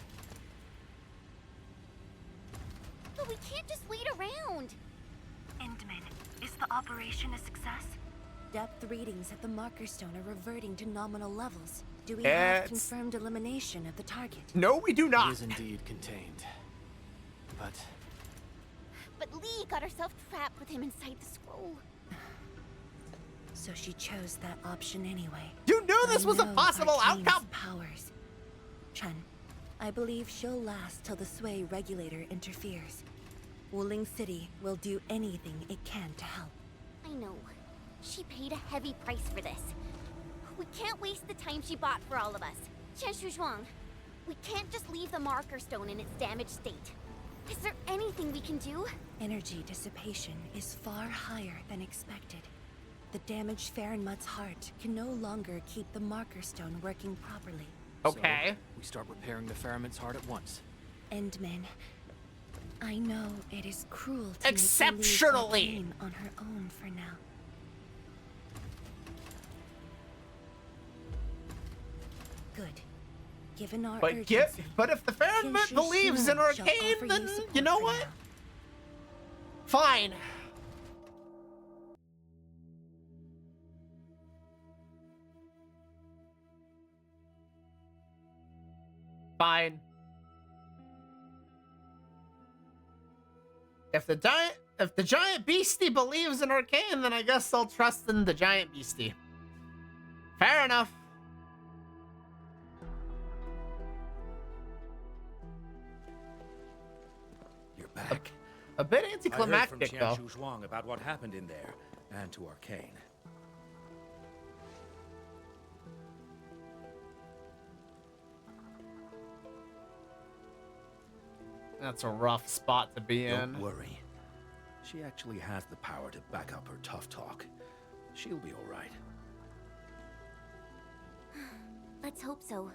But we can't just wait around. Endman, is the operation a success? Depth readings at the marker stone are reverting to nominal levels. Do we have It's- confirmed elimination of the target? No, we do It not. is indeed contained. But But Lee got herself trapped with him inside the scroll. So she chose that option anyway. You knew this was a I know possible Arcane's outcome. powers. Chen, I believe she'll last till the Sway regulator interferes. Wuling City will do anything it can to help. I know. She paid a heavy price for this. We can't waste the time she bought for all of us. Chen Shuzhuang, we can't just leave the marker stone in its damaged state. Is there anything we can do? Energy dissipation is far higher than expected. The damaged Farenmut's heart can no longer keep the marker stone working properly. Okay. So, we start repairing the Faramut's heart at once. Endman, I know it is cruel to Exceptionally. make her leave Arcane on her own for now. Good. Given our But urgency, but if the Qin Faramut Shi believes in Xiong shall Arcane, offer then support you know for what? now. Fine. Fine. If the giant beastie believes in Arcane, then I guess I'll trust in the giant beastie. Fair enough. You're back. A bit I heard anticlimactic, from though. Qian Zhuang about what happened in there, and to Arcane. That's a rough spot to be in. Don't worry. She actually has the power to back up her tough talk. She'll be all right. Let's hope so.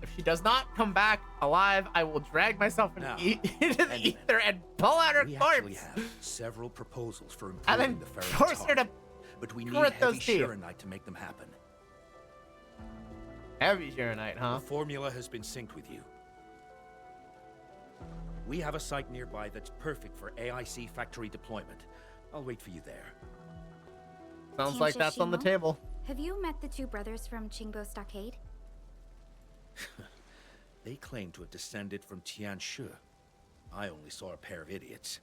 If she does not come back alive, I will drag myself Now, into the ether and pull out her We actually corpse. have several proposals for And improving then the Faramut's force her heart, to but we need grit heavy those teeth. Shiranite to make them happen. Heavy Shiranite, huh? The formula has been synced with you. We have a site nearby that's perfect for AIC factory deployment. I'll wait for you there. Sounds like that's on the Shimo? table. Have you met the two brothers from Qingbo Stockade? They claim to have descended from Tianshu. I only saw a pair of idiots.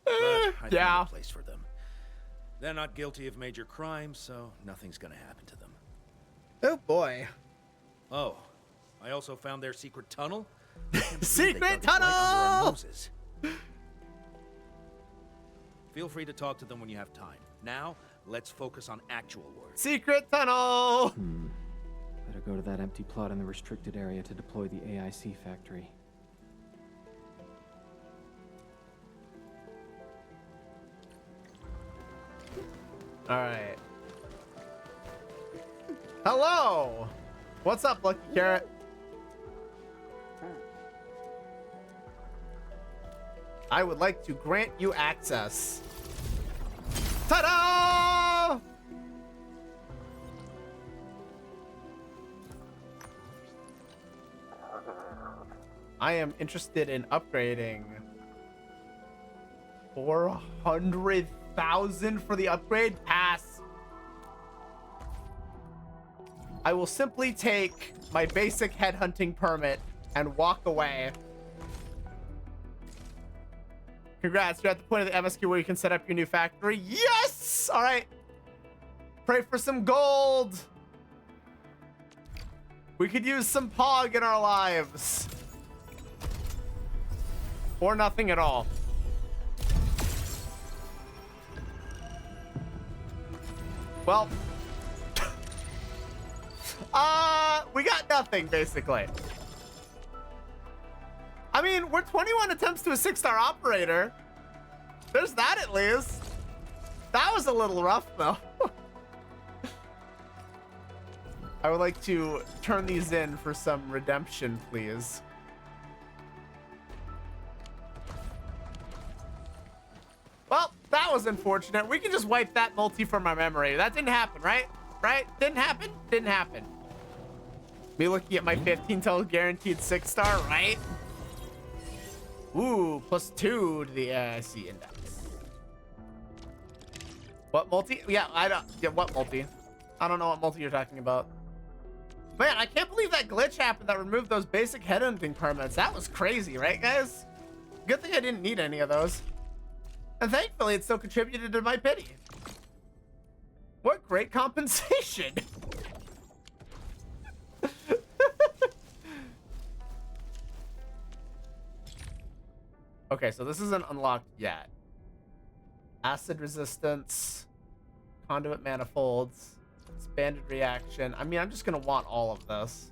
Eh, But I yeah. found a place for them. They're not guilty of major crimes, so nothing's gonna happen to them. Oh boy. Oh, I also found their secret tunnel. I can't believe they Secret dug it right under our tunnel! noses. Feel free to talk to them when you have time. Now, let's focus on actual work. Secret tunnel! Better go to that empty plot in the restricted area to deploy the AIC factory. Alright. Hello! What's up, Lucky Carrot? I would like to grant you access. Ta-da! I am interested in upgrading. 400,000 for the upgrade? Pass. I will simply take my basic headhunting permit and walk away. Congrats, you're at the point of the MSQ where you can set up your new factory. Yes! All right. Pray for some gold. We could use some POG in our lives. Or nothing at all. Well, we got nothing, basically. I mean, we're 21 attempts to a 6-star operator. There's that at least. That was a little rough, though. I would like to turn these in for some redemption, please. Well, that was unfortunate. We can just wipe that multi from our memory. That didn't happen, right? Right? Didn't happen? Didn't happen. Me looking at my 15 total guaranteed 6-star, right? Ooh, +2 to the AIC index. What multi? Yeah, what multi? I don't know what multi you're talking about. Man, I can't believe that glitch happened that removed those basic headhunting permits. That was crazy, right, guys? Good thing I didn't need any of those. And thankfully, it still contributed to my pity. What great compensation. Okay, so this isn't unlocked yet. Acid resistance, conduit manifolds, expanded reaction. I mean, I'm just gonna want all of this.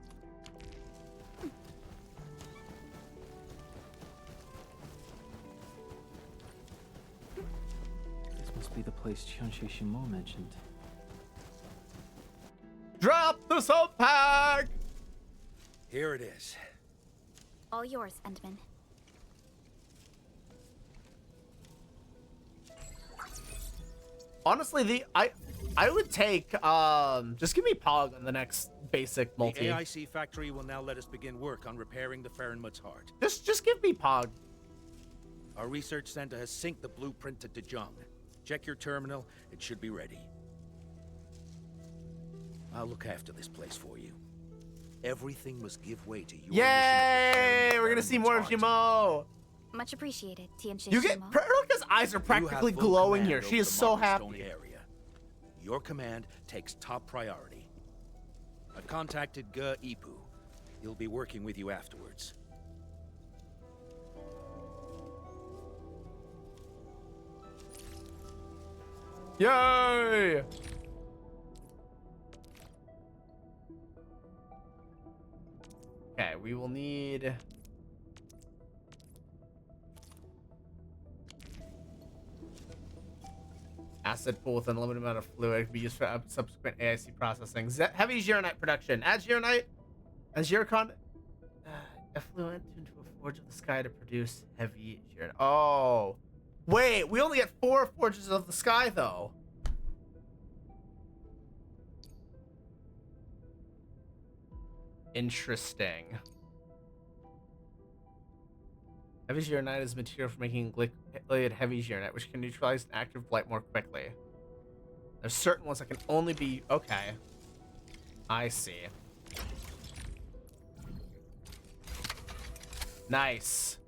This must be the place Qianxi Shimo mentioned. Drop the sub pack! Here it is. All yours, Endman. Honestly, I would take just give me POG on the next basic multi. The AIC factory will now let us begin work on repairing the Farenmut's heart. Just give me POG. Our research center has synced the blueprint to Dejong. Check your terminal, it should be ready. I'll look after this place for you. Everything must give way to your Yay! We're gonna see more of Shimo. Much appreciated, Qianxi You get Pearlika's eyes are practically glowing here. She is so happy. Area. Your command takes top priority. I contacted Ge Ipu. He'll be working with you afterwards. Yay! Okay, we will need acid pool with unlimited amount of fluid. It can be used for subsequent AIC processing. Heavy Zhirronite production. Add Zhirronite and Zircon effluent into a forge of the sky to produce heavy Zhirronite. Oh. Wait, we only get 4 forges of the sky, though. Interesting. Heavy Zhirronite is material for making liquid heavy Zhirronite, which can neutralize an active blight more quickly. There's certain ones that can only be... Okay. I see. Nice.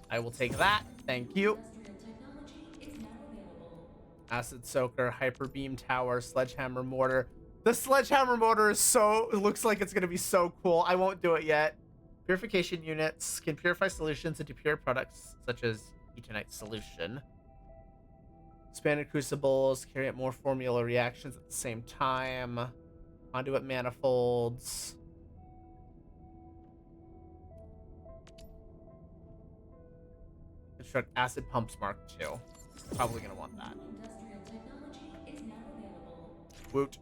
I will take that. Thank you. Acid Soaker, Hyper Beam Tower, Sledgehammer Mortar. The Sledgehammer Mortar is so... It looks like it's going to be so cool. I won't do it yet. Purification units can purify solutions into pure products, such as Etonite solution. Expanded crucibles carry out more formula reactions at the same time. Conduit manifolds. Construct acid pumps Mark II. Probably gonna want that. Woot.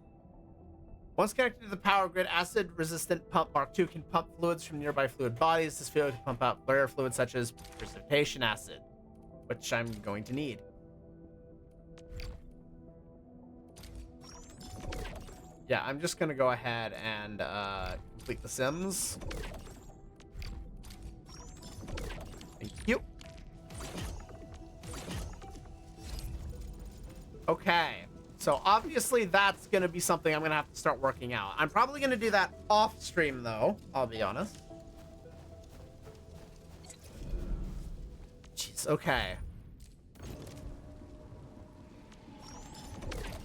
Once connected to the power grid, acid-resistant pump Mark II can pump fluids from nearby fluid bodies. This field can pump out rare fluids such as precipitation acid, which I'm going to need. Yeah, I'm just gonna go ahead and complete the Sims. Thank you. Okay. So obviously that's going to be something I'm going to have to start working out. I'm probably going to do that off stream though, I'll be honest. Jeez, okay.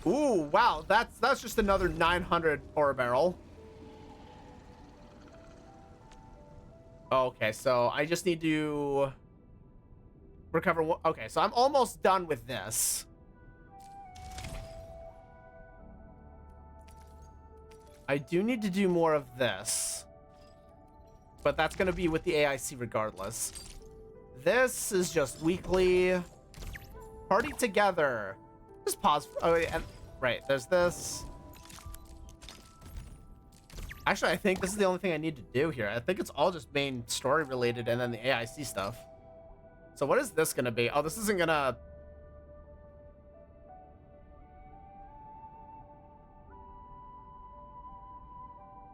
Ooh, wow, that's just another 900 ore barrel. Okay, so I just need to recover. Okay, so I'm almost done with this. I do need to do more of this, but that's going to be with the AIC regardless. This is just weekly. Party together. Just pause. Oh, and right, there's this. Actually, I think this is the only thing I need to do here. I think it's all just main story related and then the AIC stuff. So what is this going to be? Oh, this isn't going to...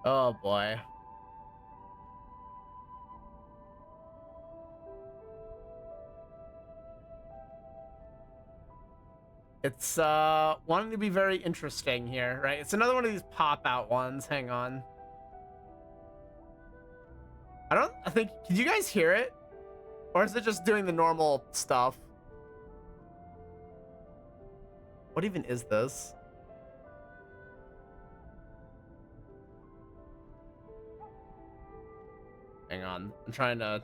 Oh boy. It's wanting to be very interesting here, right? It's another one of these pop-out ones. Hang on. I think, can you guys hear it? Or is it just doing the normal stuff? What even is this? Hang on, I'm trying to...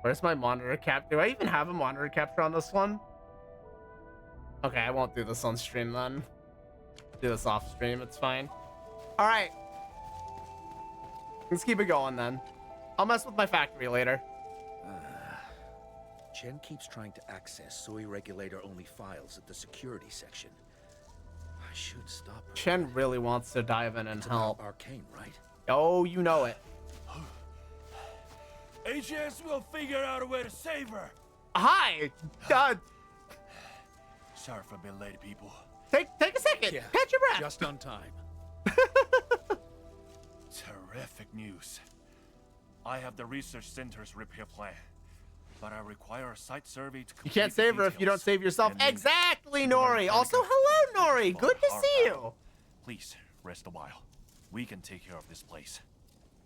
Where's my monitor cap? Do I even have a monitor capture on this one? Okay, I won't do this on stream then. Do this off stream, it's fine. All right. Let's keep it going then. I'll mess with my factory later. Chen keeps trying to access Soy regulator-only files at the security section. I should stop her. Chen really wants to dive in and help. Arcane, right? Oh, you know it. HS will figure out a way to save her. Hi. God. Sorry for being late, people. Take a second. Yeah, catch your breath. Just on time. Terrific news. I have the research center's repair plan, but I require a site survey to complete. You can't save her if you don't save yourself. Exactly, Nori. Also, hello, Nori. Good to see you. Please rest a while. We can take care of this place.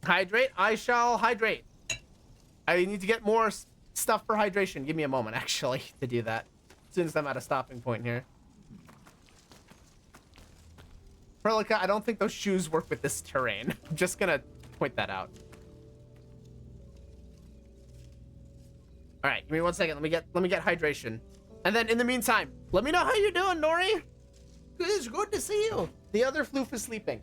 Hydrate. I shall hydrate. I need to get more stuff for hydration. Give me a moment, actually, to do that. As soon as I'm at a stopping point here. Perlica, I don't think those shoes work with this terrain. I'm just gonna point that out. All right, give me 1 second. Let me get hydration. And then in the meantime, let me know how you're doing, Nori. It's good to see you. The other floof is sleeping.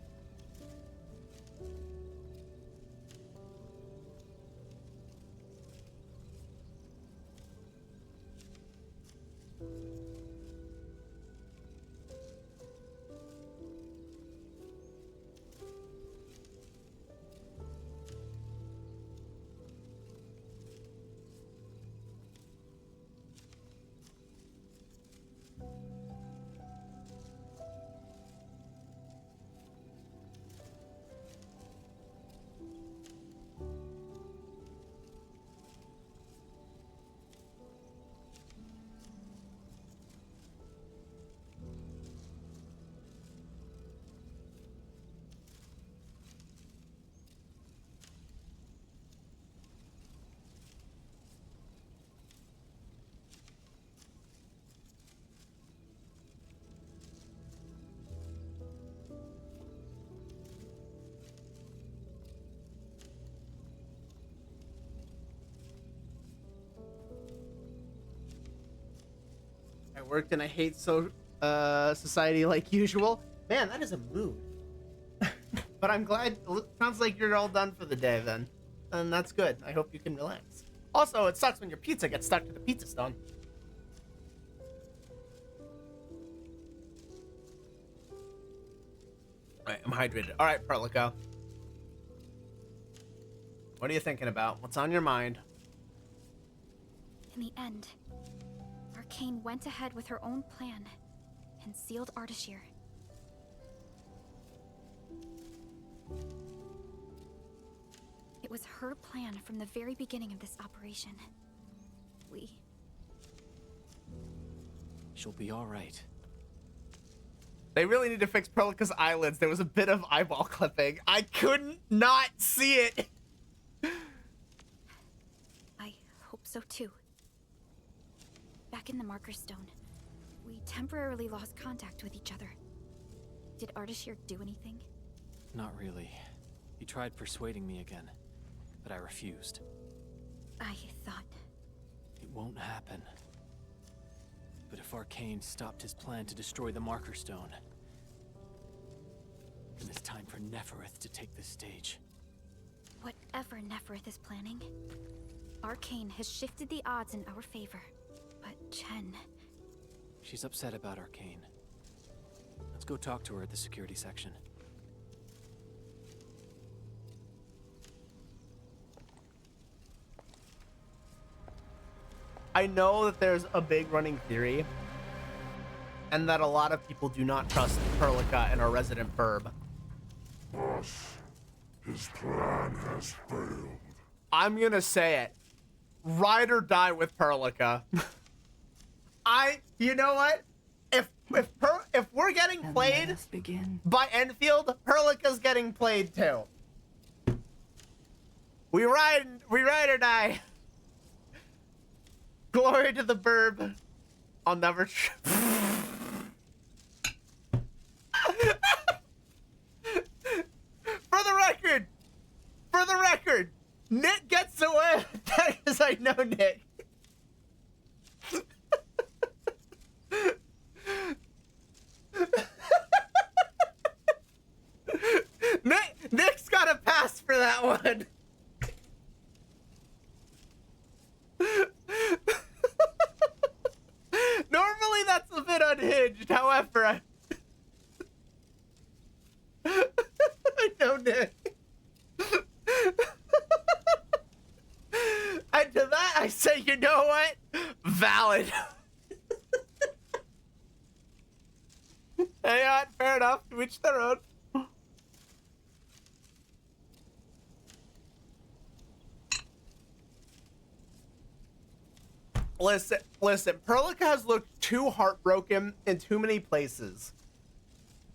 I worked in a hate society like usual. Man, that is a mood. But I'm glad. Sounds like you're all done for the day then. And that's good. I hope you can relax. Also, it sucks when your pizza gets stuck to the pizza stone. Right, I'm hydrated. All right, Perlico. What are you thinking about? What's on your mind? In the end, Arcane went ahead with her own plan and sealed Ardashir. It was her plan from the very beginning of this operation. She'll be all right. They really need to fix Perlica's eyelids. There was a bit of eyeball clipping. I couldn't not see it. I hope so too. Back in the Marker Stone, we temporarily lost contact with each other. Did Ardashir do anything? Not really. He tried persuading me again, but I refused. I thought... It won't happen. But if Arcane stopped his plan to destroy the Marker Stone, then it's time for Nefereth to take the stage. Whatever Nefereth is planning, Arcane has shifted the odds in our favor. But Chen... She's upset about Arcane. Let's go talk to her at the security section. I know that there's a big running theory, and that a lot of people do not trust Perlica and our resident Burb. Boss, his plan has failed. I'm gonna say it. Ride or die with Perlica. You know what? If we're getting played by Enfield, Perlica's getting played too. We ride or die. Glory to the Burb. I'll never. For the record, Nick gets away with that because I know Nick. Nick's got a pass for that one. Normally that's a bit unhinged, however, I know Nick. And to that I say, you know what? Valid. Hey, fair enough. To each their own. Listen, Perlica has looked too heartbroken in too many places.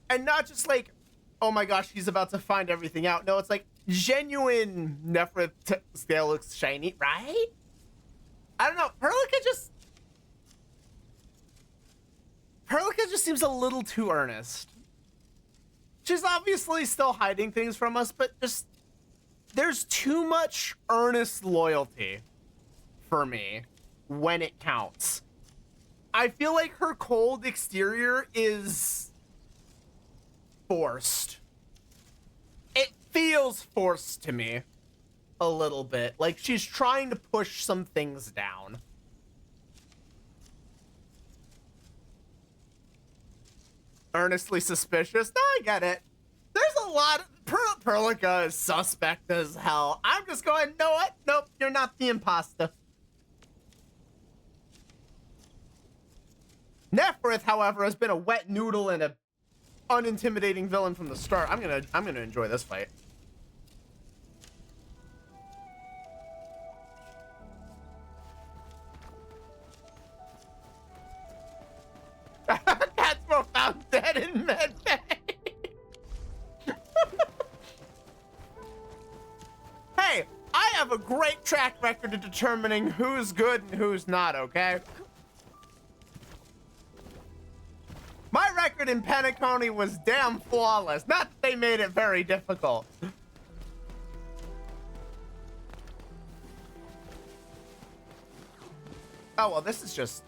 And not just like, oh my gosh, he's about to find everything out. No, it's like genuine Nefereth scale looks shiny, right? I don't know. Perlica just seems a little too earnest. She's obviously still hiding things from us, but just there's too much earnest loyalty for me when it counts. I feel like her cold exterior is forced. It feels forced to me a little bit. Like she's trying to push some things down. Earnestly suspicious. No, I get it. There's a lot of... Perlica is suspect as hell. I'm just going, you know what? Nope, you're not the imposter. Nefereth, however, has been a wet noodle and a unintimidating villain from the start. I'm gonna enjoy this fight. That's found dead in medbay. Hey, I have a great track record of determining who's good and who's not, okay? My record in Penacony was damn flawless. Not that they made it very difficult. Oh, well, this is just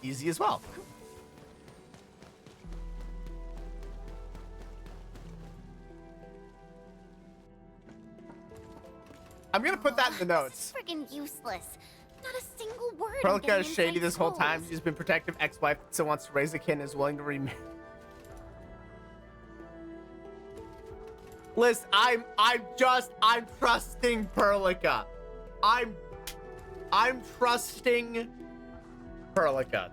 easy as well. I'm gonna put that in the notes. This is friggin' useless. Not a single word. Perlica is shady this whole time. She's been protective ex-wife, so wants to raise a kid and is willing to remarry. Listen, I'm trusting Perlica. I'm trusting Perlica.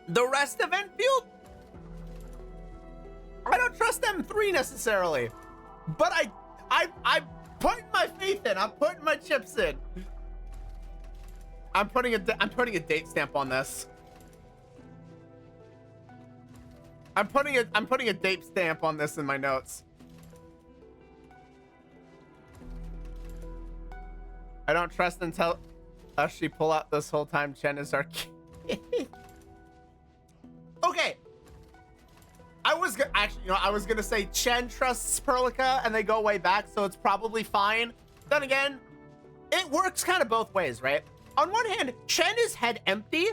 The rest of Enfield, I don't trust them three necessarily, but I'm putting my faith in. I'm putting my chips in. I'm putting a date stamp on this. I'm putting a date stamp on this in my notes. I don't trust until she pull out this whole time Chen is our kid. Okay. I was gonna say Chen trusts Perlica and they go way back, so it's probably fine. Then again, it works kind of both ways, right? On one hand, Chen is head empty,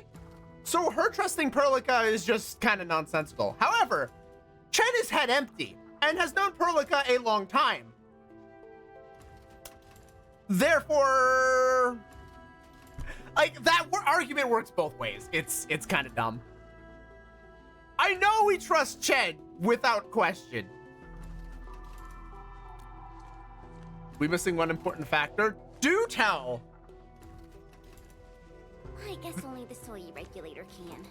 so her trusting Perlica is just kind of nonsensical. However, Chen is head empty and has known Perlica a long time. Therefore, like, that argument works both ways. It's kind of dumb. I know we trust Chen without question. We missing one important factor? Do tell. I guess only the soy regulator can.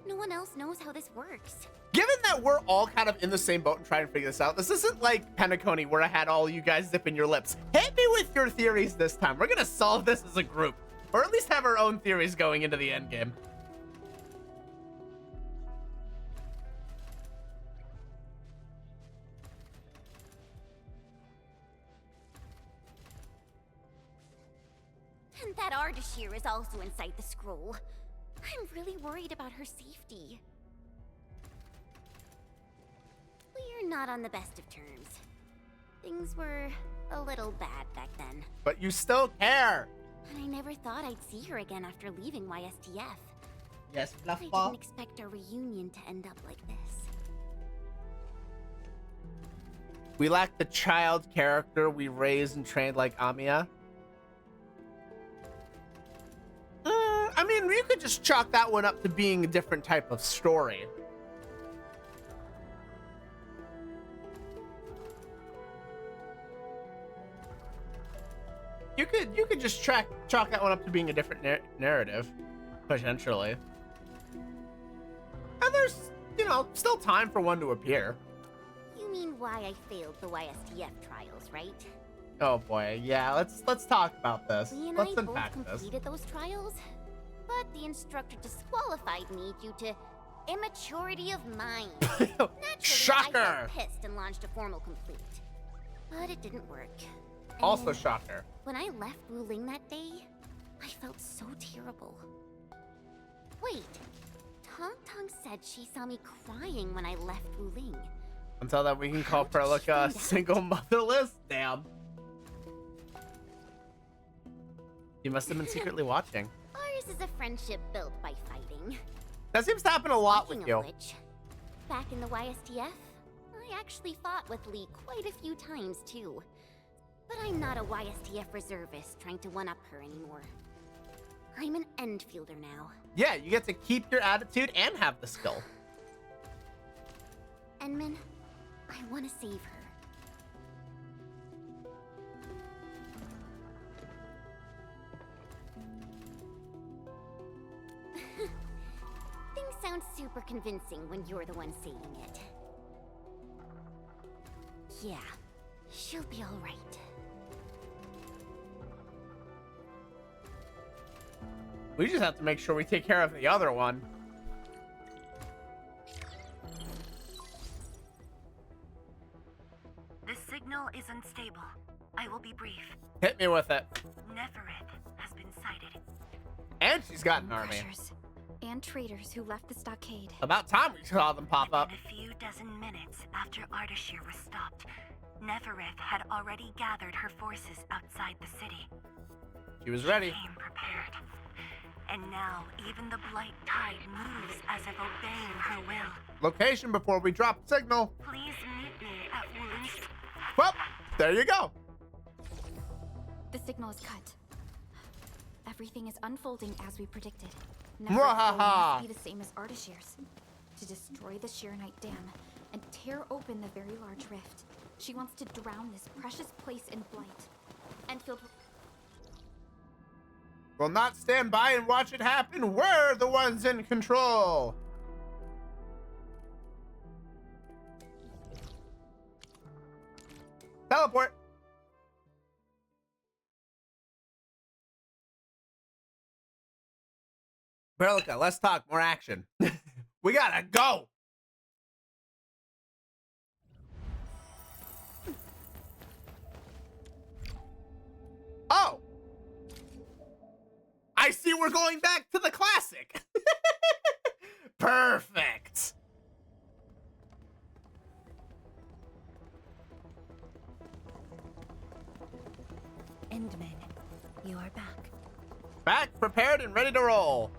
No one else knows how this works. Given that we're all kind of in the same boat and trying to figure this out, this isn't like Penacony where I had all you guys zipping your lips. Hit me with your theories this time. We're gonna solve this as a group, or at least have our own theories going into the end game. And that Ardashir is also inside the scroll. I'm really worried about her safety. We're not on the best of terms. Things were a little bad back then. But you still care. And I never thought I'd see her again after leaving YSTF. Yes, I didn't expect our reunion to end up like this. We lack the child character we raised and trained like Amiya. I mean, you could just chalk that one up to being a different type of story. You could just chalk that one up to being a different narrative, potentially. And there's, you know, still time for one to appear. You mean why I failed the YSTF trials, right? Oh boy, yeah. Let's talk about this. We and Let's I both unpack this. completed those trials, but the instructor disqualified me due to immaturity of mind. Naturally, Shocker! I got pissed and launched a formal complete, but it didn't work. Also And shocker. when I left Wuling that day, I felt so terrible. Wait, Tong Tong said she saw me crying when I left Wuling. Until that we can call Perlica a single motherless? Damn. You must have been secretly watching. Ours is a friendship built by fighting. That seems to happen a lot Speaking with you. of which, back in the YSTF, I actually fought with Lee quite a few times too. But I'm not a YSTF reservist trying to one-up her anymore. I'm an Enfielder now. Yeah, you get to keep your attitude and have the skill. Enman, I want to save her. Things sound super convincing when you're the one saying it. Yeah, she'll be all right. We just have to make sure we take care of the other one. The signal is unstable. I will be brief. Hit me with it. Nefereth has been sighted. And she's got an army. Crushers and traitors who left the stockade. About time we saw them pop up. In a few dozen minutes after Ardashir was stopped, Nefereth had already gathered her forces outside the city. She was ready. She came prepared. And now, even the Blight Tide moves as if obeying her will. Location before we drop signal. Please meet me at Wuling. Well, there you go. The signal is cut. Everything is unfolding as we predicted. Mwahaha. Must be the same as Ardashir's. To destroy the Shirenite Dam and tear open the very large rift. She wants to drown this precious place in blight. And filled with... We'll not stand by and watch it happen. We're the ones in control. Teleport. Berlica, let's talk more action. We gotta go. Oh. I see we're going back to the classic. Perfect. Endman, you are back. Back, prepared, and ready to roll.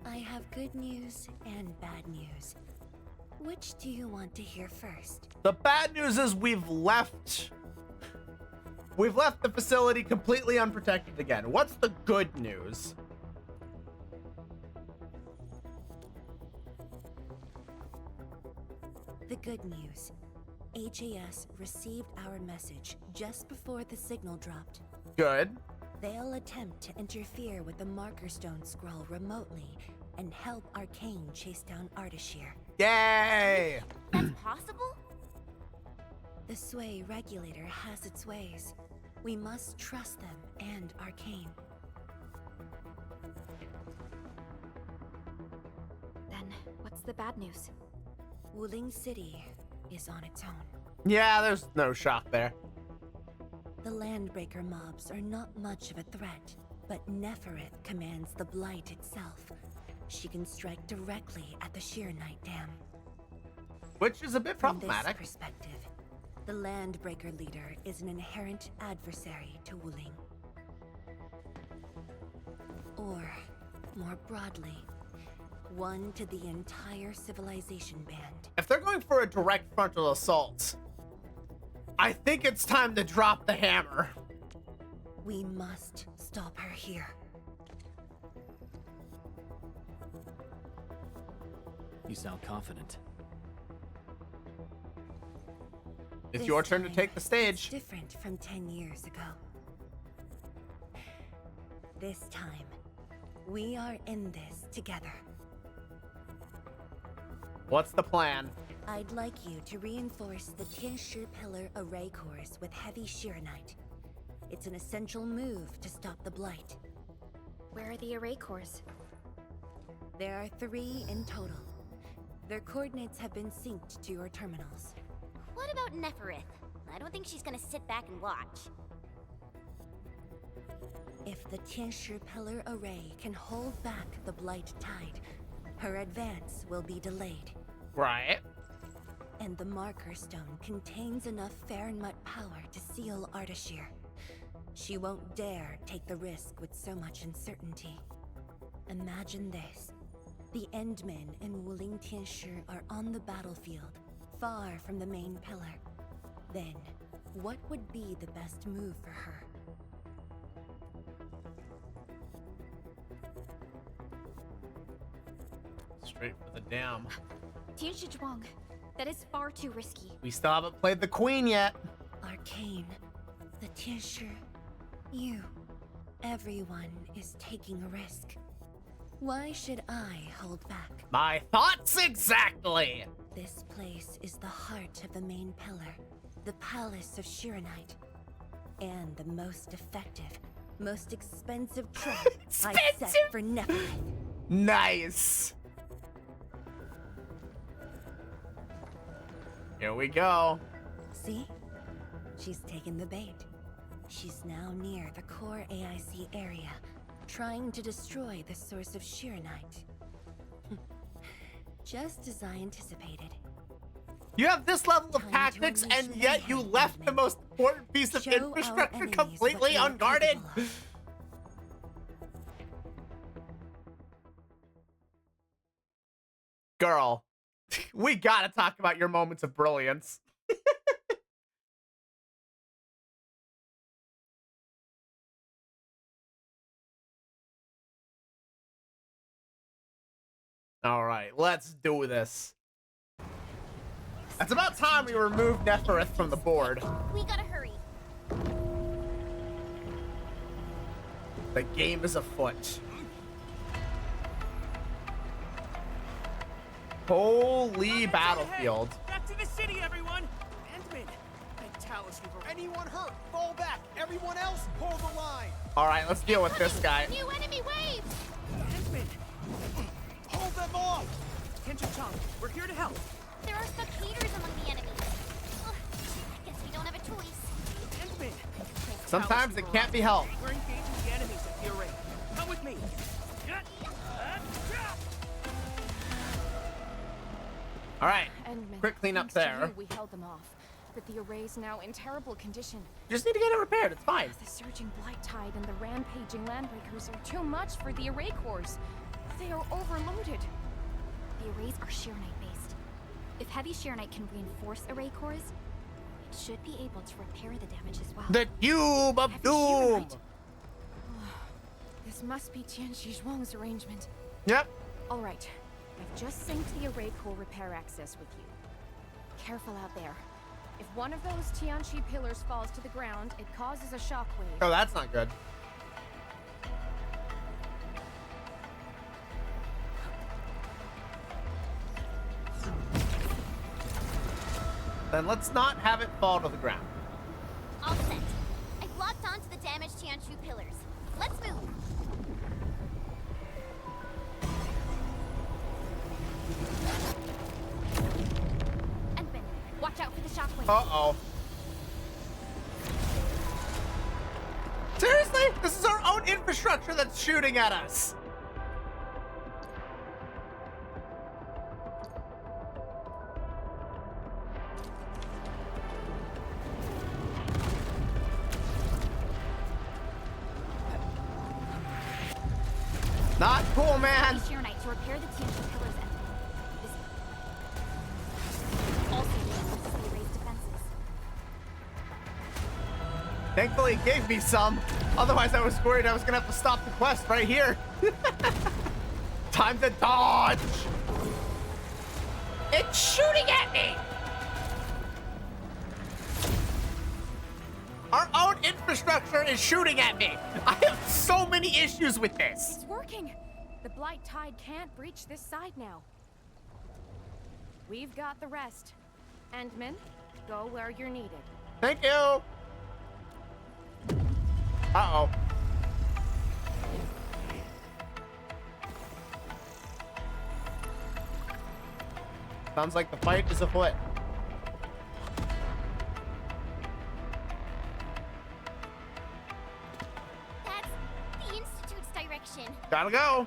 I have good news and bad news. Which do you want to hear first? The bad news is we've left the facility completely unprotected again. What's the good news? The good news. HAS received our message just before the signal dropped. Good. They'll attempt to interfere with the Marker Stone scroll remotely and help Arcane chase down Ardashir. Yay! That's possible? The Sway regulator has its ways. We must trust them and Arcane. Then, what's the bad news? Wuling City is on its own. Yeah, there's no shock there. The Landbreaker mobs are not much of a threat, but Nefereth commands the Blight itself. She can strike directly at the Shirenite Dam. Which is a bit problematic. From this perspective, the Landbreaker leader is an inherent adversary to Wuling. Or, more broadly, one to the entire civilization band. If they're going for a direct frontal assault, I think it's time to drop the hammer. We must stop her here. You sound confident. It's This your turn to time, take the stage. It's different from 10 years ago. This time, we are in this together. What's the plan? I'd like you to reinforce the Tianshi Pillar array cores with heavy Shirenite. It's an essential move to stop the Blight. Where are the array cores? There are 3 in total. Their coordinates have been synced to your terminals. What about Nefereth? I don't think she's gonna sit back and watch. If the Tianshi Pillar array can hold back the Blight tide, her advance will be delayed. Right. And the Marker Stone contains enough Farenmut power to seal Ardashir. She won't dare take the risk with so much uncertainty. Imagine this. The Endmen and Wuling Tianshi are on the battlefield, far from the main pillar. Then, what would be the best move for her? Straight for the dam. Tianshi Zhuang, that is far too risky. We still haven't played the queen yet. Arcane, the Tianshi, you, everyone is taking a risk. Why should I hold back? My thoughts exactly. This place is the heart of the main pillar, the Palace of Shirenite, and the most effective, most expensive trap I set for Nefereth. Nice. Here we go. See? She's taken the bait. She's now near the core AIC area, trying to destroy the source of Shirenite. Just as I anticipated. You have this level of tactics, and yet you left the most important piece of infrastructure completely unguarded. Girl, we gotta talk about your moments of brilliance. All right, let's do this. It's about time we remove Nefereth from the board. We gotta hurry. The game is afoot. Holy battlefield. Back to the city, everyone! Endman! And Talus, anyone hurt, fall back! Everyone else, pull the line! Alright, let's deal with this guy. New enemy wave! Endman! Hold them off! Tenchi-chan, we're here to help. There are spectators among the enemies. Ugh, I guess we don't have a choice. Endman! Sometimes it can't be helped. We're engaging the enemies at the array. Come with me. Alright, Endman, quick cleanup thanks to there. you, we held them off, but the array's now in terrible condition. Just need to get it repaired, it's fine. The surging blight tide and the rampaging landbreakers are too much for the array cores. They are overloaded. The arrays are Sheernite based. If heavy Sheernite can reinforce array cores, it should be able to repair the damage as well. The Cube of Heavy Doom! Sheernite. This must be Tianchi Zhuang's arrangement. Yep. All right, I've just synced the array core repair access with you. Careful out there. If one of those Tianchi pillars falls to the ground, it causes a shockwave. Oh, that's not good. Then let's not have it fall to the ground. All set. I've locked onto the damaged Tianshu pillars. Let's move. Endman, watch out for the shockwave. Uh-oh. Seriously? This is our own infrastructure that's shooting at us. Not cool, man. Sheernite to repair the Tianchi pillars and this also reinforces the array's defenses. Thankfully, it gave me some. Otherwise, I was worried I was gonna have to stop the quest right here. Time to dodge. It's shooting at me. Our own infrastructure is shooting at me. I have so many issues with this. It's working. The blight tide can't breach this side now. We've got the rest. Endman, go where you're needed. Thank you. Uh-oh. Sounds like the fight is afoot. That's the Institute's direction. Gotta go.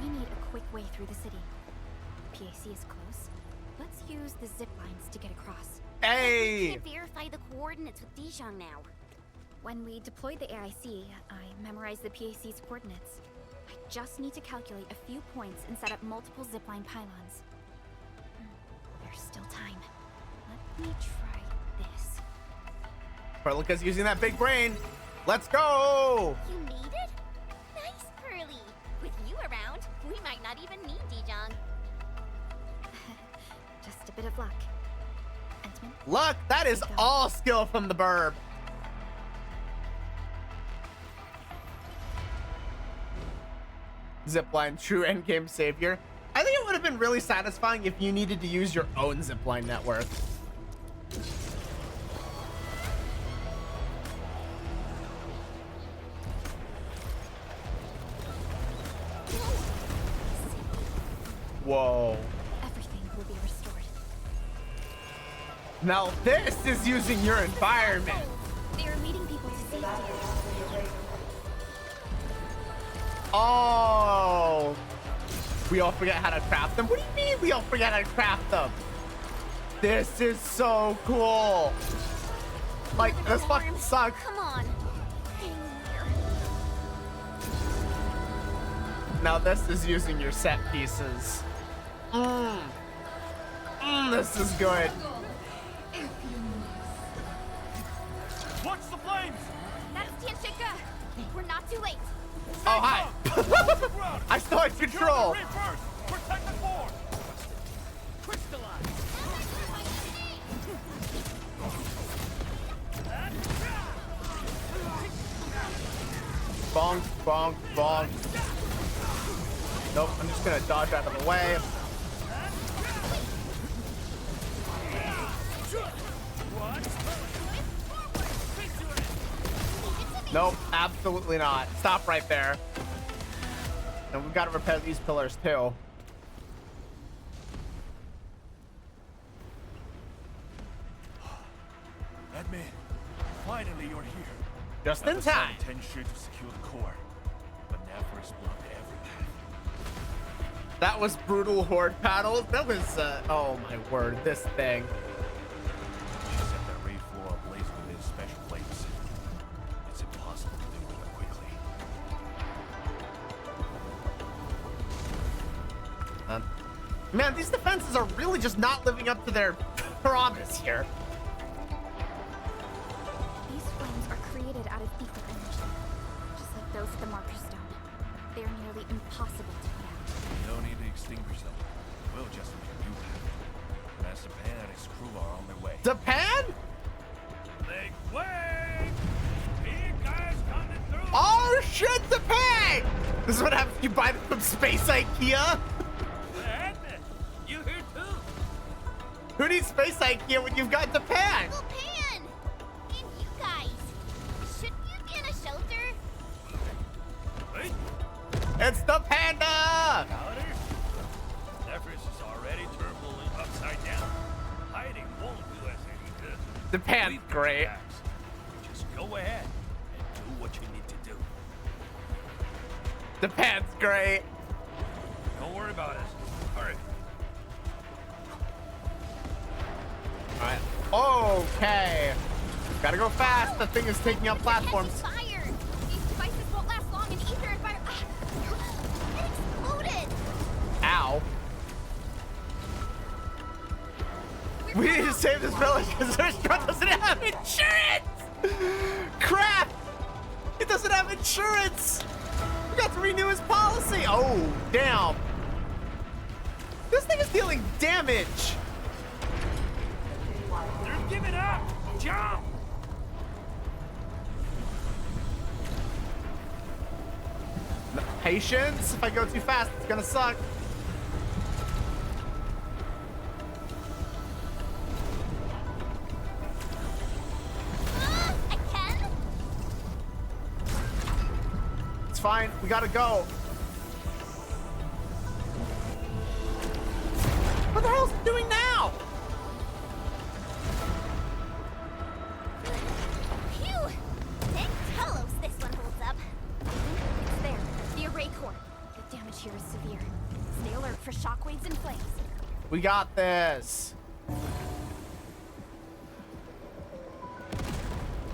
We need a quick way through the city. PAC is close. Let's use the zip lines to get across. We Hey. can't verify the coordinates with Dijong now. When we deployed the AIC, I memorized the PAC's coordinates. I just need to calculate a few points and set up multiple zipline pylons. There's still time. Let me try this. Perlica's using that big brain. Let's go. You need it? Nice, Pearly. With you around, we might not even need Dijong. Just a bit of luck. Endman? Luck, that is all skill from the burb. Zipline, true endgame savior. I think it would have been really satisfying if you needed to use your own zipline network. Whoa. Everything will be restored. Now this is using your environment. They are leading people to safety. Oh. We all forget how to craft them? What do you mean we all forget how to craft them? This is so cool. Like, this fucking sucks. Come on. Now this is using your set pieces. This is good. Watch the flames! That's Tianshika! We're not too late. Oh, hi. I still had control. Protect the board. Crystallize. Bonk, bonk, bonk. Nope, I'm just gonna dodge out of the way. Nope, absolutely not. Stop right there. And we've got to repair these pillars too. Edmund, finally you're here. Just in time. Intention to secure the core, but Nephris blocked everything. That was brutal horde paddles. That was, oh my word, this thing. She set the raid floor ablaze with his special plates. It's impossible to do it quickly. Man, these defenses are really just not living up to their promise here. These flames are created out of ether energy, just like those at the Marker Stone. They are nearly impossible to put out. No need to extinguish them. We'll just make a new path. Master Pan and his crew are on their way. Japan? Make way! Big guys coming through! Oh shit, Japan! This is what happens if you buy them from Space IKEA. You here too? Who needs Space IKEA when you've got Japan? Uncle Pan! And you guys! Shouldn't you be in a shelter? Hey, It's the panda! Paladin? Nephris is already turbulent upside down. Hiding won't do us any good. Japan's great. Just go ahead and do what you need to do. Japan's great. Don't worry about it. Hurry. Alright. Okay. Gotta go fast. The thing is taking out platforms. Fire! These devices won't last long in ether and fire. It exploded! Ow. We need to save this village because this restaurant doesn't have insurance! Crap! It doesn't have insurance! We got to renew his policy! Oh, damn. This thing is dealing damage! They're giving up! Jump! Patience. If I go too fast, it's gonna suck. I can? It's fine. We gotta go. What the hell's it doing now? Phew! Thank Talos this one holds up. It's there, the array core. The damage here is severe. Stay alert for shockwaves and flames. We got this.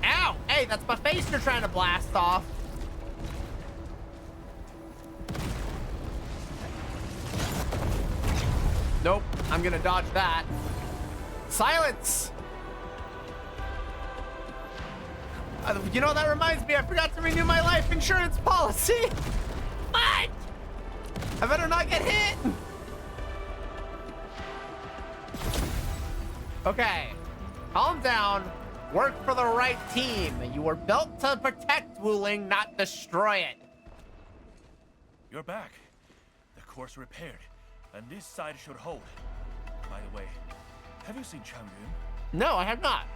Ow! Hey, that's my face you're trying to blast off. Nope, I'm gonna dodge that. Silence! You know, that reminds me, I forgot to renew my life insurance policy. What? I better not get hit. Okay, calm down. Work for the right team. You were built to protect Wuling, not destroy it. You're back. The core's repaired, and this side should hold. By the way, have you seen Chang Yun? No, I have not.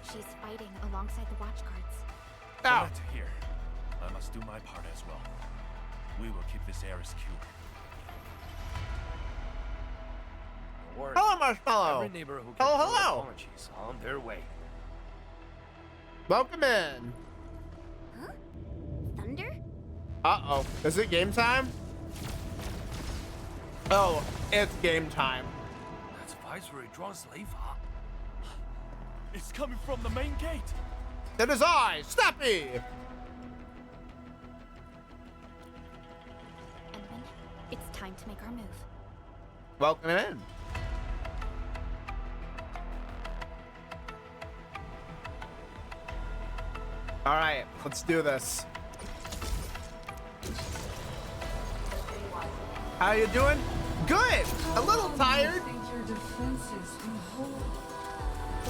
She's fighting alongside the watch guards. Glad to hear. I must do my part as well. We will keep this area secure. Don't worry. Hello, Marshmallow. Every neighbor who Hello, can afford hello. apologies on their way. Welcome in. Huh? Thunder? Uh-oh. Is it game time? Oh, it's game time. That's Viceroy Drawn Slave. It's coming from the main gate. It is I, Snappy. And then it's time to make our move. Welcome in. All right, let's do this. How you doing? Good. A little tired. The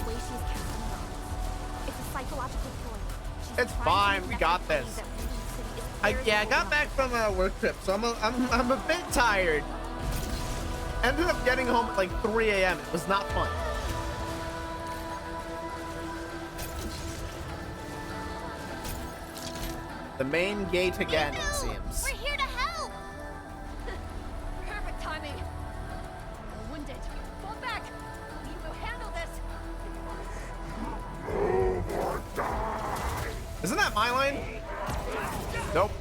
way she's casting her arms. It's a psychological ploy. She's It's trying to fine. We make got Nephros this. believe that Radiant City is I theirs got alone. back from a work trip, so I'm a bit tired. Ended up getting home at like 3 a.m. It was not fun. The main gate again, it seems. We're here to help. Perfect timing. We're wounded. Fall back. We will handle this. Isn't that my line? Nope.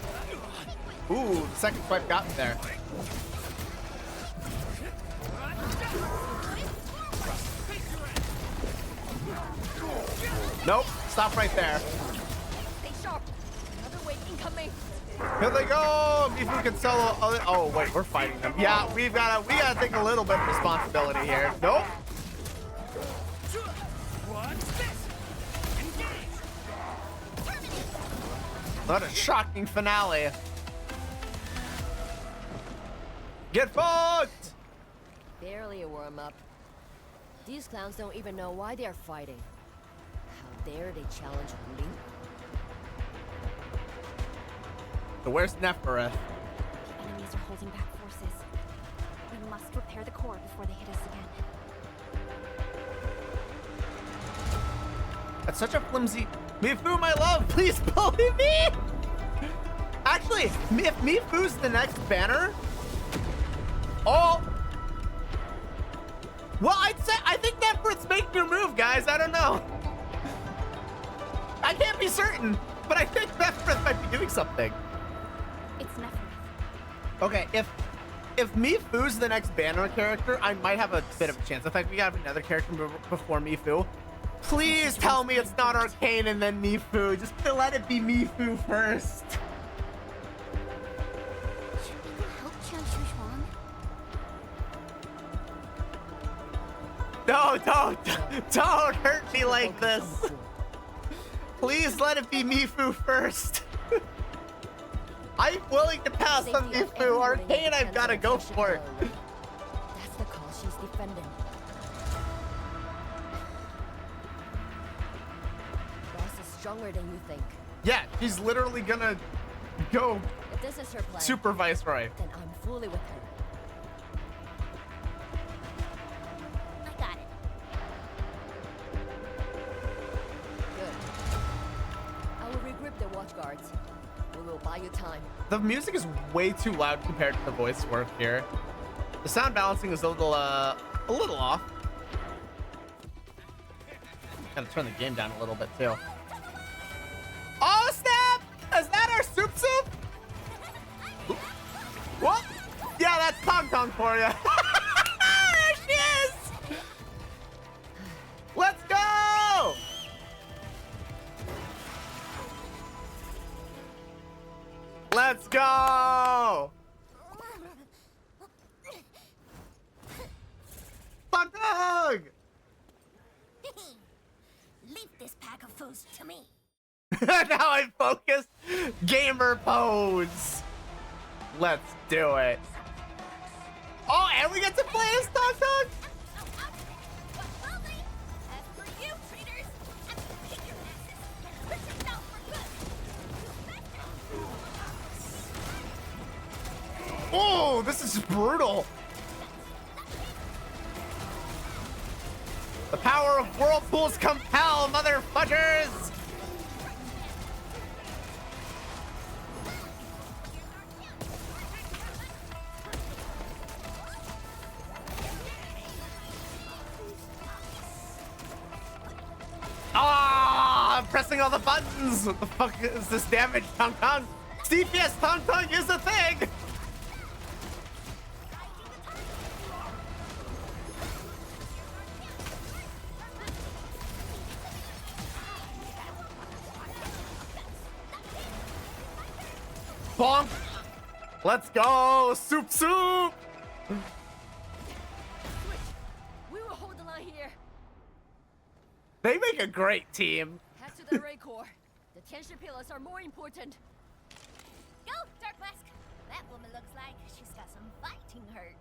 Ooh, the second swipe got me there. Nope. Stop right there. Stay sharp. Another wave incoming. Here they go. Mifu can solo. Oh wait, we're fighting them. Yeah, we gotta take a little bit of responsibility here. Nope. What a shocking finale. Get fucked! Barely a warm-up. These clowns don't even know why they are fighting. How dare they challenge me? So where's Nefereth? The enemies are holding back forces. We must repair the core before they hit us again. That's such a flimsy... Mifu, my love, please bully me! Actually, if Mifu's the next banner... Oh! Well, I think Nefereth's making a move, guys. I don't know. I can't be certain, but I think Nefereth might be doing something. It's Nefereth. Okay, if Mifu's the next banner character, I might have a bit of a chance. In fact, we got another character before Mifu. Please tell me it's not Arcane and then Mifu. Just let it be Mifu first. Should we go help Qianshu Zhuang? No, don't hurt me like this. Please let it be Mifu first. I'm willing to pass on Mifu. Arcane, I've got to go for it. That's the cause she's defending. Boss is stronger than you think. Yeah, she's literally gonna go If this is her plan, Super Viceroy. then I'm fully with her. I got it. Good. I will regroup the watch guards. We will buy you time. The music is way too loud compared to the voice work here. The sound balancing is a little off. Gotta turn the game down a little bit too. Oh snap! Is that our soup? What? Yeah, that's Tong Tong for you. There she is! Let's go! Let's go! Tong Tong! Leave this pack of foes to me. Now I'm focused. Gamer pose. Let's do it. Oh, and we get to play as Tong Tong? As for you, traitors, I'm gonna kick your asses. Put yourself for good. Oh, this is brutal. The power of whirlpools compel, motherfuckers! Ah, I'm pressing all the buttons. What the fuck is this damage, Tong Tong? CPS Tong Tong is a thing. Bonk. Let's go, soup soup. We will hold the line here. They make a great team. Head to the Ray Core. The Tianshi pillars are more important. Go, Darkwask! That woman looks like she's got some fighting hurt.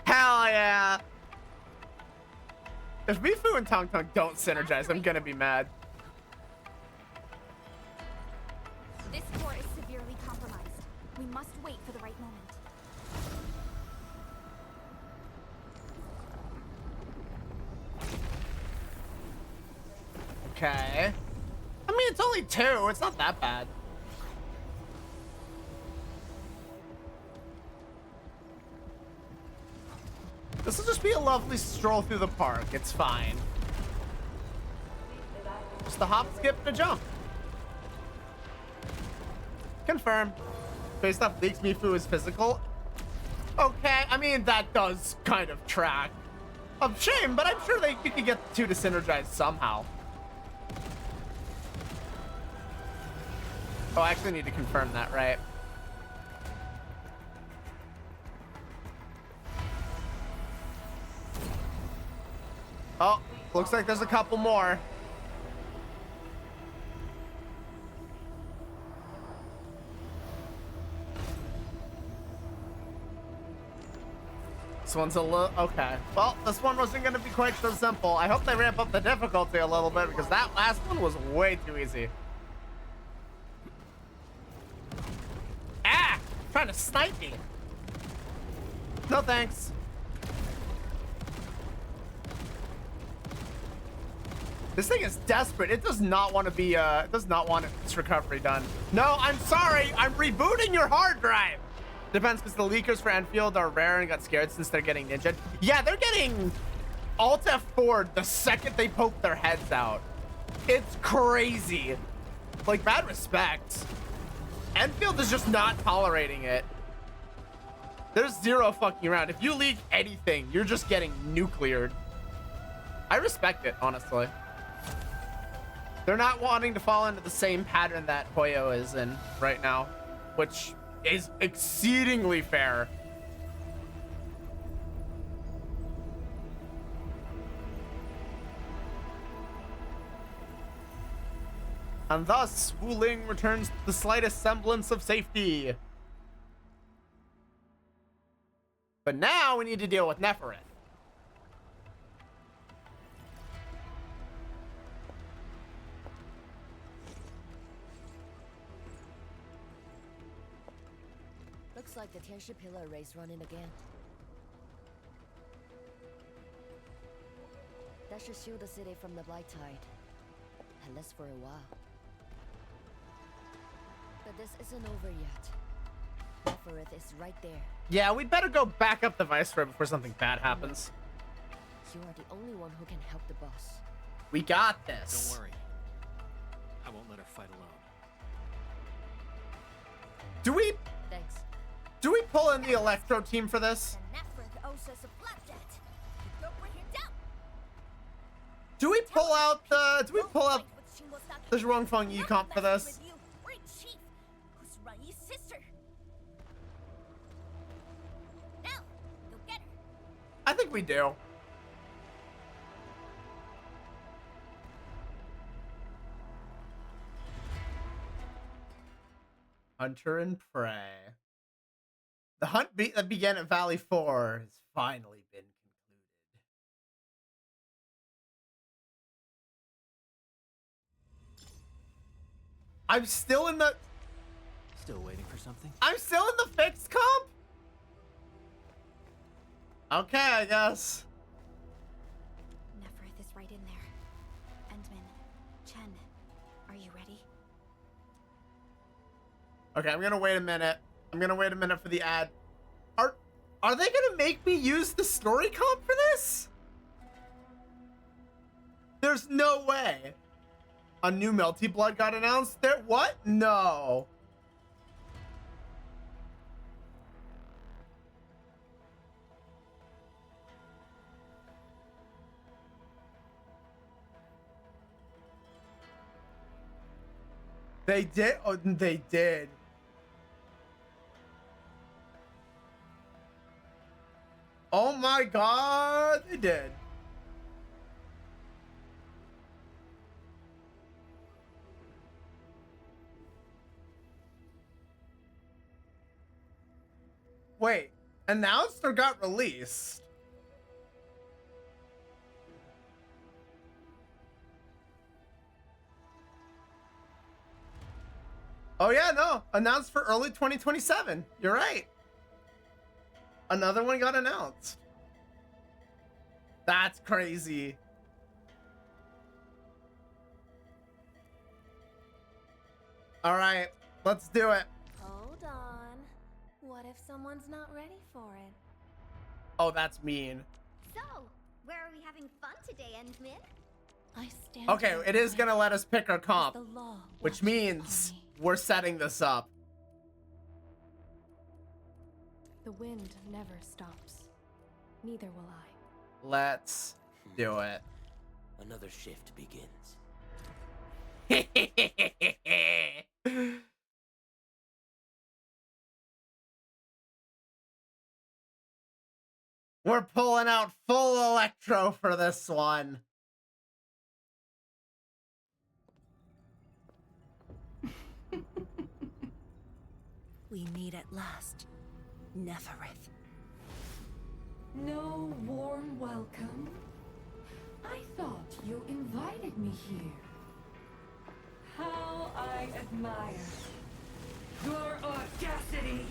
Hell yeah! If Mifu and Tong Tong don't synergize, I'm gonna be mad. This core is severely compromised. We must wait for the right moment. Okay. I mean, it's only 2. It's not that bad. This will just be a lovely stroll through the park. It's fine. Just a hop, skip, and a jump. Confirm. Based off leaks, Mifu is physical. Okay, I mean, that does kind of track. A shame, but I'm sure you could get the 2 to synergize somehow. Oh, I actually need to confirm that, right? Oh, looks like there's a couple more. This one's a little... Okay. Well, this one wasn't going to be quite so simple. I hope they ramp up the difficulty a little bit because that last one was way too easy. Ah! Trying to snipe me. No thanks. This thing is desperate. It does not want to be, it does not want its recovery done. No, I'm sorry. I'm rebooting your hard drive. Depends, because the leakers for Enfield are rare and got scared since they're getting ninja. Yeah, they're getting Alt F4 the second they poke their heads out. It's crazy. Like, bad respect. Enfield is just not tolerating it. There's zero fucking around. If you leak anything, you're just getting nucleared. I respect it, honestly. They're not wanting to fall into the same pattern that Hoyo is in right now, which is exceedingly fair. And thus, Wu Ling returns the slightest semblance of safety. But now we need to deal with Nefereth. Looks like the Tianshi pillar array's running again. That should shield the city from the Blight Tide. At least for a while. But this isn't over yet. Nefereth is right there. Yeah, we'd better go back up the Viceroy before something bad happens. You are the only one who can help the boss. We got this. Don't worry. I won't let her fight alone. Do we... Thanks. Do we pull in the Electro team for this? Nefereth owes us a blood debt. Go bring him down. Do we pull out the... Do we pull out the Zhuang Feng Yi comp for this? We're in chief. Who's Rai's sister? Now, go get her. I think we do. Hunter and Prey. The hunt that began at Valley 4 has finally been concluded. I'm still in the... Still waiting for something? I'm still in the fixed comp? Okay, I guess. Nefereth is right in there. Endman, Chen, are you ready? Okay, I'm gonna wait a minute. I'm gonna wait a minute for the ad. Are they gonna make me use the story comp for this? There's no way. A new Melty Blood got announced there? What? No. They did? Oh, they did. Oh my god, they did. Wait, announced or got released? Oh yeah, no, announced for early 2027. You're right. Another one got announced. That's crazy. All right, let's do it. Hold on. What if someone's not ready for it? Oh, that's mean. So, where are we having fun today, Endman? I stand. Okay, it is gonna let us pick our comp, the law which means we're setting this up. The wind never stops. Neither will I. Let's do it. Another shift begins. We're pulling out full electro for this one. We meet at last, Nefereth. No warm welcome? I thought you invited me here. How I admire your audacity!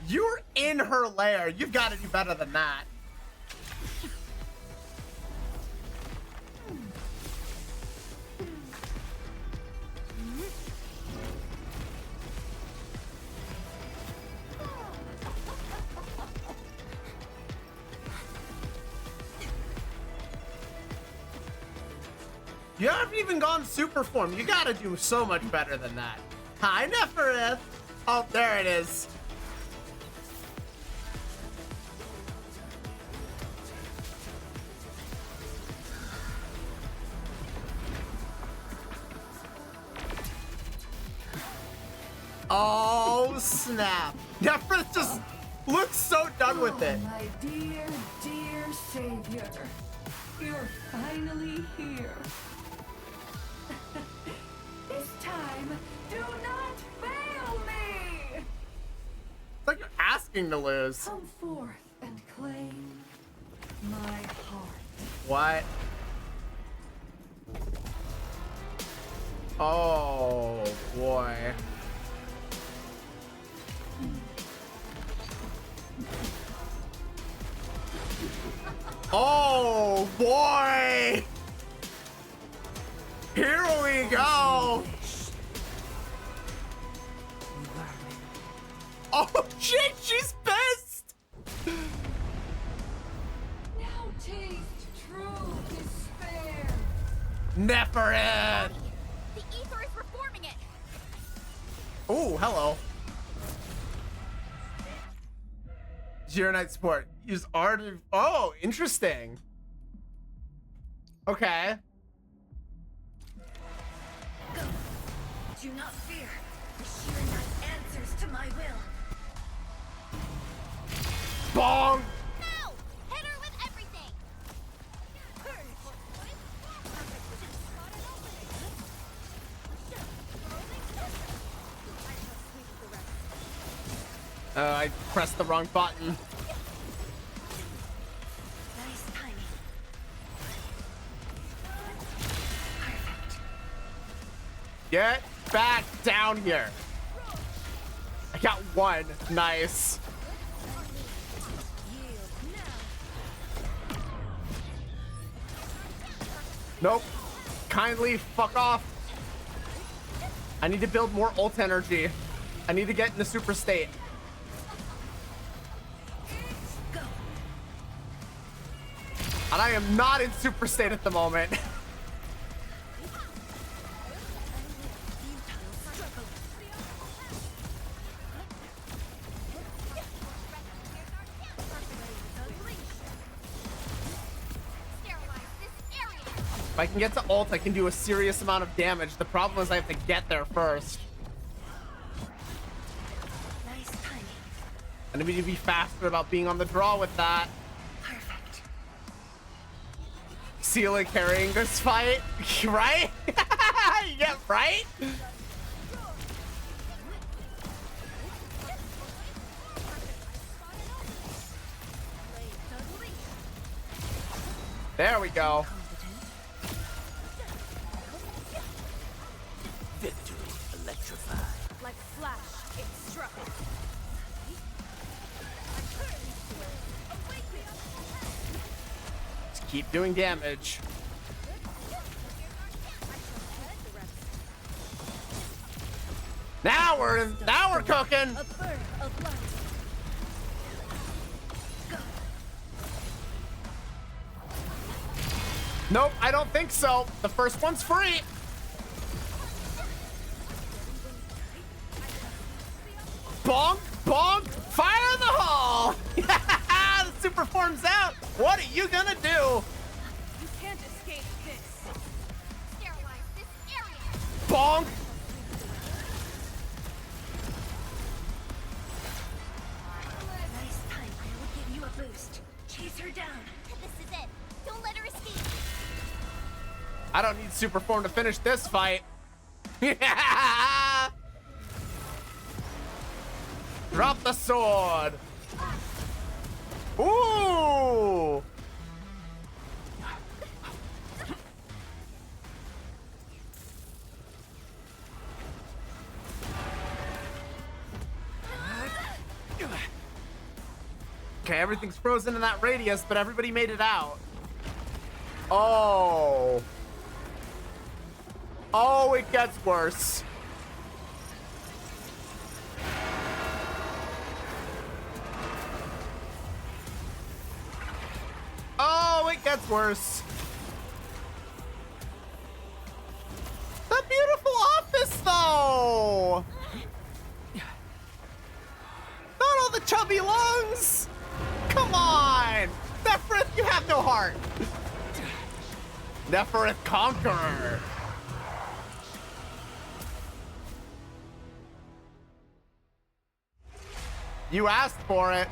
You're in her lair. You've got to do better than that. You haven't even gone super form. You gotta do so much better than that. Hi, Nefereth. Oh, there it is. Oh, snap. Nefereth just looks so done with it. My dear, dear savior. You're finally here. This time, do not fail me! It's like you're asking to lose. Come forth and claim my heart. What? Oh, boy. Oh, boy! Here we go! Oh, shit, she's pissed! Now taste true despair. Nefereth! The ether is reforming it! Oh, hello. Zero Night Support. Use art of... Oh, interesting. Okay. Go. Do not fear. The sheer night answers to my will. Bong! Now! Hit her with everything! I pressed the wrong button. Nice timing. Perfect. Get back down here. I got one. Nice. Nope. Kindly fuck off. I need to build more ult energy. I need to get in the super state. And I am not in super state at the moment. If I can get to ult, I can do a serious amount of damage. The problem is I have to get there first. Nice timing. And I need to be faster about being on the draw with that. Perfect. Seela carrying this fight, right? Yeah, right? There we go. Victory electrified. Like flash, it struck. Just keep doing damage. Now we're cooking. A bird of light. Nope, I don't think so. The first one's free. Bonk, bonk, fire in the hole. The super form's out. What are you gonna do? You can't escape this. Sterilize this area. Bonk. Nice time. I will give you a boost. Chase her down. This is it. Don't let her escape. I don't need super form to finish this fight. Drop the sword. Ooh. Okay, everything's frozen in that radius, but everybody made it out. Oh. Oh, it gets worse. Oh, it gets worse. The beautiful office, though. Not all the chubby lungs. Come on. Neferith, you have no heart. Neferith Conqueror. You asked for it.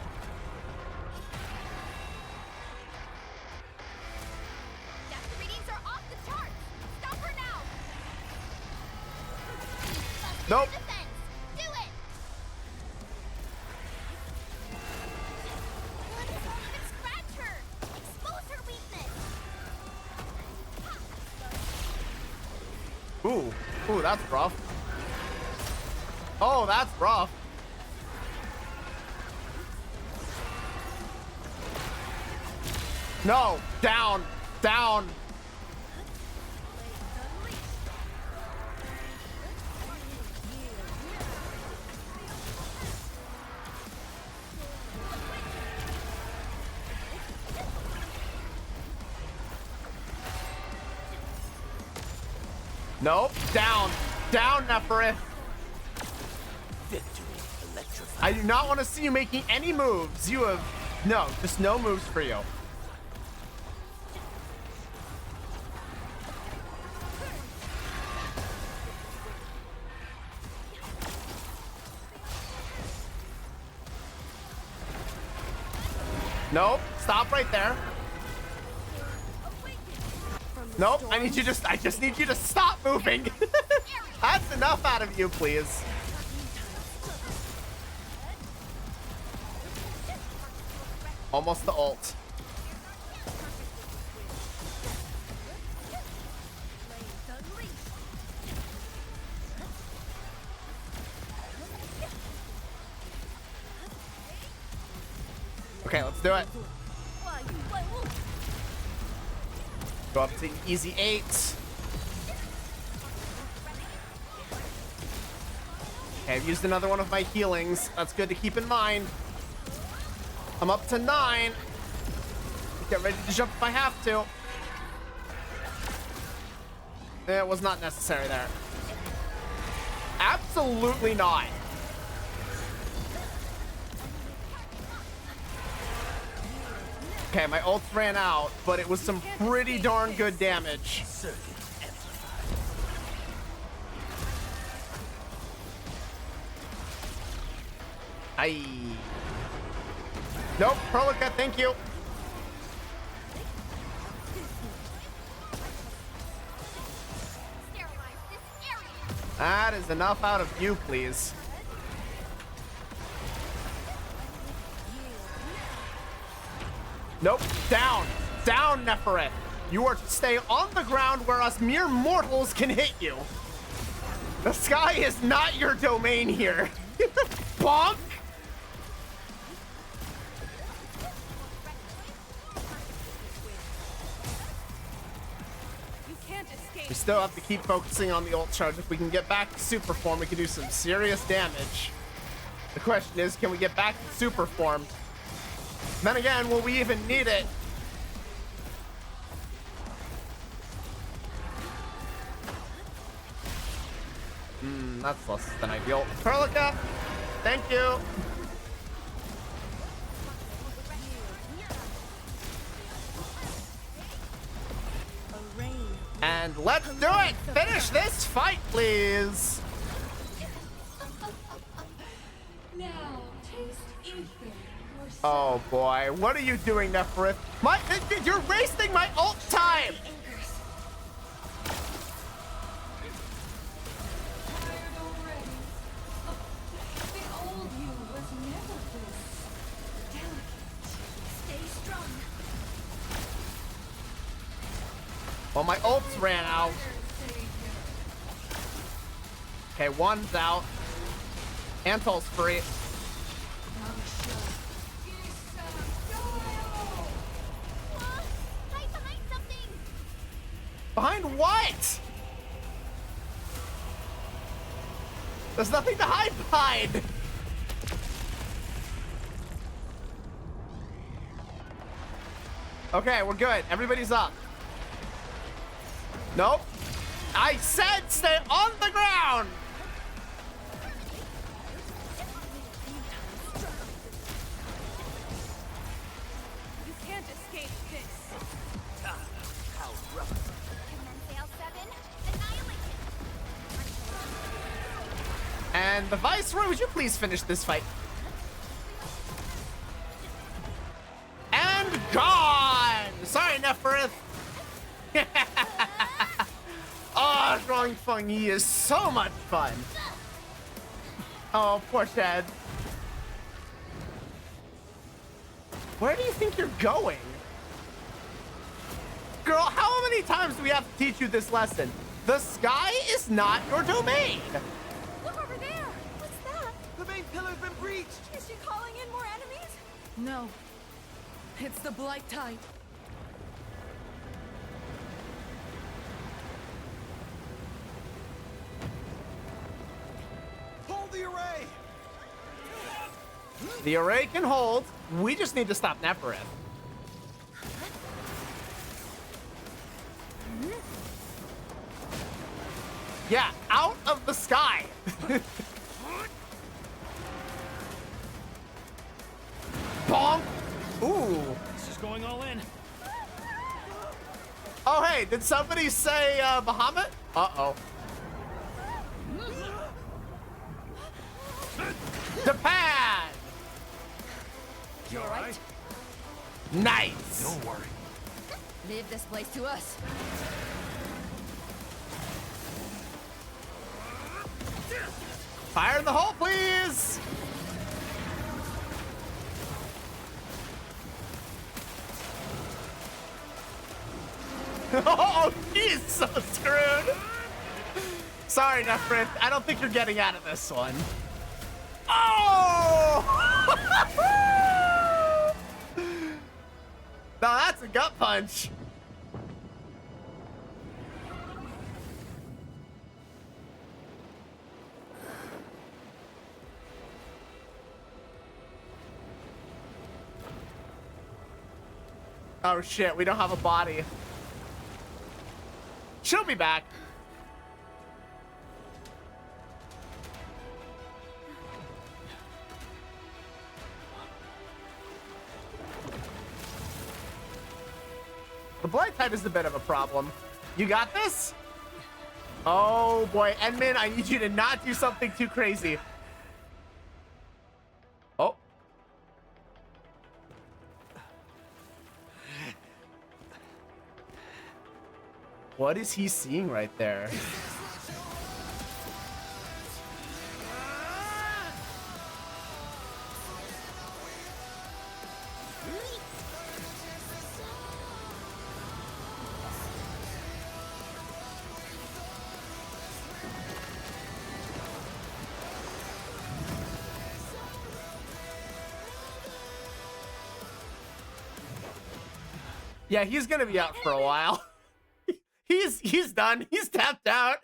Death readings are off the charts. Stop her now. Nope. Defense. Do it. Don't even scratch her. Expose her weakness. Ooh, that's rough. Oh, that's rough. No, down, down. Nope, down, down, Neferith. Victory electrified. I do not want to see you making any moves. You have, no, just no moves for you. Nope, stop right there. Nope, I just need you to stop moving. That's enough out of you, please. Almost the ult. Okay, let's do it. Go up to easy 8. Okay, I've used another one of my healings. That's good to keep in mind. I'm up to 9. Get ready to jump if I have to. It was not necessary there. Absolutely not. Okay, my ults ran out, but it was some pretty darn good damage. Aye. Nope, Prolica, thank you. That is enough out of you, please. Nope, down, down, Nefereth. You are to stay on the ground where us mere mortals can hit you. The sky is not your domain here. Bonk! We still have to keep focusing on the ult charge. If we can get back to super form, we can do some serious damage. The question is, can we get back to super form? Then again, will we even need it? That's less than ideal. Perlica, thank you. And let's do it! Finish this fight, please! Now, taste ether. Oh boy, what are you doing, Nefereth? You're wasting my ult time! Well, my ults ran out. Okay, one's out. Antol's free. Behind what? There's nothing to hide behind. Okay, we're good. Everybody's up. Nope. I said stay on the ground. You can't escape this. How rough. And the Viceroy, would you please finish this fight? And gone. Sorry, Nefereth. Oh, Zhuang Feng Yi is so much fun. Oh, poor Chad. Where do you think you're going? Girl, how many times do we have to teach you this lesson? The sky is not your domain. Look over there. What's that? The main pillar's been breached. Is she calling in more enemies? No. It's the Blight Tide. Hold the array. The array can hold. We just need to stop Nefereth. Yeah, out of the sky. Bonk. Ooh. This is going all in. Oh, hey, did somebody say Bahamut? Uh-oh. Japan! You alright? Nice! Don't worry. Leave this place to us. Fire in the hole, please! Oh, he's so screwed! Sorry, Nefereth. I don't think you're getting out of this one. Oh! Now that's a gut punch. Oh shit, we don't have a body. She'll be back. The Blight Tide is a bit of a problem. You got this? Oh boy, Edmund, I need you to not do something too crazy. Oh. What is he seeing right there? Yeah, he's gonna be out for a while. He's done. He's tapped out.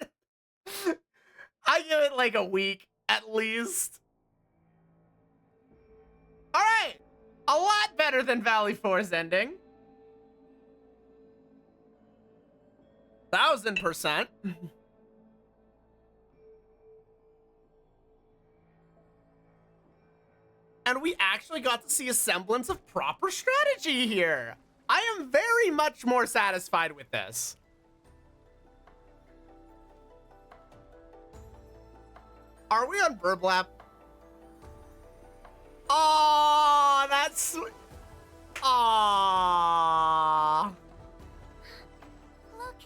I give it like a week at least. All right, a lot better than Valley 4's ending. 1000%. And we actually got to see a semblance of proper strategy here. I am very much more satisfied with this. Are we on Burblap? Oh, that's... Aww. Look,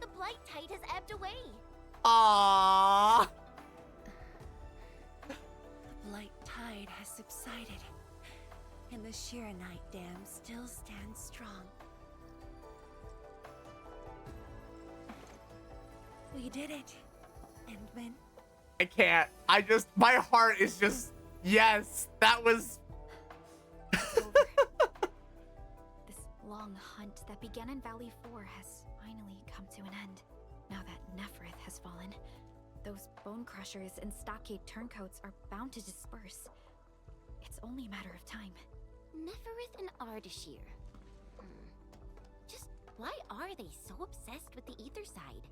the blight tide has ebbed away. Aww. The blight tide has subsided, and the Shiranite Dam still stands strong. We did it, Endman. I can't. My heart is just, yes, that was... This long hunt that began in Valley 4 has finally come to an end. Now that Nefereth has fallen, those bone crushers and stockade turncoats are bound to disperse. It's only a matter of time. Nefereth and Ardashir. Just why are they so obsessed with the ether side?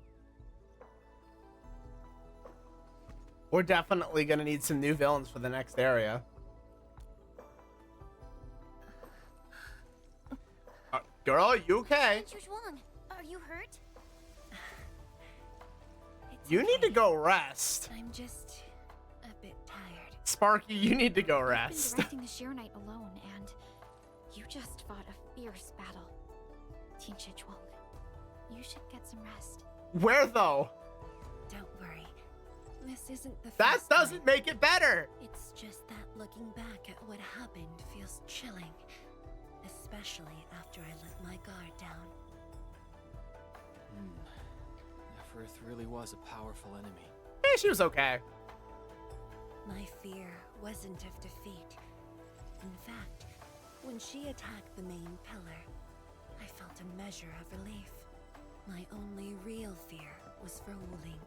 We're definitely gonna need some new villains for the next area. Girl, you okay? Zhuang, are you hurt? You need to go rest. I'm just a bit tired. Sparky, you need to go I've been rest. directing the Shiranite alone, and you just fought a fierce battle. Tianxia Zhuang, you should get some rest. Where though? Don't worry. This isn't the That first doesn't time. make it better. It's just that looking back at what happened feels chilling. Especially after I let my guard down. Nefereth really was a powerful enemy. Yeah, she was okay. My fear wasn't of defeat. In fact, when she attacked the main pillar, I felt a measure of relief. My only real fear was for Wuling.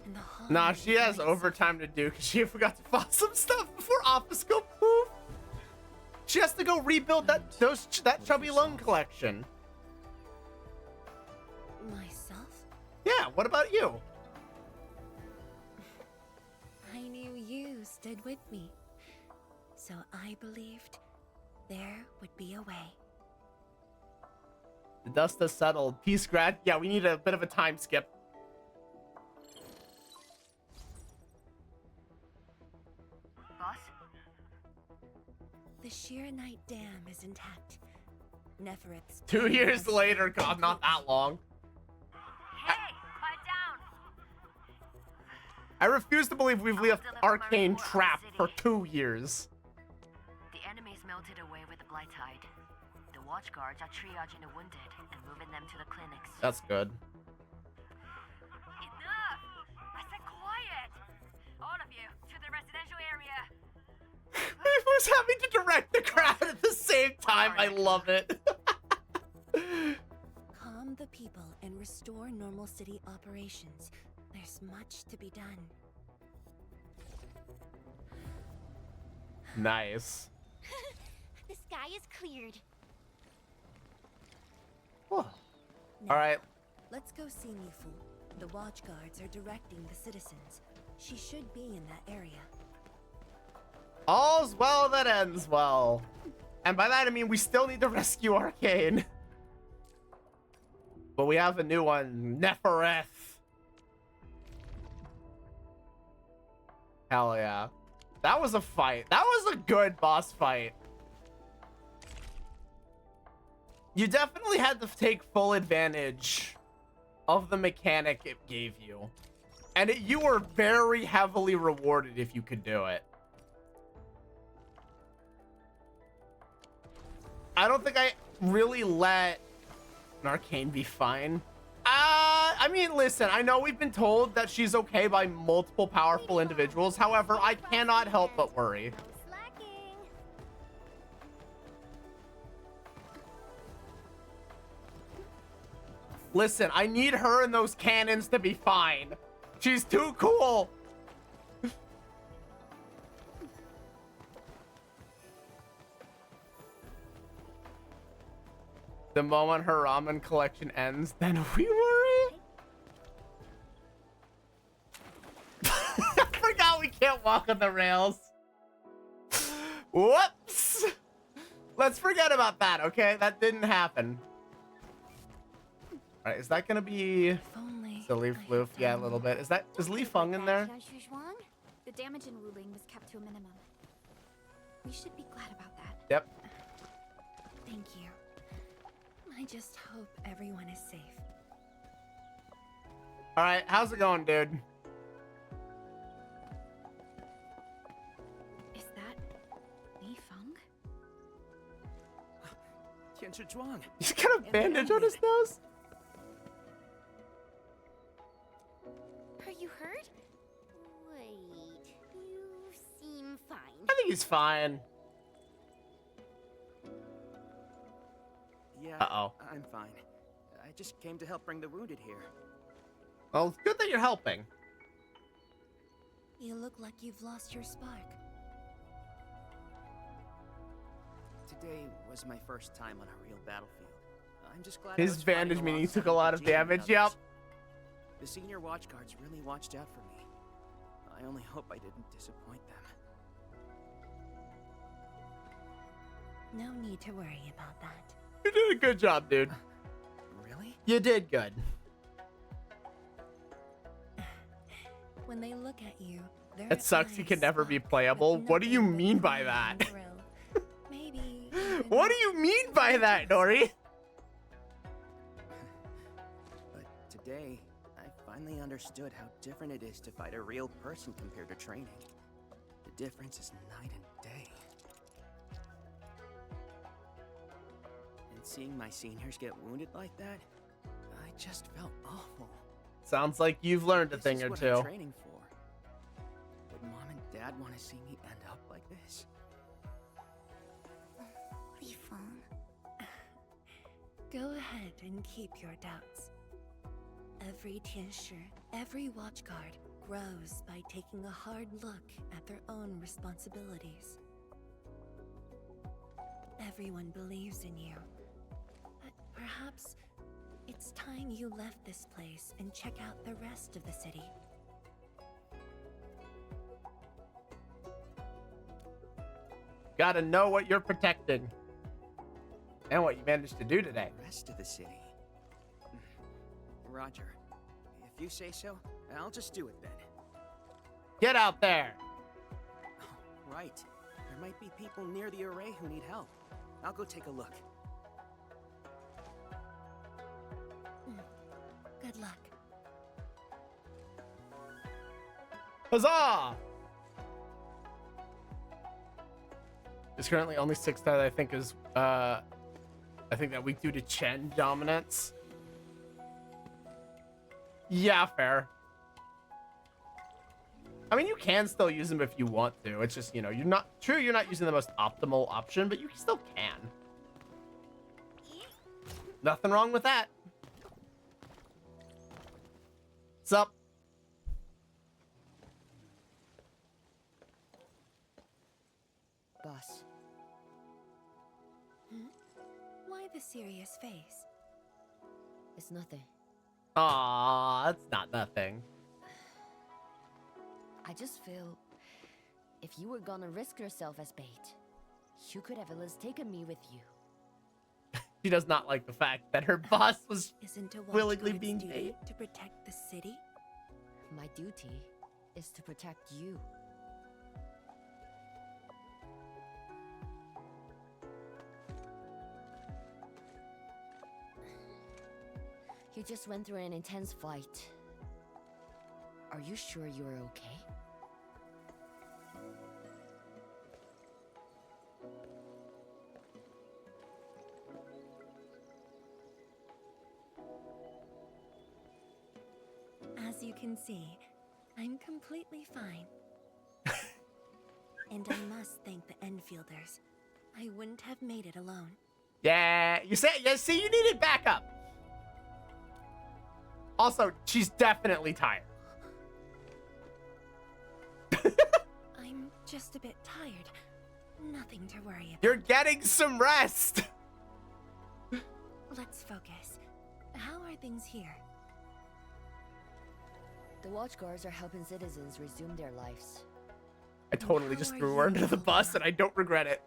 And the harm Nah, she has overtime to do because she forgot to file some stuff before office go poof. She has to go rebuild that chubby lung collection. Myself? Yeah, what about you? I knew you stood with me. So I believed there would be a way. The dust has settled. Peace, grad. Yeah, we need a bit of a time skip. Boss? The Shiranite Dam is intact. Nefereth's 2 years later, God, not that long. Hey, quiet down! I refuse to believe we've left Arcane trapped for 2 years. The enemy's melted away with the blight tide. The watchguards are triaging the wounded and moving them to the clinics. That's good. Enough! I said quiet! All of you, to the residential area. I was having to direct the crowd at the same time. I love it. Calm the people and restore normal city operations. There's much to be done. Nice. The sky is cleared. All right. Let's go see Mifu. The watchguards are directing the citizens. She should be in that area. All's well that ends well. And by that I mean we still need to rescue Arcane. But we have a new one, Nefereth. Hell yeah. That was a fight. That was a good boss fight. You definitely had to take full advantage of the mechanic it gave you. And you were very heavily rewarded if you could do it. I don't think I really let an Arcane be fine. I mean, listen, I know we've been told that she's okay by multiple powerful individuals. However, I cannot help but worry. Listen, I need her and those cannons to be fine. She's too cool. The moment her ramen collection ends, then we worry. I forgot we can't walk on the rails. Whoops. Let's forget about that, okay? That didn't happen. All right, is that gonna be the Leaf Floof? Yeah, a little bit. Is Li Feng in there? The damage in Wuling was kept to a minimum. We should be glad about that. Yep. Thank you. I just hope everyone is safe. All right, how's it going, dude? Is that Li Feng? Tian Zhuang. He's got a bandage on his nose. Are you hurt? Wait, you seem fine. I think he's fine. Yeah, Uh-oh. I'm fine. I just came to help bring the wounded here. Well, it's good that you're helping. You look like you've lost your spark. Today was my first time on a real battlefield. I'm just glad His bandage meaning he took a lot of damage. Yep. The senior watch guards really watched out for me. I only hope I didn't disappoint them. No need to worry about that. You did a good job, dude. Really? You did good. When they look at you, It sucks you can never be playable. What do you mean by that? Maybe. What do you mean by that, Nori? But today, I finally understood how different it is to fight a real person compared to training. The difference is night and day. And seeing my seniors get wounded like that, I just felt awful. Sounds like you've learned a thing This or is what I'm two. training for. Would Mom and Dad want to see me end up like this? Li Feng. Go ahead and keep your doubts. Every Tianshi, every watchguard grows by taking a hard look at their own responsibilities. Everyone believes in you. But perhaps it's time you left this place and check out the rest of the city. Gotta know what you're protecting. And what you managed to do today. Rest of the city. Roger. If you say so, I'll just do it then. Get out there. Oh, right. There might be people near the array who need help. I'll go take a look. Good luck. Huzzah! There's currently only 6 that I think is, I think that week due to Chen dominance. Yeah, fair. I mean, you can still use them if you want to. It's just, you know, you're not using the most optimal option, but you still can. Nothing wrong with that. What's up? Boss. Why the serious face? It's nothing. Aw, that's not nothing. I just feel if you were gonna risk yourself as bait, you could have at least taken me with you. She does not like the fact that her boss was Isn't a willingly watchguard's being duty paid. to protect the city? My duty is to protect you. You just went through an intense flight. Are you sure you're okay? As you can see, I'm completely fine. And I must thank the Enfielders. I wouldn't have made it alone. Yeah, you see, you needed backup. Also, she's definitely tired. I'm just a bit tired. Nothing to worry about. You're getting some rest. Let's focus. How are things here? The watchguards are helping citizens resume their lives. I totally just threw her under the bus and I don't regret it.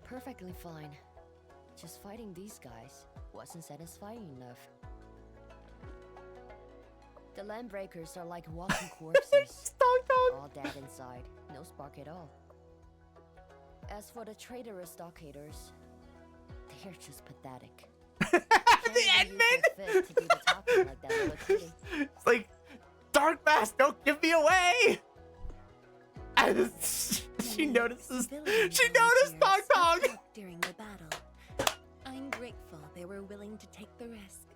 Perfectly fine. Just fighting these guys wasn't satisfying enough. The Landbreakers are like walking corpses. All dead inside, no spark at all. As for the traitorous stockaders, they're just pathetic. The Edmund! To do the talking like that little kitty. It's like, Dark Mass, don't give me away! And she notices. She noticed Tong Tong! During the battle, I'm grateful they were willing to take the risk.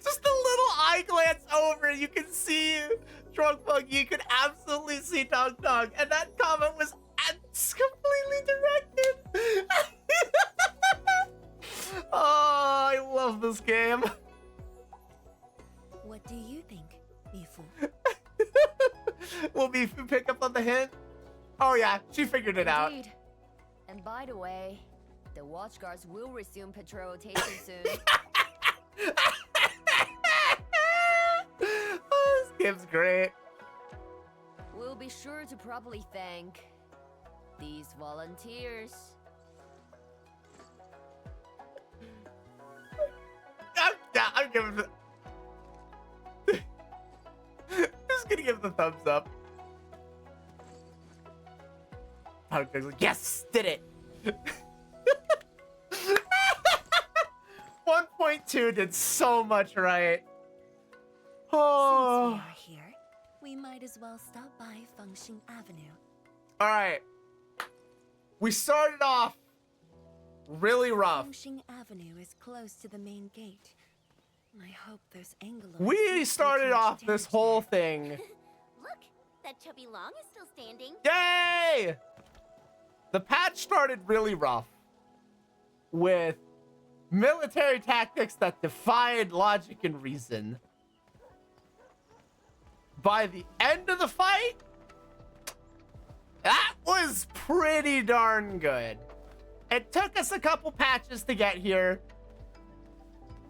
Just a little eye glance over, you can see Drunk Monkey, you can absolutely see Tong Tong, and that comment was completely directed. Oh, I love this game. What do you think, Mifu? Will Mifu pick up on the hint? Oh yeah, she figured it out. Indeed. And by the way, the watchguards will resume patrol rotation soon. Oh, this game's great. We'll be sure to properly thank these volunteers. I'm giving the... Just gonna give the thumbs up. Punk's like, yes, did it. 1.2 did so much right. Oh. Since we are here, we might as well stop by Fengxing Avenue. All right. We started off really rough. Fengxing Avenue is close to the main gate. I hope those Anglos. We started off this whole thing. Look, that chubby Long is still standing. Yay! The patch started really rough with military tactics that defied logic and reason. By the end of the fight, that was pretty darn good. It took us a couple patches to get here.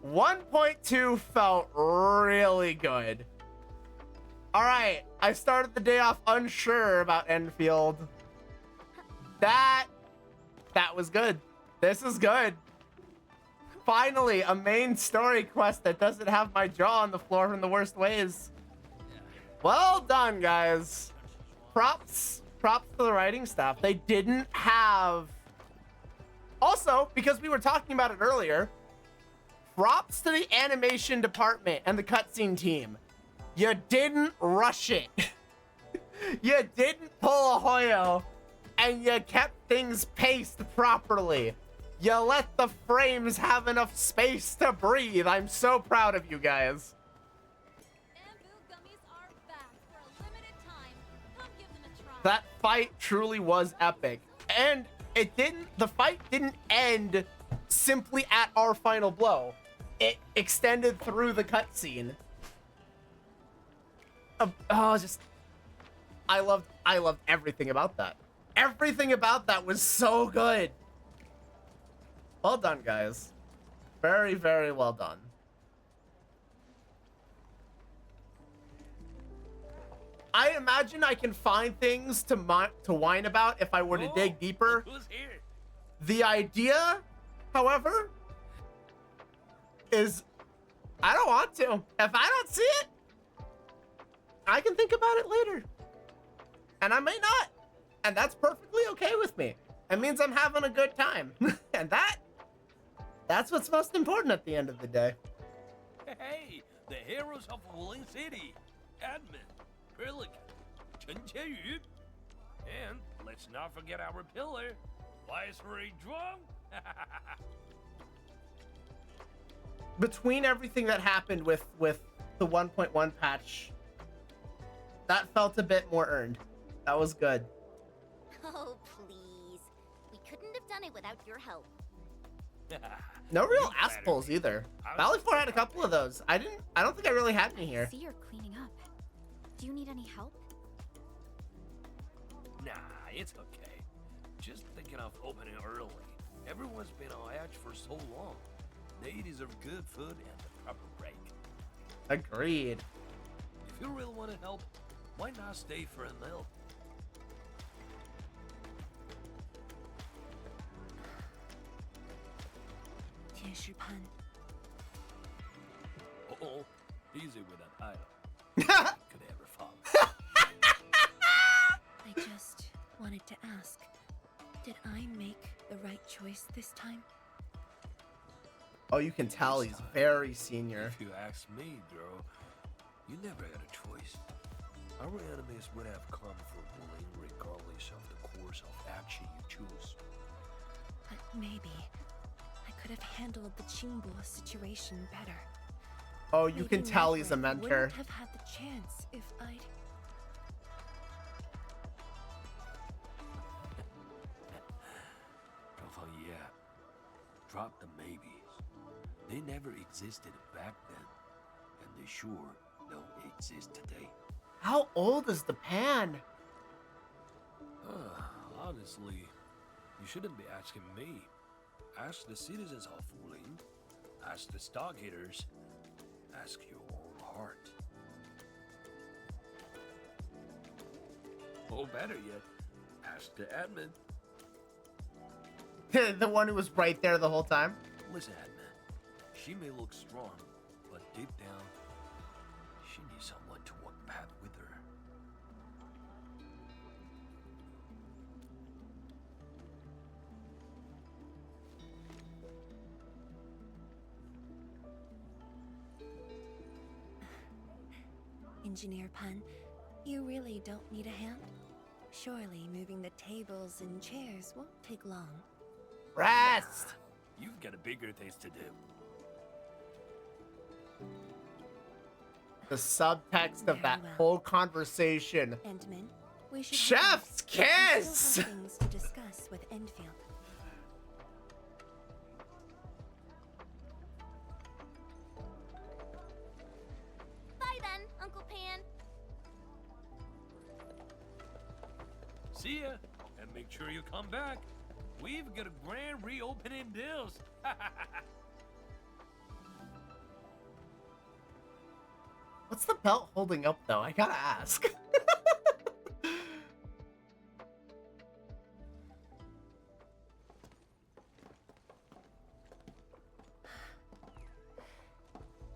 1.2 felt really good. All right, I started the day off unsure about Enfield. That was good. This is good. Finally, a main story quest that doesn't have my jaw on the floor in the worst ways. Well done, guys. Props to the writing staff. They didn't have... Also, because we were talking about it earlier, props to the animation department and the cutscene team. You didn't rush it. You didn't pull a Hoyo, and you kept things paced properly. You let the frames have enough space to breathe. I'm so proud of you guys. That fight truly was epic. And the fight didn't end simply at our final blow. It extended through the cutscene. I loved everything about that. Everything about that was so good. Well done, guys. Very, very well done. I imagine I can find things to whine about if I were to dig deeper. Who's here? The idea, however, is I don't want to. If I don't see it, I can think about it later. And I may not. And that's perfectly okay with me. It means I'm having a good time. And that's what's most important at the end of the day. Hey, the heroes of Wuling City. Admin, Krillic, Chen Qianyu. And let's not forget our pillar, Wise Ray Zhuang. Between everything that happened with the 1.1 patch, That felt a bit more earned. That was good. Oh, please. We couldn't have done it without your help. No real ass pulls either. Valley 4 had a couple of those. I don't think I really had any here. I see you're cleaning up. Do you need any help? Nah, it's okay. Just thinking of opening early. Everyone's been on edge for so long. They deserve good food and the proper break. Agreed. If you really want to help, why not stay for a meal? Pan. Oh, easy with that item. Could ever fall. I just wanted to ask, did I make the right choice this time? Oh, you can tell he's very senior. If you ask me, girl, you never had a choice. Our enemies would have come for Wuling regardless of the course of action you choose. But maybe I could have handled the Qingbo situation better. Oh, you can tell he's a mentor. Wouldn't have had the chance if I'd... Yeah. Drop the maybes. They never existed back then, and they sure don't exist today. How old is the pan? Honestly, you shouldn't be asking me. Ask the citizens of Wuling. Ask the Stargaters. Ask your own heart. Or better yet, ask the admin. The one who was right there the whole time. Listen, admin. She may look strong, but deep down, she needs someone to walk the path with her. Engineer Pan, you really don't need a hand? Surely moving the tables and chairs won't take long. Rest! You've got bigger things to do. The subtext of that whole conversation. Endman, we should Chef's kiss! still have things to discuss with Enfield. Bye then, Uncle Pan. See ya, and make sure you come back. We've got a grand reopening deals. What's the belt holding up, though? I gotta ask.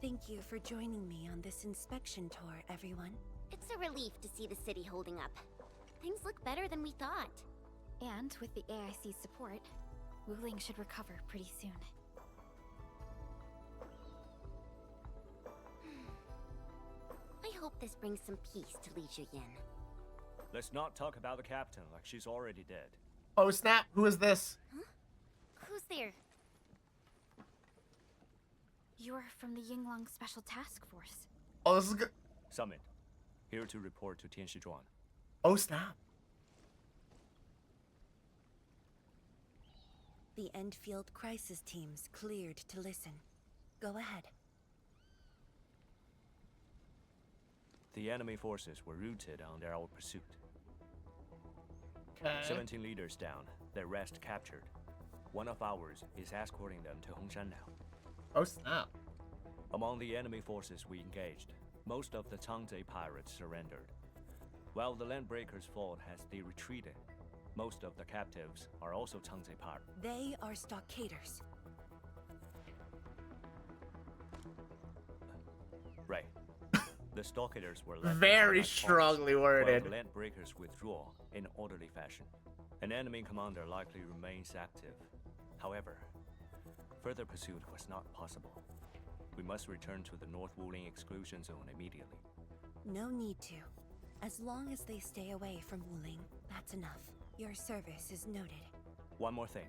Thank you for joining me on this inspection tour, everyone. It's a relief to see the city holding up. Things look better than we thought. And with the AIC's support, Wuling should recover pretty soon. I hope this brings some peace to Li Juyin. Let's not talk about the captain like she's already dead. Oh snap, who is this? Huh? Who's there? You're from the Yinglong Special Task Force. Oh, this is good. Summit, here to report to Tian Shizhuang. Oh snap. The Enfield crisis team's cleared to listen. Go ahead. The enemy forces were routed under our pursuit. Okay. 17 leaders down, their rest captured. One of ours is escorting them to Hongshan now. Oh snap. Among the enemy forces we engaged, most of the Changzhe pirates surrendered. While the Landbreakers fought as they retreated, most of the captives are also Changzhe pirates. They are stockaders. Right. The stockaders were left Very behind strongly worded. while the Landbreakers withdraw in orderly fashion. An enemy commander likely remains active. However, further pursuit was not possible. We must return to the North Wuling exclusion zone immediately. No need to. As long as they stay away from Wuling, that's enough. Your service is noted. One more thing.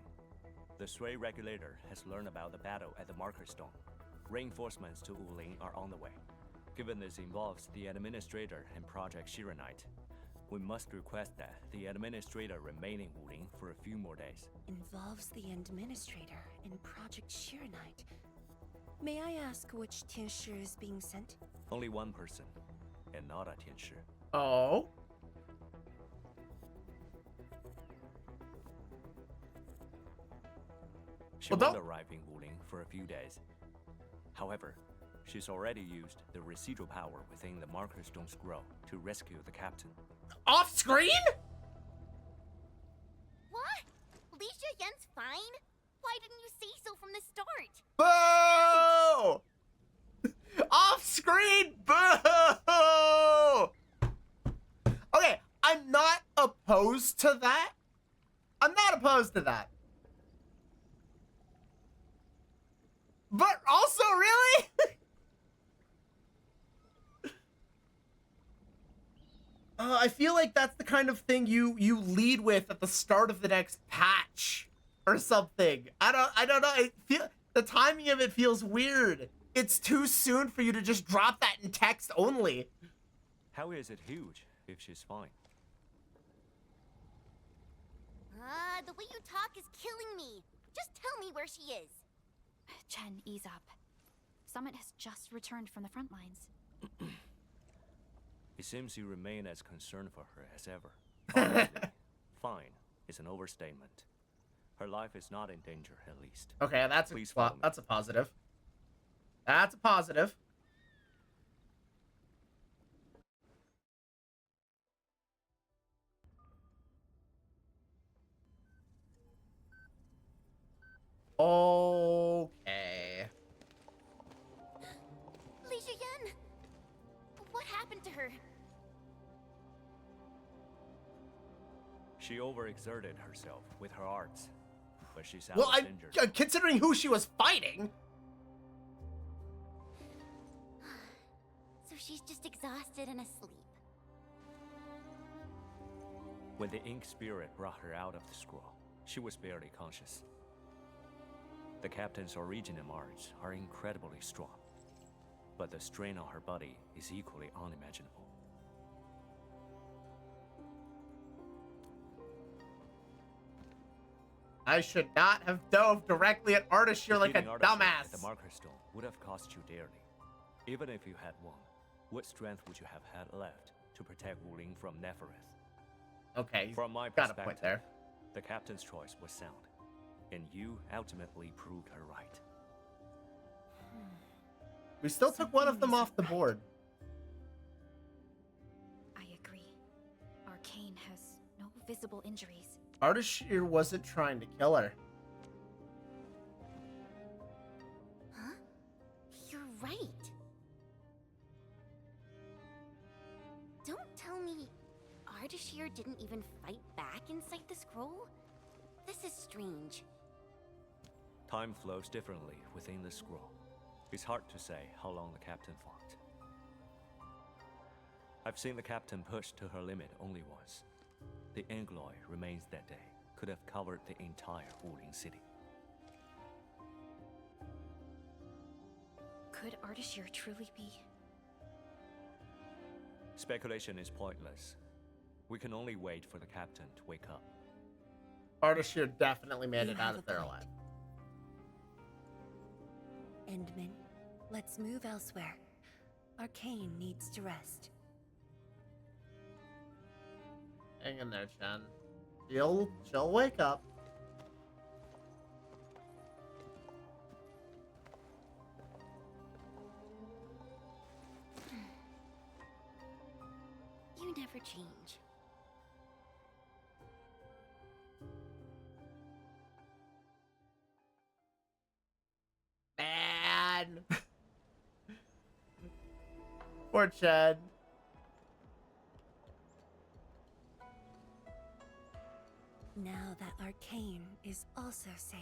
The Sui regulator has learned about the battle at the Marker Stone. Reinforcements to Wuling are on the way. Given this involves the Administrator and Project Shiranite, we must request that the Administrator remain in Wuling for a few more days. Involves the Administrator in Project Shiranite. May I ask which Tianshi is being sent? Only one person, and not a Tianshi. Oh. She won't arrive in Wuling for a few days. However, she's already used the residual power within the Marker Stone Scroll to rescue the captain. Off screen? What? Li Yan's fine? Why didn't you say so from the start? Boo! Off screen! Boo! Okay, I'm not opposed to that. I'm not opposed to that. But also, really? I feel like that's the kind of thing you lead with at the start of the next patch or something. I don't know. I feel the timing of it feels weird. It's too soon for you to just drop that in text only. How is it huge if she's fine? The way you talk is killing me. Just tell me where she is. Chen, ease up. Summit has just returned from the front lines. It seems you remain as concerned for her as ever. Honestly, fine is an overstatement. Her life is not in danger, at least. Okay, that's a positive. That's a positive. Okay. Li Yan! What happened to her? She overexerted herself with her arts, but she sounds Well, injured. considering who she was fighting. So she's just exhausted and asleep. When the Ink Spirit brought her out of the scroll, she was barely conscious. The captain's original arts are incredibly strong, but the strain on her body is equally unimaginable. I should not have dove directly at Artishir like a Defeating Artishir dumbass. at the Marker Stone would have cost you dearly. Even if you had won, what strength would you have had left to protect Wuling from Nefereth? Okay, from my got a perspective, point there. The captain's choice was sound, and you ultimately proved her right. We still took one of them off the board. I agree. Arcane has no visible injuries. Artishir wasn't trying to kill her. Huh? You're right. Don't tell me Ardashir didn't even fight back inside the scroll? This is strange. Time flows differently within the scroll. It's hard to say how long the captain fought. I've seen the captain pushed to her limit only once. The Angloy remains that day could have covered the entire Wuling city. Could Ardashir truly be? Speculation is pointless. We can only wait for the captain to wake up. Ardashir definitely made it out of there alive. Endman, let's move elsewhere. Arcane needs to rest. Hang in there, Chen. She'll wake up. You never change. Man. Poor Chen. Now that Arcane is also safe,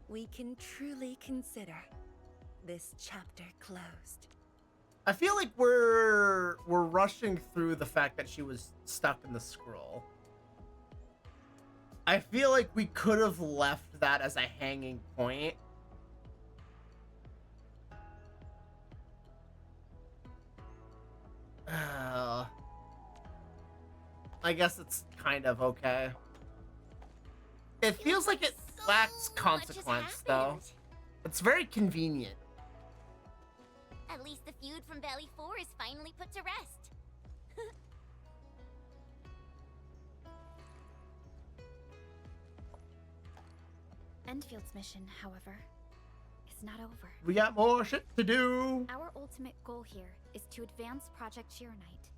we can truly consider this chapter closed. I feel like we're rushing through the fact that she was stuck in the scroll. I feel like we could have left that as a hanging point. I guess it's kind of okay. It feels like it lacks consequence, though. It's very convenient. At least the feud from Valley 4 is finally put to rest. Enfield's mission, however, is not over. We got more shit to do. Our ultimate goal here is to advance Project Shirenite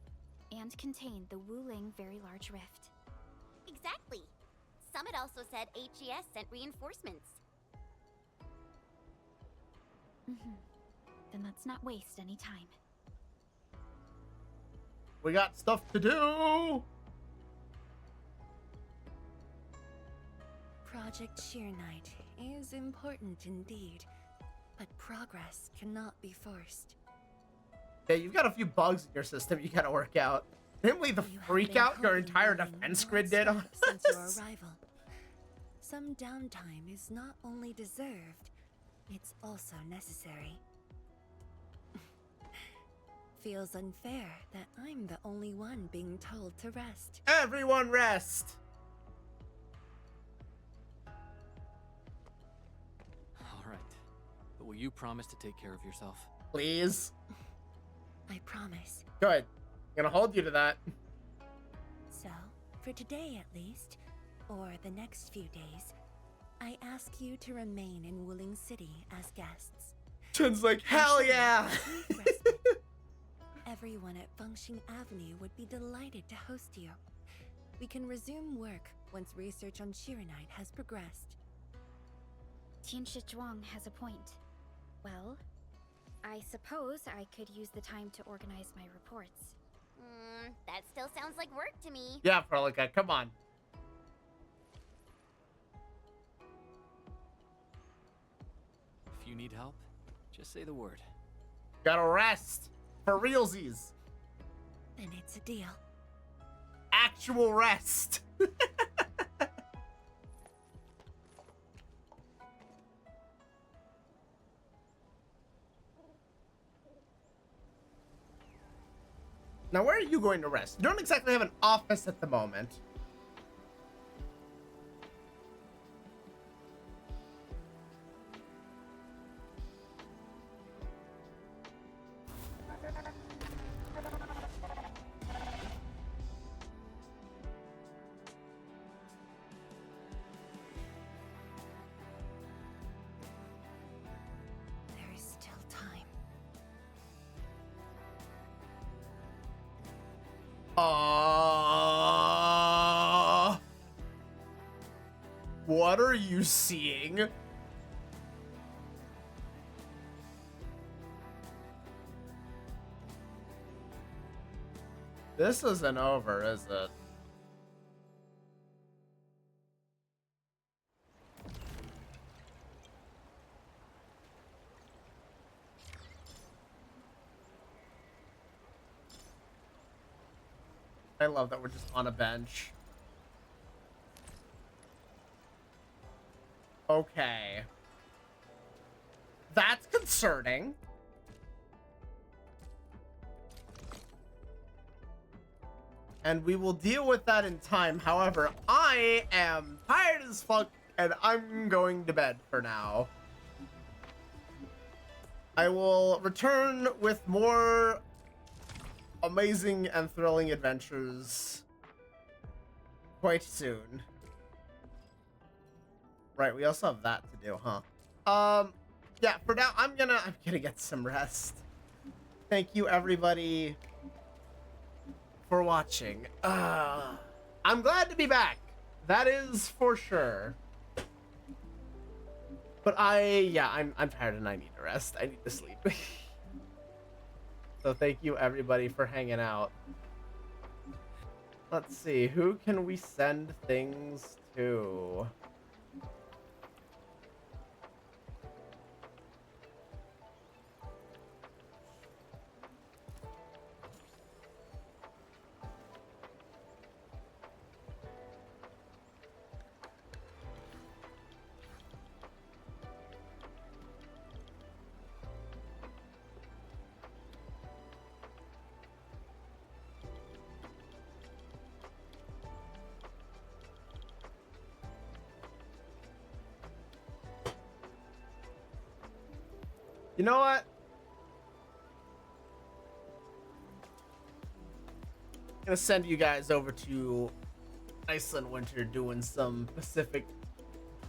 and contain the Wuling Very Large Rift. Exactly. Summit also said HES sent reinforcements. Then let's not waste any time. We got stuff to do. Project Shirenite is important indeed, but progress cannot be forced. Yeah, you've got a few bugs in your system you gotta work out. Namely, the freak out your entire defense grid did on since your arrival. Some downtime is not only deserved, it's also necessary. Feels unfair that I'm the only one being told to rest. Everyone rest! Alright. But will you promise to take care of yourself? Please. I promise. Good. I'm gonna hold you to that. So, for today at least, or the next few days, I ask you to remain in Wuling City as guests. Chen's like, hell yeah! Everyone at Fengxing Avenue would be delighted to host you. We can resume work once research on Shirenite has progressed. Tianshi Zhuang has a point. Well, I suppose I could use the time to organize my reports. That still sounds like work to me. Yeah, Frolica, come on. If you need help, just say the word. Gotta rest. For realsies. Then it's a deal. Actual rest. Now, where are you going to rest? You don't exactly have an office at the moment. There is still time. What are you seeing? This isn't over, is it? I love that we're just on a bench. Okay. That's concerning. And we will deal with that in time. However, I am tired as fuck and I'm going to bed for now. I will return with more amazing and thrilling adventures quite soon. Right, we also have that to do, huh? Yeah, for now, I'm gonna get some rest. Thank you, everybody, for watching. I'm glad to be back. That is for sure. But I'm tired and I need to rest. I need to sleep. So thank you, everybody, for hanging out. Let's see, who can we send things to? You know what? I'm gonna send you guys over to Iceland Winter doing some Pacific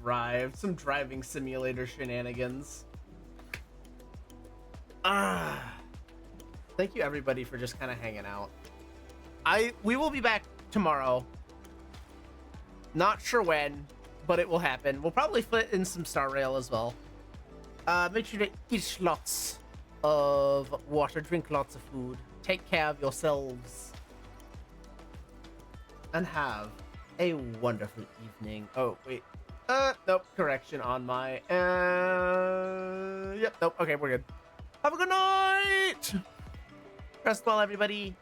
Drive, some driving simulator shenanigans. Thank you everybody for just kind of hanging out. We will be back tomorrow. Not sure when, but it will happen. We'll probably fit in some Star Rail as well. Make sure to eat lots of water, drink lots of food, take care of yourselves, and have a wonderful evening. Oh, wait. Nope, correction on my, yep, nope, okay, we're good. Have a good night! Rest well, everybody.